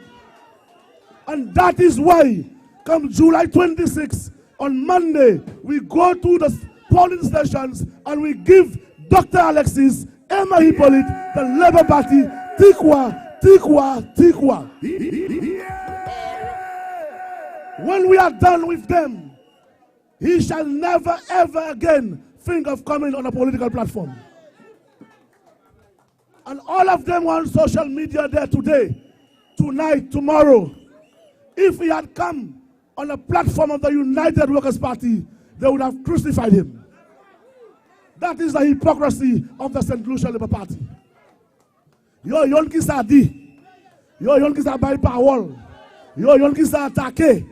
And that is why, come July 26, on Monday, we go to the polling stations and we give Dr. Alexis, Emma Hippolyte, the Labour Party, Tikwa. When we are done with them, he shall never ever again think of coming on a political platform. And all of them were on social media there today, tonight, tomorrow. If he had come on the platform of the United Workers' Party, they would have crucified him. That is the hypocrisy of the St. Lucia Labour Party. Yo, yon ki sa di. Yo, yon ki sa bay parole. Yo, yon ki sa attaqué.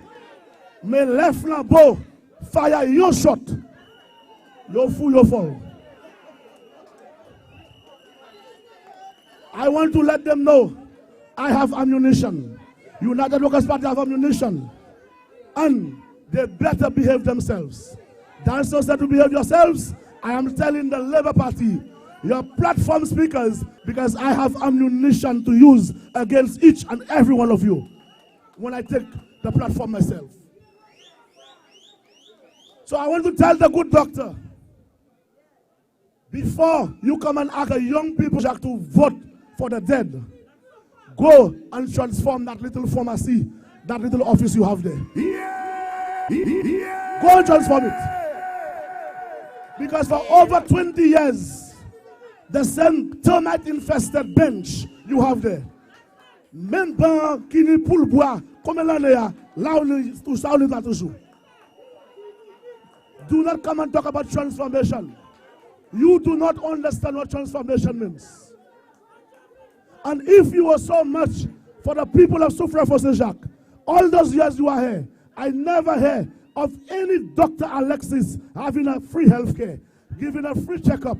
Mais les flambeaux, fire yo shot. Yo fou, yo fall. I want to let them know I have ammunition. United Workers' Party have ammunition. And they better behave themselves. That's not said to behave yourselves. I am telling the Labour Party, your platform speakers, because I have ammunition to use against each and every one of you when I take the platform myself. So I want to tell the good doctor, before you come and ask the young people to vote for the dead, go and transform that little pharmacy, that little office you have there. Go and transform it. Because for over 20 years, the same termite-infested bench you have there. Même ban qui ni pour bois, comme l'année là où tout ça on est toujours. Do not come and talk about transformation. You do not understand what transformation means. And if you were so much for the people of Soufriere for St.Jacque, all those years you are here, I never heard of any Dr. Alexis having a free health care, giving a free checkup,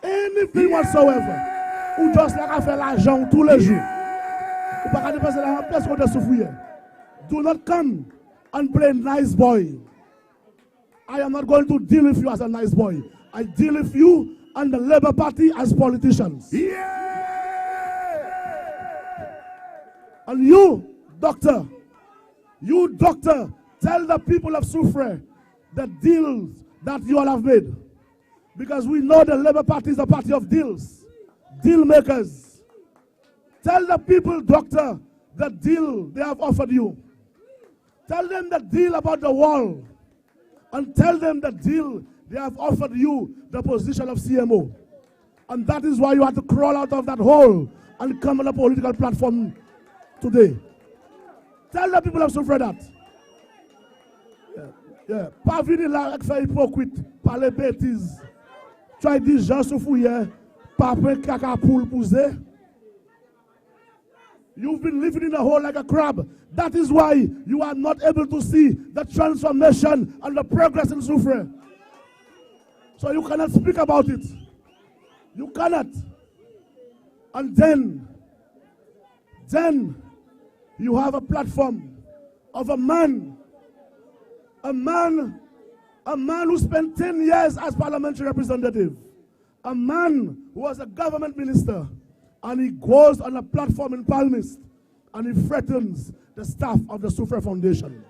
anything whatsoever. Ou just like I feel l'argent tous les jours. Do not come and play nice boy. I am not going to deal with you as a nice boy. I deal with you and the Labour Party as politicians. And you, doctor, tell the people of Soufriere the deals that you all have made. Because we know the Labour Party is a party of deals, deal makers. Tell the people, doctor, the deal they have offered you. Tell them the deal about the wall. And tell them the deal they have offered you, the position of CMO. And that is why you had to crawl out of that hole and come on a political platform today. Tell the people of Soufriere that. Yeah. Pas venir là avec faire hypocrite, parler bêtises. Tu as dit Jean Soufriere, pas prendre caca pour pousser. You've been living in a hole like a crab. That is why you are not able to see the transformation and the progress in Soufriere. So you cannot speak about it. You cannot. And then you have a platform of a man who spent 10 years as parliamentary representative, a man who was a government minister, and he goes on a platform in Palmist and he threatens the staff of the Soufriere Foundation.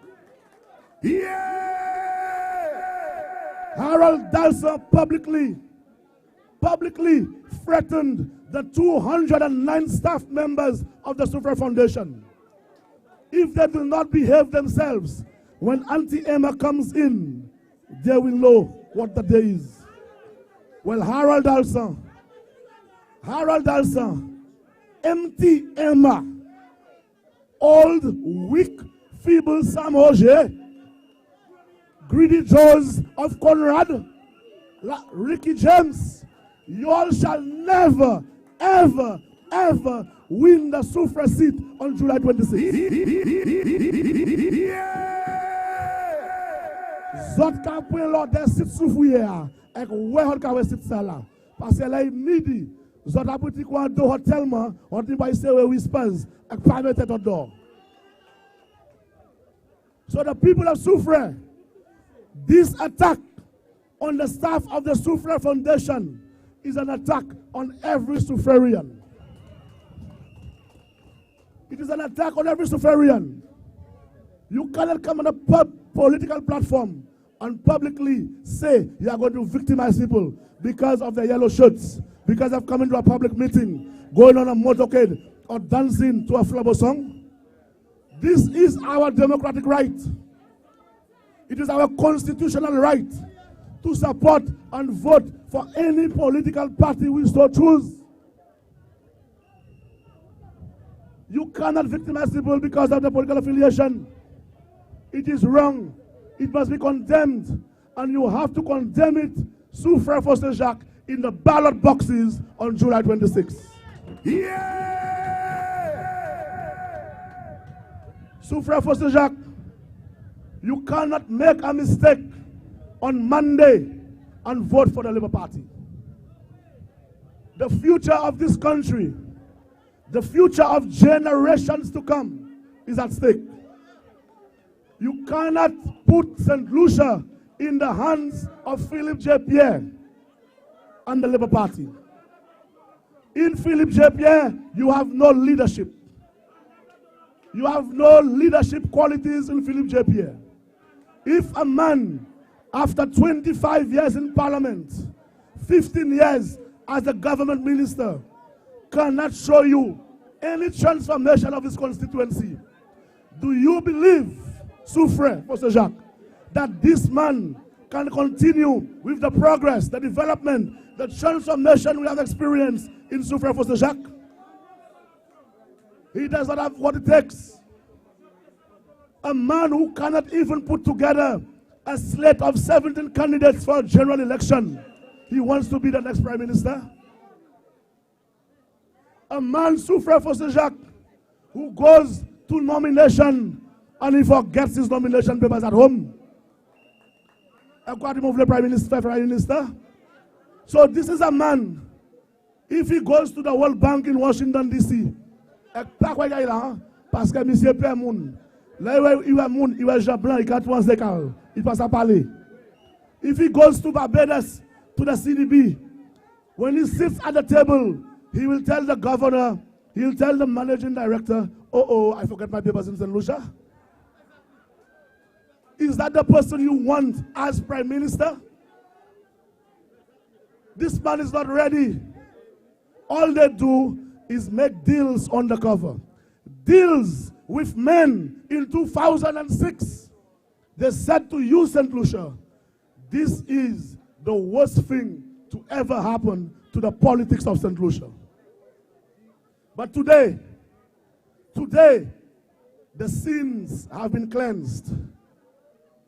Harold Dalsa publicly threatened the 209 staff members of the Soufriere Foundation. If they do not behave themselves, when Auntie Emma comes in, they will know what the day is. Well, Harold Dalsa, empty Emma, old, weak, feeble Sam Roger, greedy Joes of Conrad, Ricky James, you all shall never, ever, ever win the Soufriere seat on July 26th. Zot ka pren lò de sit Soufriere ek wè hot ka wè sit sa la. Parce que là midi, zot a pris quoi do hotelman, on dit by say we whispers ek pa mette ton door. So the people of Soufriere, this attack on the staff of the Soufriere Foundation is an attack on every Soufrierian. It is an attack on every Soufrierian. You cannot come on a political platform and publicly say you are going to victimize people because of their yellow shirts, because of coming to a public meeting, going on a motorcade, or dancing to a flabo song. This is our democratic right. It is our constitutional right to support and vote for any political party we so choose. You cannot victimize people because of the political affiliation. It is wrong. It must be condemned. And you have to condemn it, Soufriere for St.Jacque, in the ballot boxes on July 26th. Soufriere for St.Jacque, you cannot make a mistake on Monday and vote for the Labour Party. The future of this country, the future of generations to come is at stake. You cannot put St. Lucia in the hands of Philip J. Pierre and the Labour Party. In Philip J. Pierre, you have no leadership. You have no leadership qualities in Philip J. Pierre. If a man, after 25 years in Parliament, 15 years as a government minister, cannot show you any transformation of his constituency, do you believe, Soufriere for St.Jacque, that this man can continue with the progress, the development, the transformation we have experienced in Soufriere for St.Jacque? He does not have what it takes. A man who cannot even put together a slate of 17 candidates for a general election, he wants to be the next prime minister. A man, Soufriere for St.Jacque, who goes to nomination and he forgets his nomination papers at home. Prime Minister. So this is a man, if he goes to the World Bank in Washington, D.C., parce que monsieur Père Moun, là où il va moun, il va Jean Blanc, il va tout en il passe à parler. If he goes to Barbados, to the CDB, when he sits at the table, he will tell the governor, he'll tell the managing director, oh, I forgot my papers in St. Lucia. Is that the person you want as prime minister? This man is not ready. All they do is make deals undercover. Deals with men in 2006. They said to you, St. Lucia, this is the worst thing to ever happen to the politics of St. Lucia. But today, the sins have been cleansed.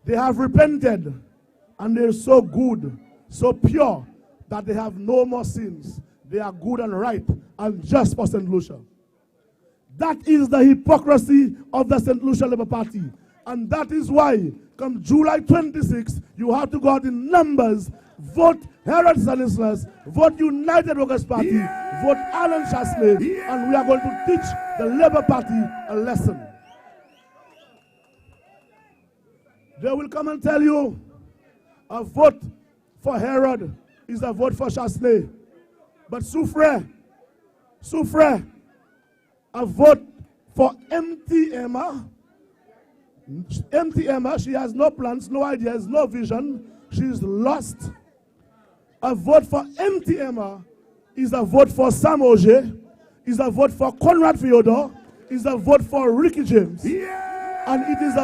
They have repented, and they're so good, so pure, that they have no more sins. They are good and right and just for St. Lucia. That is the hypocrisy of the St. Lucia Labour Party. And that is why, come July 26, you have to go out in numbers, vote Herod Stanislas, vote United Workers' Party, vote Alan Chasley, and we are going to teach the Labour Party a lesson. They will come and tell you a vote for Herod is a vote for Chasley. But Soufriere, a vote for empty Emma. Empty Emma, she has no plans, no ideas, no vision. She's lost. A vote for empty Emma is a vote for Sam Oje, is a vote for Conrad Theodore, is a vote for Ricky James. And it is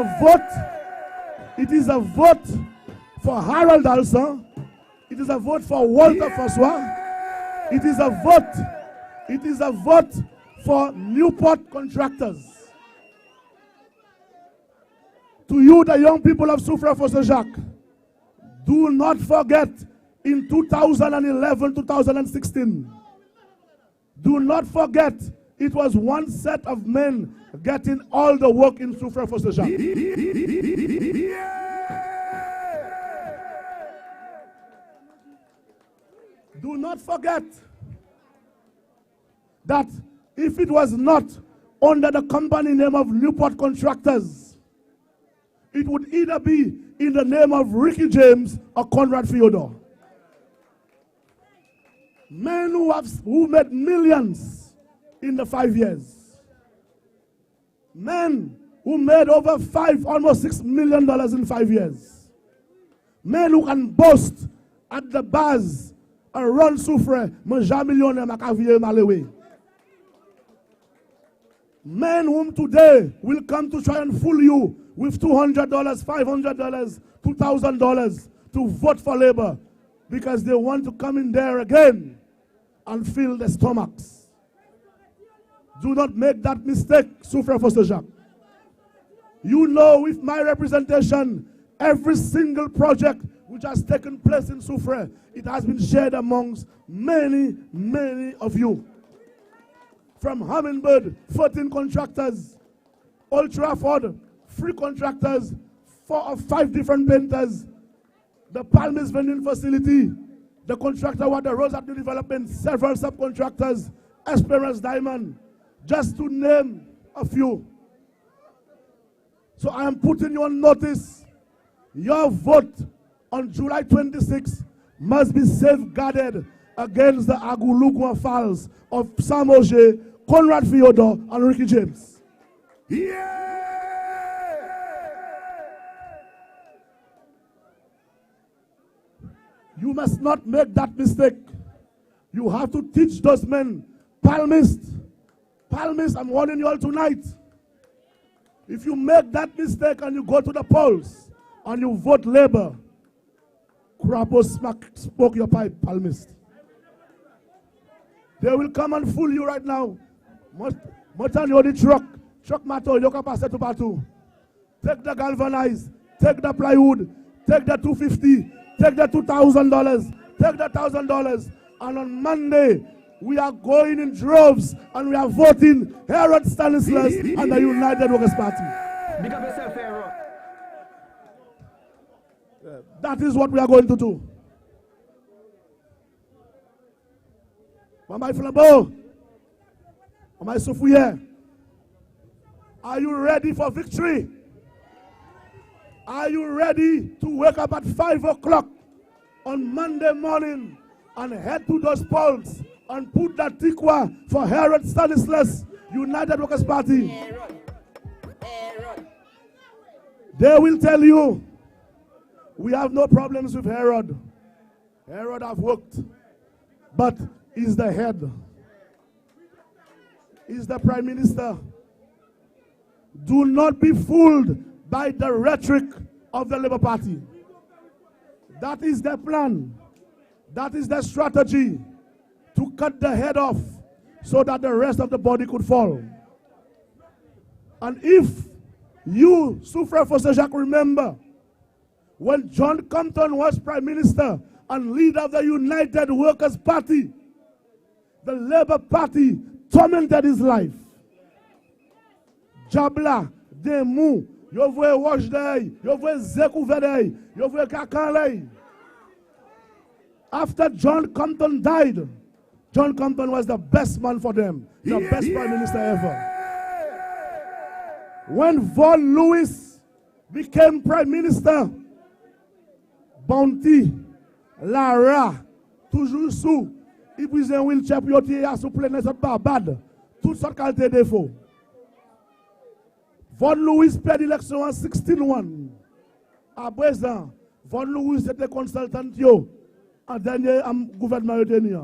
a vote for Harold Alson. It is a vote for Walter François. It is a vote for Newport contractors. To you, the young people of Soufriere for St.Jacque, do not forget in 2011, 2016, do not forget it was one set of men getting all the work in Soufriere for St.Jacque. Do not forget that if it was not under the company name of Newport Contractors, it would either be in the name of Ricky James or Conrad Theodore. Men who made millions in the 5 years. Men who made over almost $6 million in 5 years. Men who can boast at the bars around Soufriere, men whom today will come to try and fool you with $200, $500, $2,000 to vote for Labour because they want to come in there again and fill their stomachs. Do not make that mistake, Soufriere for St.Jacque. You know, with my representation, every single project which has taken place in Soufriere, it has been shared amongst many, many of you. From Hummingbird, 14 contractors, Old Trafford, 3 contractors, 4 or 5 different painters, the Palmis vending facility, the contractor with the roads at the development, several subcontractors, Esperance Diamond, just to name a few. So I am putting you on notice. Your vote on July 26 must be safeguarded against the Agulugwa files of Sam Oje, Conrad Theodore, and Ricky James. Yeah! You must not make that mistake. You have to teach those men. Palmists, I'm warning you all tonight. If you make that mistake and you go to the polls and you vote Labour, Crapo spoke your pipe, Palmist. They will come and fool you right now. Motan yo the truck matter, you can pass it to Batu. Take the galvanized, take the plywood, take the $250, take the $2,000, take the $1,000, and on Monday, we are going in droves and we are voting Herod Stanislas and the United Workers' Party. Big up yourself, Herod. That is what we are going to do. Mama Flabo, Mama Soufriere, are you ready for victory? Are you ready to wake up at 5 o'clock on Monday morning and head to those polls and put that tikwa for Herod Stanislas, United Workers' Party? They will tell you, we have no problems with Herod. Herod have worked, but he's the head. He's the prime minister. Do not be fooled by the rhetoric of the Labour Party. That is their plan. That is their strategy, to cut the head off so that the rest of the body could fall. And if you, Soufriere for St.Jacque, remember, when John Compton was prime minister and leader of the United Workers' Party, the Labour Party tormented his life. Jabla, Demu, yo vwe wash day, yo vwe zeku vedey, yo vwe kakanley. After John Compton died, John Compton was the best man for them, the best prime minister ever. When Vaughan Lewis became prime minister, Bounty, Lara, toujours sous, il prise un wheelchair pour yoter à sous plein de barbade, toute sorte qualité de défaut. Vaughan Lewis perd l'élection en 16-1. À présent, Vaughan Lewis était consultant yo, en dernier gouvernement retenu.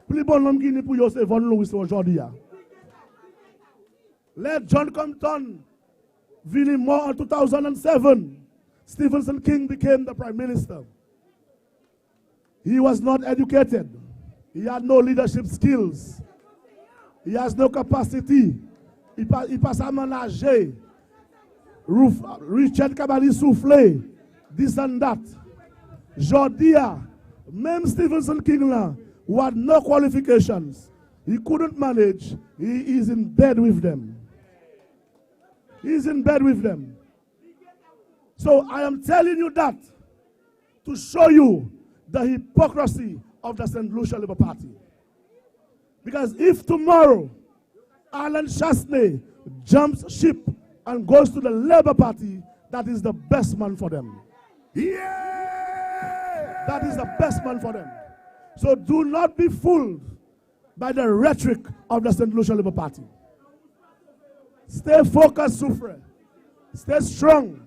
Plus bon homme qui n'est pour yo, c'est Vaughan Lewis aujourd'hui. Let John Compton Vinnie Moore in 2007, Stephenson King became the prime minister. He was not educated. He had no leadership skills. He has no capacity. Il passe à manager. Richard Kabali soufflé. This and that. Jordia, même Stephenson King là, who had no qualifications, he couldn't manage. He is in bed with them. He's in bed with them. So I am telling you that to show you the hypocrisy of the St. Lucia Labour Party. Because if tomorrow Alan Chasney jumps ship and goes to the Labour Party, that is the best man for them. Yeah! That is the best man for them. So do not be fooled by the rhetoric of the St. Lucia Labour Party. Stay focused, Soufriere. Stay strong.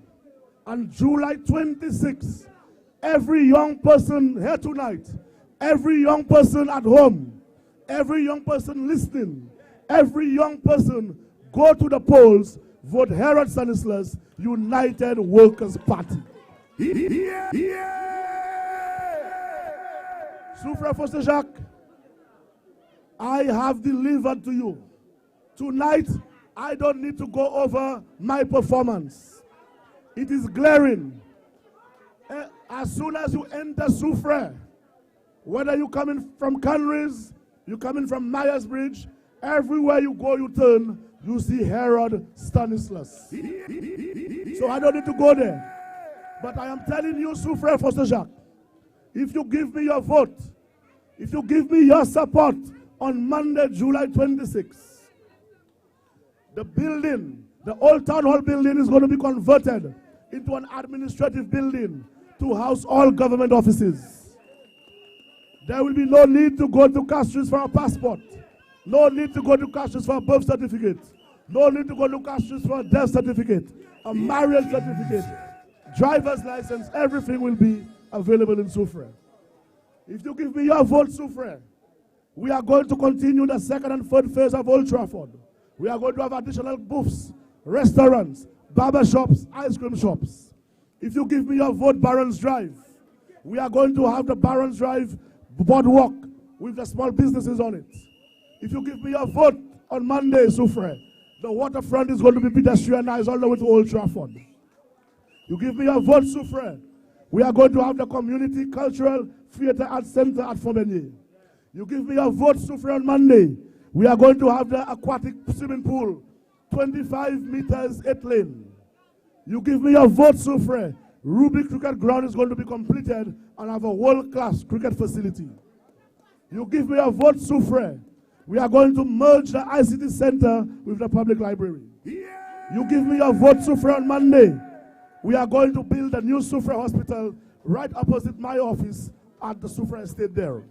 On July 26, every young person here tonight, every young person at home, every young person listening, every young person go to the polls, vote Herod Stanislas, United Workers' Party. Yeah. Soufriere for St.Jacque, I have delivered to you. Tonight, I don't need to go over my performance. It is glaring. As soon as you enter Soufriere, whether you coming from Canries, you coming from Myersbridge, everywhere you go, you turn, you see Herod Stanislas. So I don't need to go there. But I am telling you, Soufriere for St.Jacque, if you give me your vote, if you give me your support on Monday, July 26th, the building, the old town hall building is going to be converted into an administrative building to house all government offices. There will be no need to go to Castries for a passport. No need to go to Castries for a birth certificate. No need to go to Castries for a death certificate, a marriage certificate, driver's license. Everything will be available in Soufriere. If you give me your vote, Soufriere, we are going to continue the second and third phase of Old Trafford. We are going to have additional booths, restaurants, barber shops, ice cream shops. If you give me your vote, Barons Drive, we are going to have the Barons Drive boardwalk with the small businesses on it. If you give me your vote on Monday, Soufriere, the waterfront is going to be pedestrianized all the way to Old Trafford. You give me your vote, Soufriere, we are going to have the Community Cultural Theatre Arts Center at Fombenier. You give me your vote, Soufriere, on Monday, we are going to have the aquatic swimming pool, 25 meters, 8 lane. You give me your vote, Soufriere, Ruby Cricket Ground is going to be completed and have a world-class cricket facility. You give me your vote, Soufriere, we are going to merge the ICT Center with the public library. You give me your vote, Soufriere, on Monday, we are going to build a new Soufriere hospital right opposite my office at the Soufriere estate there.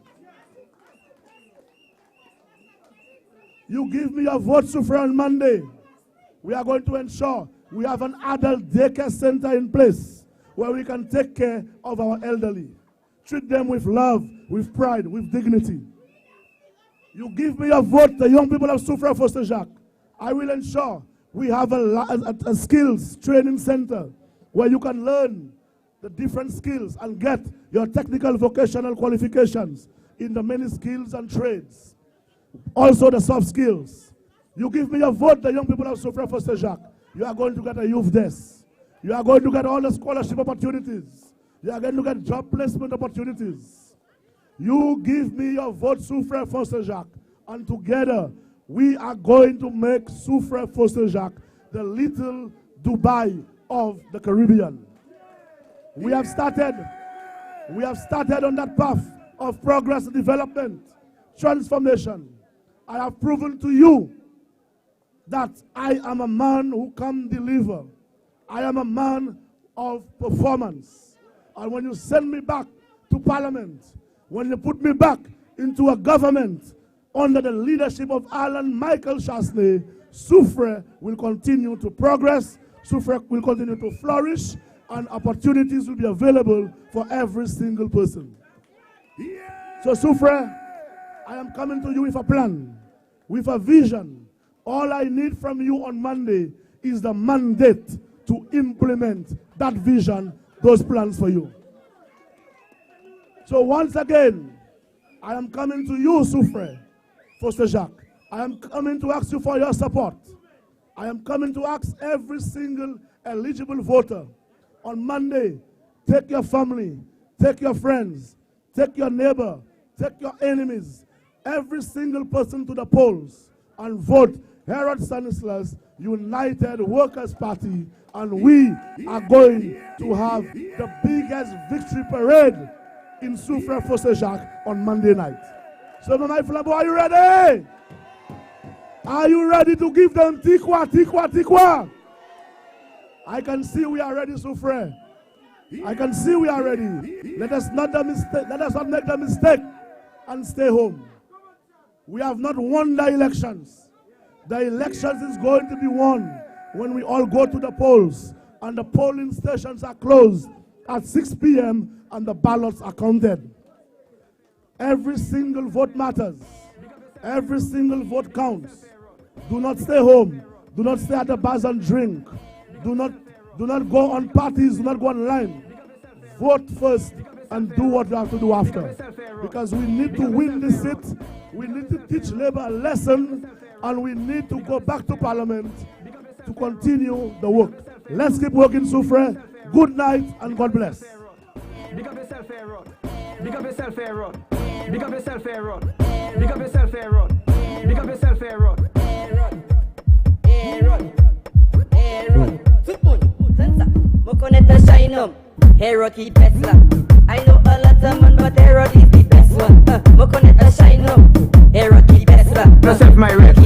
You give me your vote, Soufriere, on Monday, we are going to ensure we have an adult daycare center in place where we can take care of our elderly. Treat them with love, with pride, with dignity. You give me your vote, the young people of Soufriere for St.Jacque. I will ensure we have a skills training center where you can learn the different skills and get your technical vocational qualifications in the many skills and trades. Also the soft skills. You give me your vote, the young people of Soufriere for St.Jacque. You are going to get a youth desk. You are going to get all the scholarship opportunities. You are going to get job placement opportunities. You give me your vote, Soufriere for St.Jacque, and together we are going to make Soufriere for St.Jacque the little Dubai of the Caribbean. We have started on that path of progress, development, transformation. I have proven to you that I am a man who can deliver. I am a man of performance. And when you send me back to Parliament, when you put me back into a government under the leadership of Alan Michael Chasney, Soufriere will continue to progress, Soufriere will continue to flourish, and opportunities will be available for every single person. So Soufriere, I am coming to you with a plan, with a vision. All I need from you on Monday is the mandate to implement that vision, those plans for you. So once again, I am coming to you, Soufriere, for St.Jacque. I am coming to ask you for your support. I am coming to ask every single eligible voter on Monday, take your family, take your friends, take your neighbor, take your enemies, every single person to the polls and vote Herod Stanislas United Workers' Party, and we are going to have the biggest victory parade in Soufriere for St.Jacque on Monday night. So my flambeau, are you ready? Are you ready to give them tikwa, tikwa, tikwa? I can see we are ready, Soufriere. I can see we are ready. Let us not make the mistake and stay home. We have not won the elections. The elections is going to be won when we all go to the polls and the polling stations are closed at 6 p.m. and the ballots are counted. Every single vote matters. Every single vote counts. Do not stay home. Do not stay at the bars and drink. Do not go on parties. Do not go online. Vote first and do what you have to do after. Because we need to win this seat. We need to teach Labour a lesson, and we need to go back to Parliament to continue the work. Let's keep working, Soufriere. Good night and God bless. Big up yourself, Aaron. Big up yourself, Aaron. Big up yourself, Aaron. Big up yourself, Aaron. Big up yourself, Aaron. Mokoneta shine up. Hero keep Tesla. I know a lot of man, but Hero is the best one. Mokoneta shine up. Hero keep Tesla. Yourself, my rep.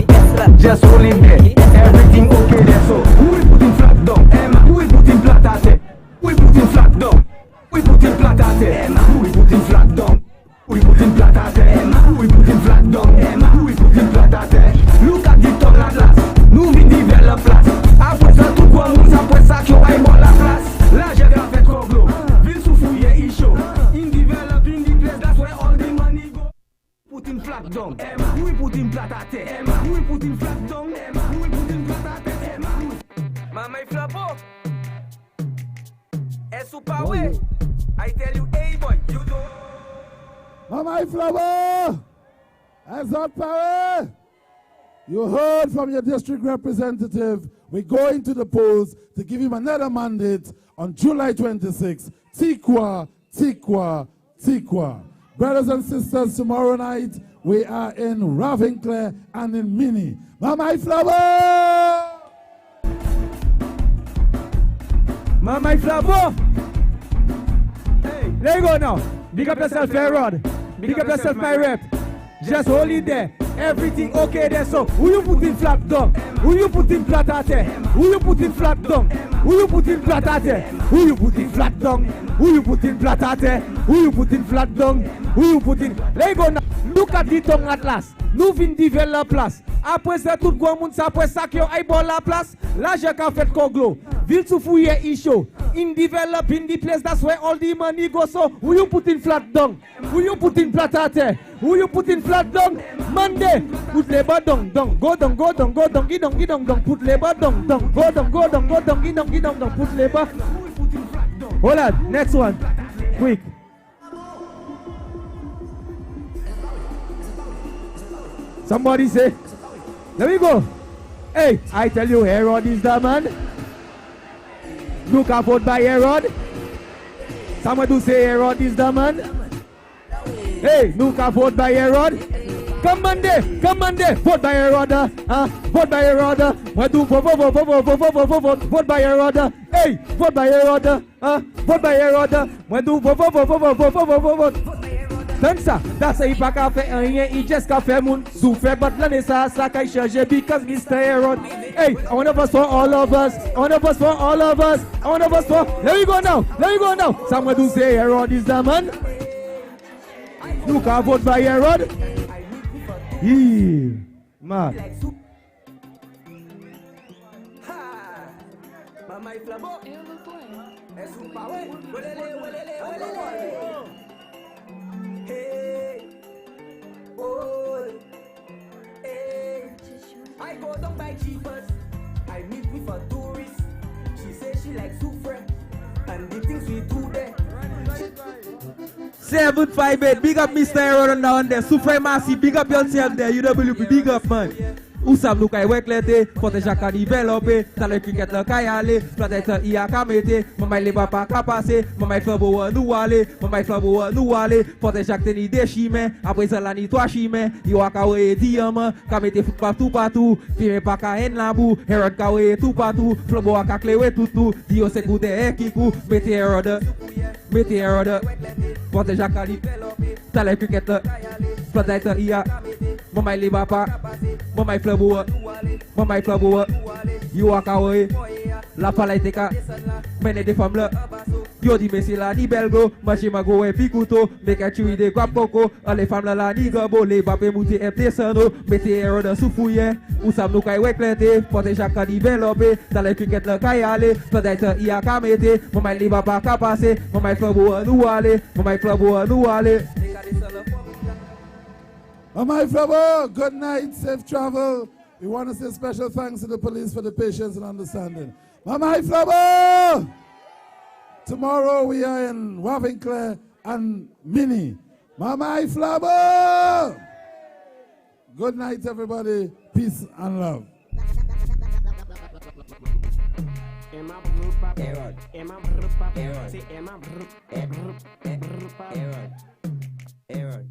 Just hold it there. Everything okay there. So who will put in flat down? Emma. Who will put in flat at it? We put in flat down. We put in flat at it. Emma. Who will put in flat down? We put in flat at it. Emma. Who will put in flat down? Emma. Who will put in flat at it? Look at the tall at last. Moving develop flat. Après ça tout quoi moun après ça qui aille bon la place. Là j'ai fait avec Koglo. Ville Soufriere is show. In develop in the place that's where all the money go. Put in flat down. Emma. Who will put in flat at it? Emma. Who will put in flat down? Emma. Who will put in flat at it? Emma. Mama Flabo. Super way. I tell you, hey boy, you know. Mama Flower, as up power. You heard from your district representative. We're going to the polls to give him another mandate on July 26th. Tikwa, Tikwa, Tikwa. Brothers and sisters, tomorrow night we are in Ravinclair and in Mini. Mama Flower! Mama Flower! There you go now. Big up yourself, Aaron. Big up yourself, my rep. Just hold it there. Everything okay there. So, who you put in flat down? Who you put in flat at there? Who you put in flat down? Who you put in flat at there? Who you put in flat down? Who you put in flat at there? Who you put in flat down? Who you put in? There you go now. Look at the tongue at last. Nous vin develop place. Après ça, tout le monde après ça qui a bon la place. Là, j'ai qu'à faire Koglo. Ville Soufriere is show. In develop in the place, that's where all the money goes. So, who you put in flat down? Who you put in flat at there? Who you put in flat down? Monday, put labor down, down, go down, go down, go down, get down, get down, down, put labor down, down, go down, go down, go down, get down, get down, down, put labor. Hold on, next one, quick. Somebody say, there we go. Hey, I tell you, Herod is the man. Look out, vote by Herod. Someone do say Herod is the man. Hey, look out, vote by Herod. Come on there, vote by Herod. Vote by Herod. What do vote by Herod? Hey, vote by Herod. Vote by Herod. What do vote. Thanks, sir. That's a pack of he just cafe moon. Soufriere, but Lanessa, Sakai Charge, because Mr. Aaron. Hey, I want of us for all of us. I want of us for all of us. I want of us for. There we go now. There we go now. Someone do say Aaron is the man. You can vote by Aaron. Yeah, man. Hey, oh, hey. I go down by cheapers. I meet with a tourist. She says she likes Soufriere and the things we do there. 758, big up Mr. Aaron down there. Soufriere Massy, big up yourself there. UWP, big up man. Où ça nous kay weklete, St.Jacque développer, ça le cricket le kay aller, peut-être il y a qu'à mettre, maman les pas qu'à passer, maman fait beau nous aller, maman fait beau nous aller, St.Jacque ni des chimés, après ça la ni trois chimés, il y a qu'à ouais diamant, qu'à mettre foot partout, puis pas qu'à en la boue, Herod qu'à ouais tout partout, flobo à qu'à clé tout, Dio c'est goûter qui coup, mettez Herod, St.Jacque développer, ça le cricket peut-être il y a, maman les pas, maman Mama Flabo, you walk away. La palaiteka, mene de femmes là. Yo di mais c'est la ni belgo, machi mago et pikuto, make a chui de guap coco, les femmes là la ni gabo, les babé mouti FT sano, mettez erreur de Soufriere, ou ça nous kay weklete, St.Jacque développer, dans les cricket le kay aller, peut-être il y a qu'à mettre, maman li va pas qu'à passer, Mama Flabo nous aller, Mama Flabo nous aller. Mama Flabo, good night, safe travel. We want to say special thanks to the police for the patience and understanding. Mama Flabo! Tomorrow we are in Ravinclair and Mini. Mama Flabo! Good night, everybody. Peace and love. Herod.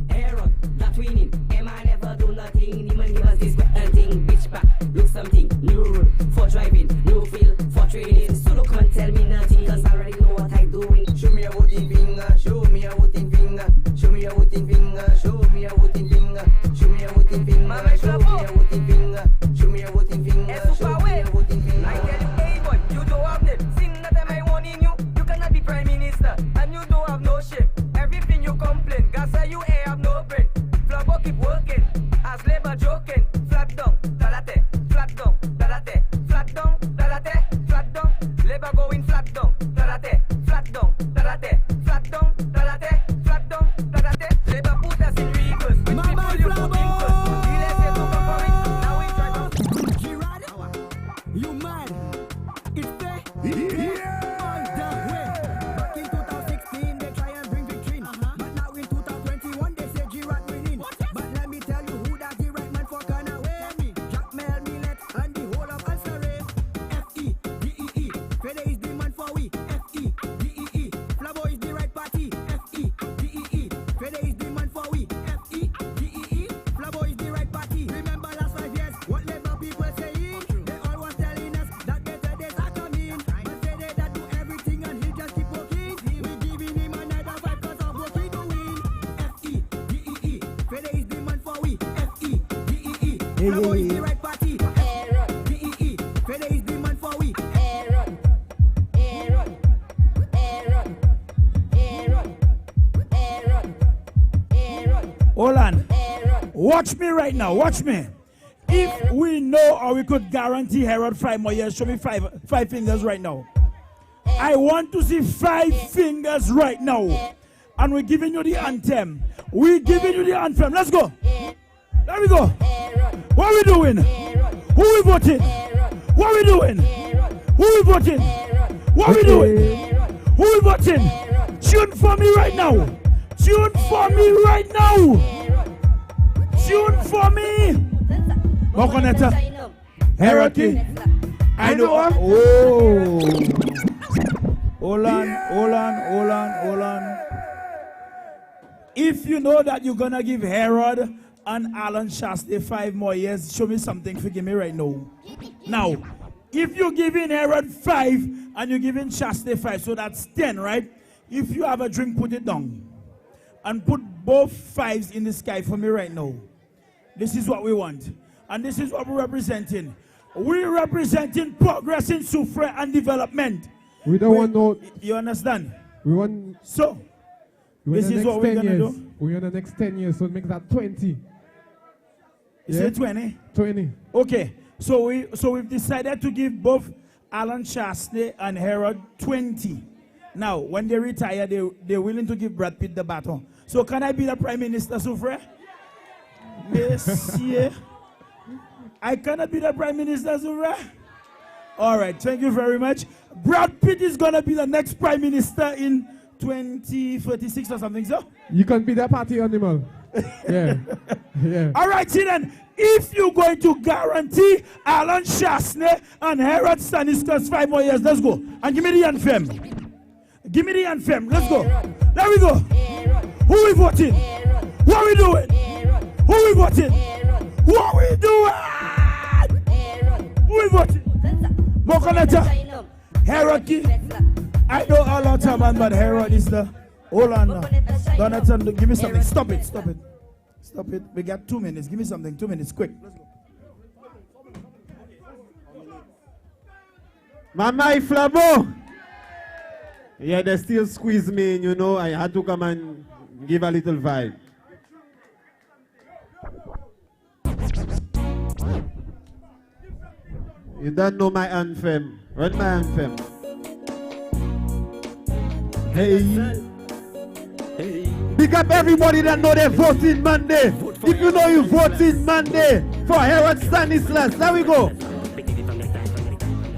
Herod, not winning. Emma never do nothing. He man give us this thing. Bitch back, look something. New rule for driving, new feel for training. So look and tell me nothing, cause I already know what I'm doing. Show me a voting finger, show me a voting finger. Show me a voting finger, show me a voting finger. Show me a voting finger, show me a voting finger. Show me a voting finger, show me a voting finger. I tell you, hey boy, you don't have it. Sin that time I want in you. You cannot be prime minister, and you don't have no shame. Everything you complain, cause you ain't have no brain. Flabo keep working, as labor joking. Flat down, dalate, flat down, dalate, flat down, dalate, flat down. Labor going flat down, dalate, flat down, dalate, flat down, dalate, flat down, dalate. Labor put us in reverse. Which people you put in first? We let you to come for it. Now we try to. Gerard, you mad? It's fair. All the way. Back in 2016, they try and bring victory. But now in 2021, they say Gerard winning. But let me tell you who that the right man for Canaway. Jack Mel, Millet, and the whole of Ulster. F-E-D-E-E. Fede is the man for we. F-E-D-E-E. Flabo is the right party. F-E-D-E-E. Fede is the man for we. F-E-D-E-E. Flabo is the right party. Remember last 5 years, what Labour people saying? They all was telling us that better days are coming. But say they that do everything and he just keep working. We giving him another 5 cause of working to win. F-E-D-E-E. Fede is the man for we. F-E-D-E-E. Flabo is the right party. F-E-D-E-E. Fede is the man for we. Hold on. Watch me right now. Watch me. If we know or we could guarantee Herod 5 more years, show me five fingers right now. I want to see 5 fingers right now. And we're giving you the anthem. We're giving you the anthem. Let's go. There we go. What are we doing? Who we voting? What are we doing? Who we voting? What are we doing? Who we voting? Tune for me right now. Tune for me right now. Tune for me. Mokoneta. Hierarchy. I know. Oh. Hold on. If you know that you're going to give Herod and Alan Shasta 5 more years, show me something. Forgive me right now. Now, if you're giving Herod 5 and you're giving Shasta 5, so that's 10, right? If you have a drink, put it down. And put both 5s in the sky for me right now. This is what we want. And this is what we're representing. We're representing progress in Soufriere and development. We don't want no... You understand? We want... So, this is what we're going to do. We're in the next 10 years, so make that 20. You say 20? 20. Okay. So we've decided to give both Alan Shasta and Herod 20. Now, when they retire, they're willing to give Brad Pitt the baton. So can I be the Prime Minister, Soufriere? Monsieur. I cannot be the Prime Minister, Soufriere? All right, thank you very much. Brad Pitt is going to be the next Prime Minister in 2036 or something, so? You can be the party animal. Yeah. All right, see then, if you're going to guarantee Alan Shasta and Herod Stanislas 5 more years, let's go. And give me the anthem. Give me the anthem. Let's go. There we go. Who we voting? What are we doing? Who we voting? What we doing? Who we voting? Mokoneta. Hierarchy. I know all our time, man, but Herod is the... Hold on now. Donatan, give me something. Stop it. We got 2 minutes. Give me something. 2 minutes. Quick. Let's go. Mama Flabo. Yeah, they still squeeze me in, you know. I had to come and give a little vibe. You don't know my anthem. Run my anthem. Hey. Big up everybody that know they're voting Monday. If you know you voting Monday for Herod Stanislas. There we go.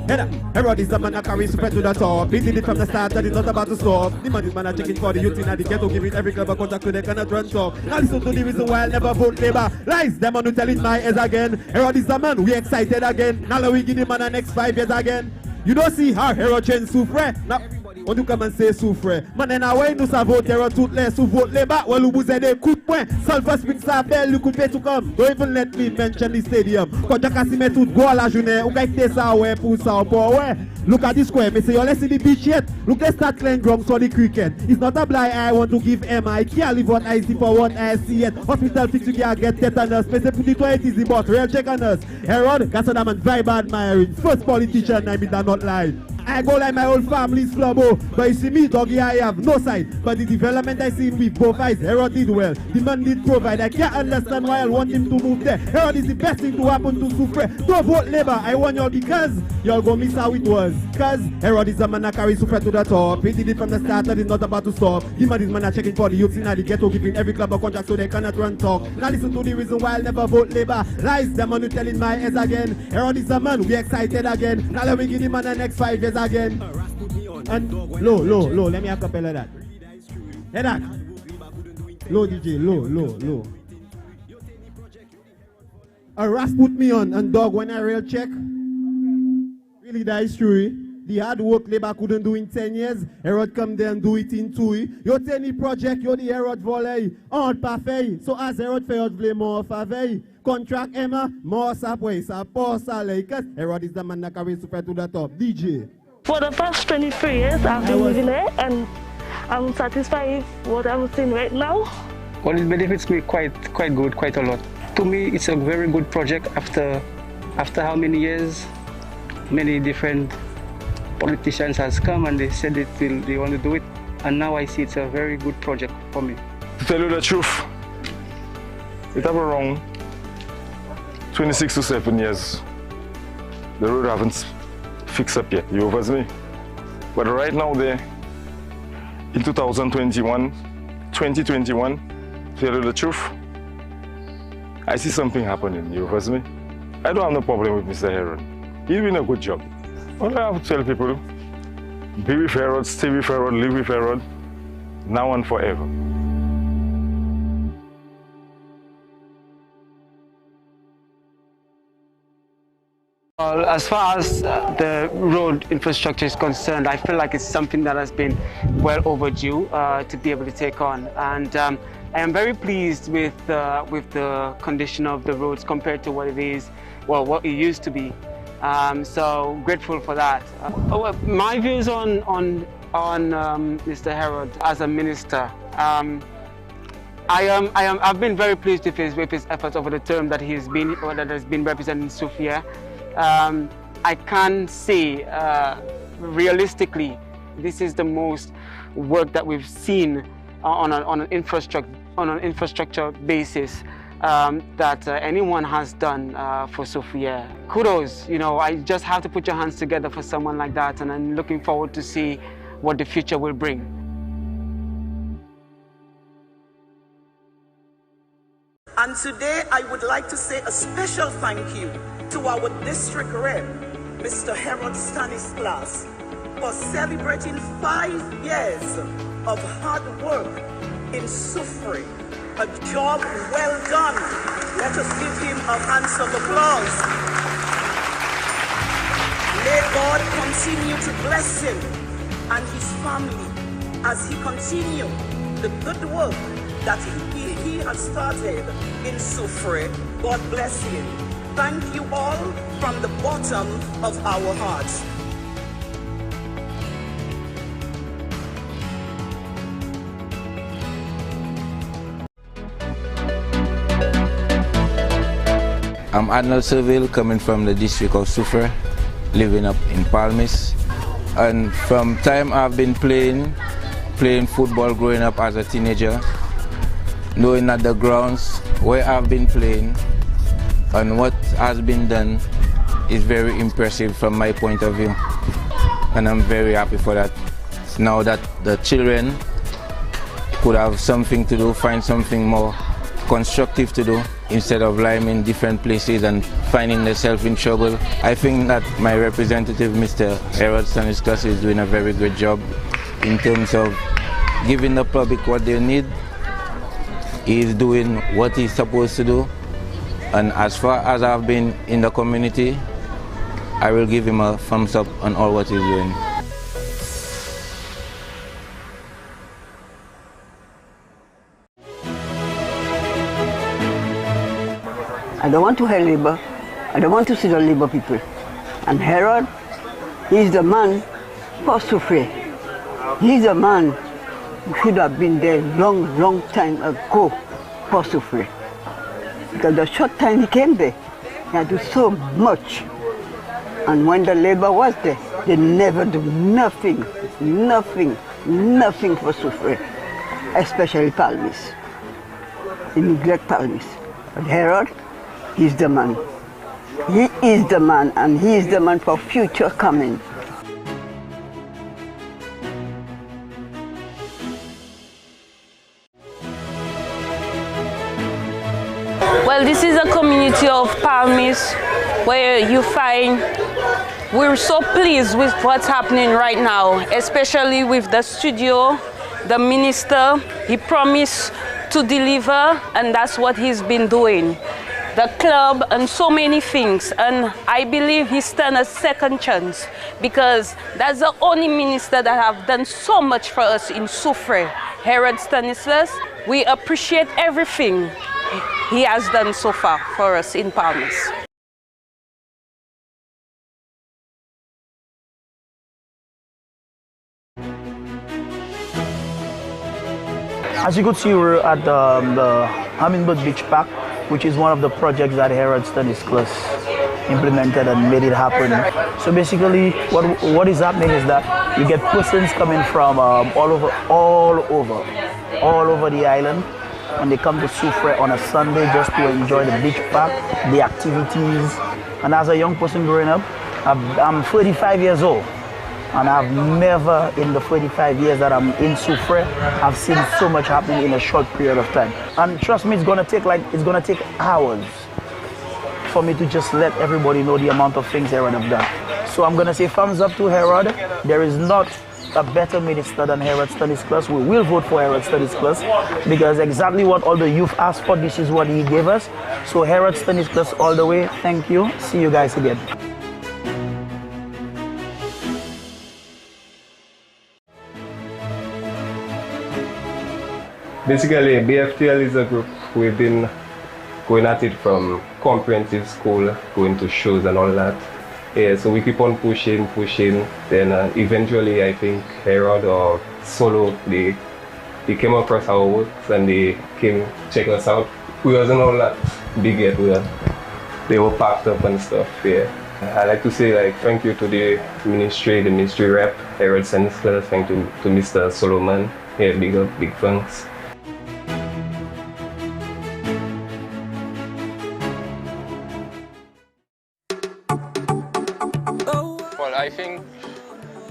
Herod is the man that carries spread to the top. He did it from the start and it's not about to stop. The man is man checking for the youth in the ghetto, giving every club a contract so they cannot run talk. Now listen to the reason why I'll never vote Labour. Lies, them man who telling my ears again. Herod is the man, we excited again. Now we give the man the next 5 years again. You don't see how Herod change Soufriere. Now, when you come and say Soufriere, man, and away nous ça vote Herod tout les sous vote Labour. Well, vous avez coup de poing. Sulfur Springs ça belle, you could pay to come. Don't even let me mention the stadium. Quand tu as met tout go à la journée, ou gagne ça ouais pour ça pour ouais. Look at this square, me say you let's see the beach yet. Look, let's start playing grounds for the cricket. It's not a blind eye I want to give Emma. I can't live what I see for what I see yet. Hospital fix you can't get tetanus. Me say put it where it is, but real check on us. Herod, that's what I'm very bad admiring. First politician, I mean that not lie. I go like my whole family's flubbo. But you see me, doggy, I have no side. But the development I see with both eyes, Herod did well. The man did provide. I can't understand why I want him to move there. Herod is the best thing to happen to Soufriere. Don't vote Labour. I want y'all because y'all go miss how it was. Because Herod is the man that carries Soufriere to the top. He did it from the start and it's not about to stop. The man is man that checking for the youths in the ghetto, giving every club a contract so they cannot run talk. Now listen to the reason why I'll never vote Labour. Lies, the man who telling my ears again. Herod is the man, we excited again. Now let me give him the next 5 years again. And low, let me acapella that. Head that. Low DJ, low. A rasp put me on, and dog, when I real check, really that is true. The hard work Labour couldn't do in 10 years, Herod come there and do it in 2. You tell the project, you the Herod volley, on parfait. So as Herod failed, play more favey. Contract Emma, more sapway, sapor salary, because Herod is the man that carries Soufriere to the top. DJ. For the past 23 years, I've been living here, and I'm satisfied with what I'm seeing right now. Well, it benefits me quite good, quite a lot. To me, it's a very good project after how many years, many different politicians has come and they said they want to do it. And now I see it's a very good project for me. To tell you the truth, it have around 26 to 7 years. The road haven't fixed up yet, you overs me. But right now there, in 2021, to tell you the truth, I see something happening, you overs me. I don't have no problem with Mr. Herod. He's doing a good job. All I have to tell people, be with Herod, stay with Herod, live with Herod, now and forever. As far as the road infrastructure is concerned, I feel like it's something that has been well overdue to be able to take on. And I am very pleased with the condition of the roads compared to what it is, well, what it used to be. So grateful for that. My views on Mr. Herod as a minister. I've been very pleased with his efforts over the term that has been representing Soufriere. I can say realistically, this is the most work that we've seen on an infrastructure basis that anyone has done for Soufriere. Kudos, you know, I just have to put your hands together for someone like that, and I'm looking forward to see what the future will bring. And today I would like to say a special thank you to our district rep, Mr. Herod Stanislas, for celebrating 5 years of hard work in Soufriere. A job well done. Let us give him a hand of applause. May God continue to bless him and his family as he continues the good work that he has started in Soufriere. God bless him. Thank you all from the bottom of our hearts. I'm Adnal Seville, coming from the district of Soufriere, living up in Palmis. And from time I've been playing football growing up as a teenager, knowing that the grounds where I've been playing and what has been done is very impressive from my point of view. And I'm very happy for that. Now that the children could have something to do, find something more constructive to do, instead of lying in different places and finding themselves in trouble. I think that my representative, Mr. Herod Stanislas, is doing a very good job in terms of giving the public what they need. He is doing what he's supposed to do, and as far as I've been in the community, I will give him a thumbs up on all what he's doing. I don't want to hear Labour. I don't want to see the Labour people. And Herod, he's the man for Soufriere. He's the man who should have been there long time ago for Soufriere. Because the short time he came there, he had to do so much. And when the Labour was there, they never do nothing for Soufriere, especially Palmis. They neglect Palmis. But Herod, he's the man. He is the man, and he is the man for future coming. Well, this is a community of Palmis where you find we're so pleased with what's happening right now, especially with the studio, the minister. He promised to deliver, and that's what he's been doing. The club and so many things, and I believe he's stand a second chance because that's the only minister that have done so much for us in Soufriere, Herod Stanislas. We appreciate everything he has done so far for us in Palmis. As you could see, we're at the Hummingbird Beach Park, which is one of the projects that Herod Stanislas implemented and made it happen. So basically, what is happening is that you get persons coming from all over the island, and they come to Soufriere on a Sunday just to enjoy the beach park, the activities. And as a young person growing up, I'm 35 years old. And I've never, in the 45 years that I'm in Soufriere, I've seen so much happening in a short period of time. And trust me, it's gonna take hours for me to just let everybody know the amount of things Herod have done. So I'm gonna say thumbs up to Herod. There is not a better minister than Herod Stanislas. We will vote for Herod Stanislas because exactly what all the youth asked for, this is what he gave us. So Herod Stanislas all the way. Thank you. See you guys again. Basically, BFTL is a group. We've been going at it from comprehensive school, going to shows and all that. Yeah, so we keep on pushing. Then eventually, I think Herod or Solo, they came across our works and they came check us out. We wasn't all that big yet. They were packed up and stuff. Yeah. I'd like to say thank you to the ministry rep, Herod Stanislas. Thank you to Mr. Solomon. Yeah, big up, big thanks. I think,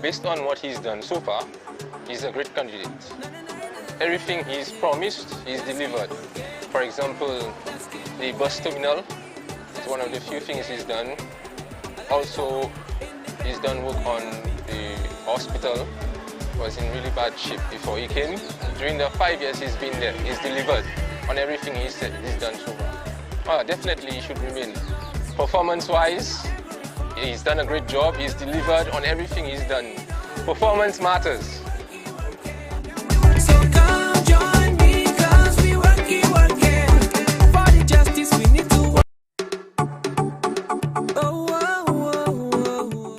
based on what he's done so far, he's a great candidate. Everything he's promised, he's delivered. For example, the bus terminal is one of the few things he's done. Also, he's done work on the hospital. It was in really bad shape before he came. During the 5 years he's been there, he's delivered on everything he's done so far. Definitely he should remain. Performance-wise, he's done a great job. He's delivered on everything he's done. Performance matters. So come join me, 'cause we working for the justice we need to work.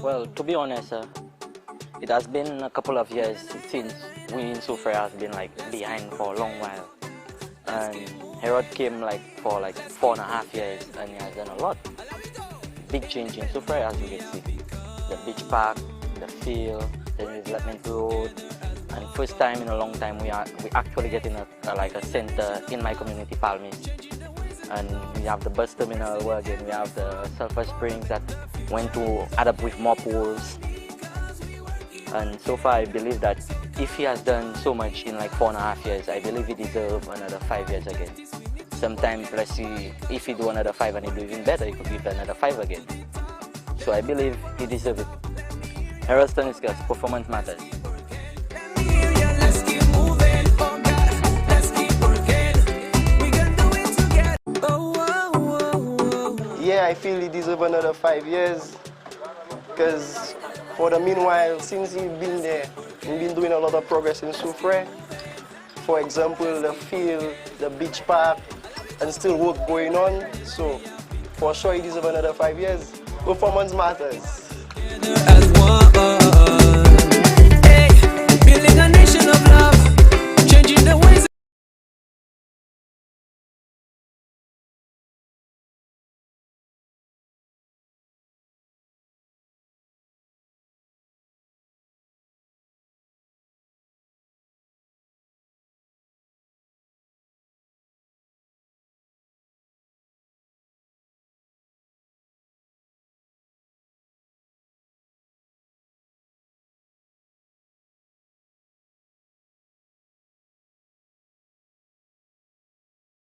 Well, to be honest, it has been a couple of years since we in Soufriere has been behind for a long while. And Herod came for 4.5 years and he has done a lot. Big change in Soufriere, as you can see. The beach park, the field, the development road, and first time in a long time we actually getting a center in my community, Palmis. And we have the bus terminal where again we have the sulfur springs that went to add up with more pools. And so far I believe that if he has done so much in 4.5 years, I believe he deserves another 5 years again. sometimes, let's see, if he do another 5 and he do even better, he could give another 5 again. So I believe he deserves it. Harold Stanislas, performance matters. Yeah, I feel he deserves another 5 years, because for the meanwhile, since he's been there, he's been doing a lot of progress in Soufriere. For example, the field, the beach park, and still work going on. So for sure he deserves another 5 years. Performance matters.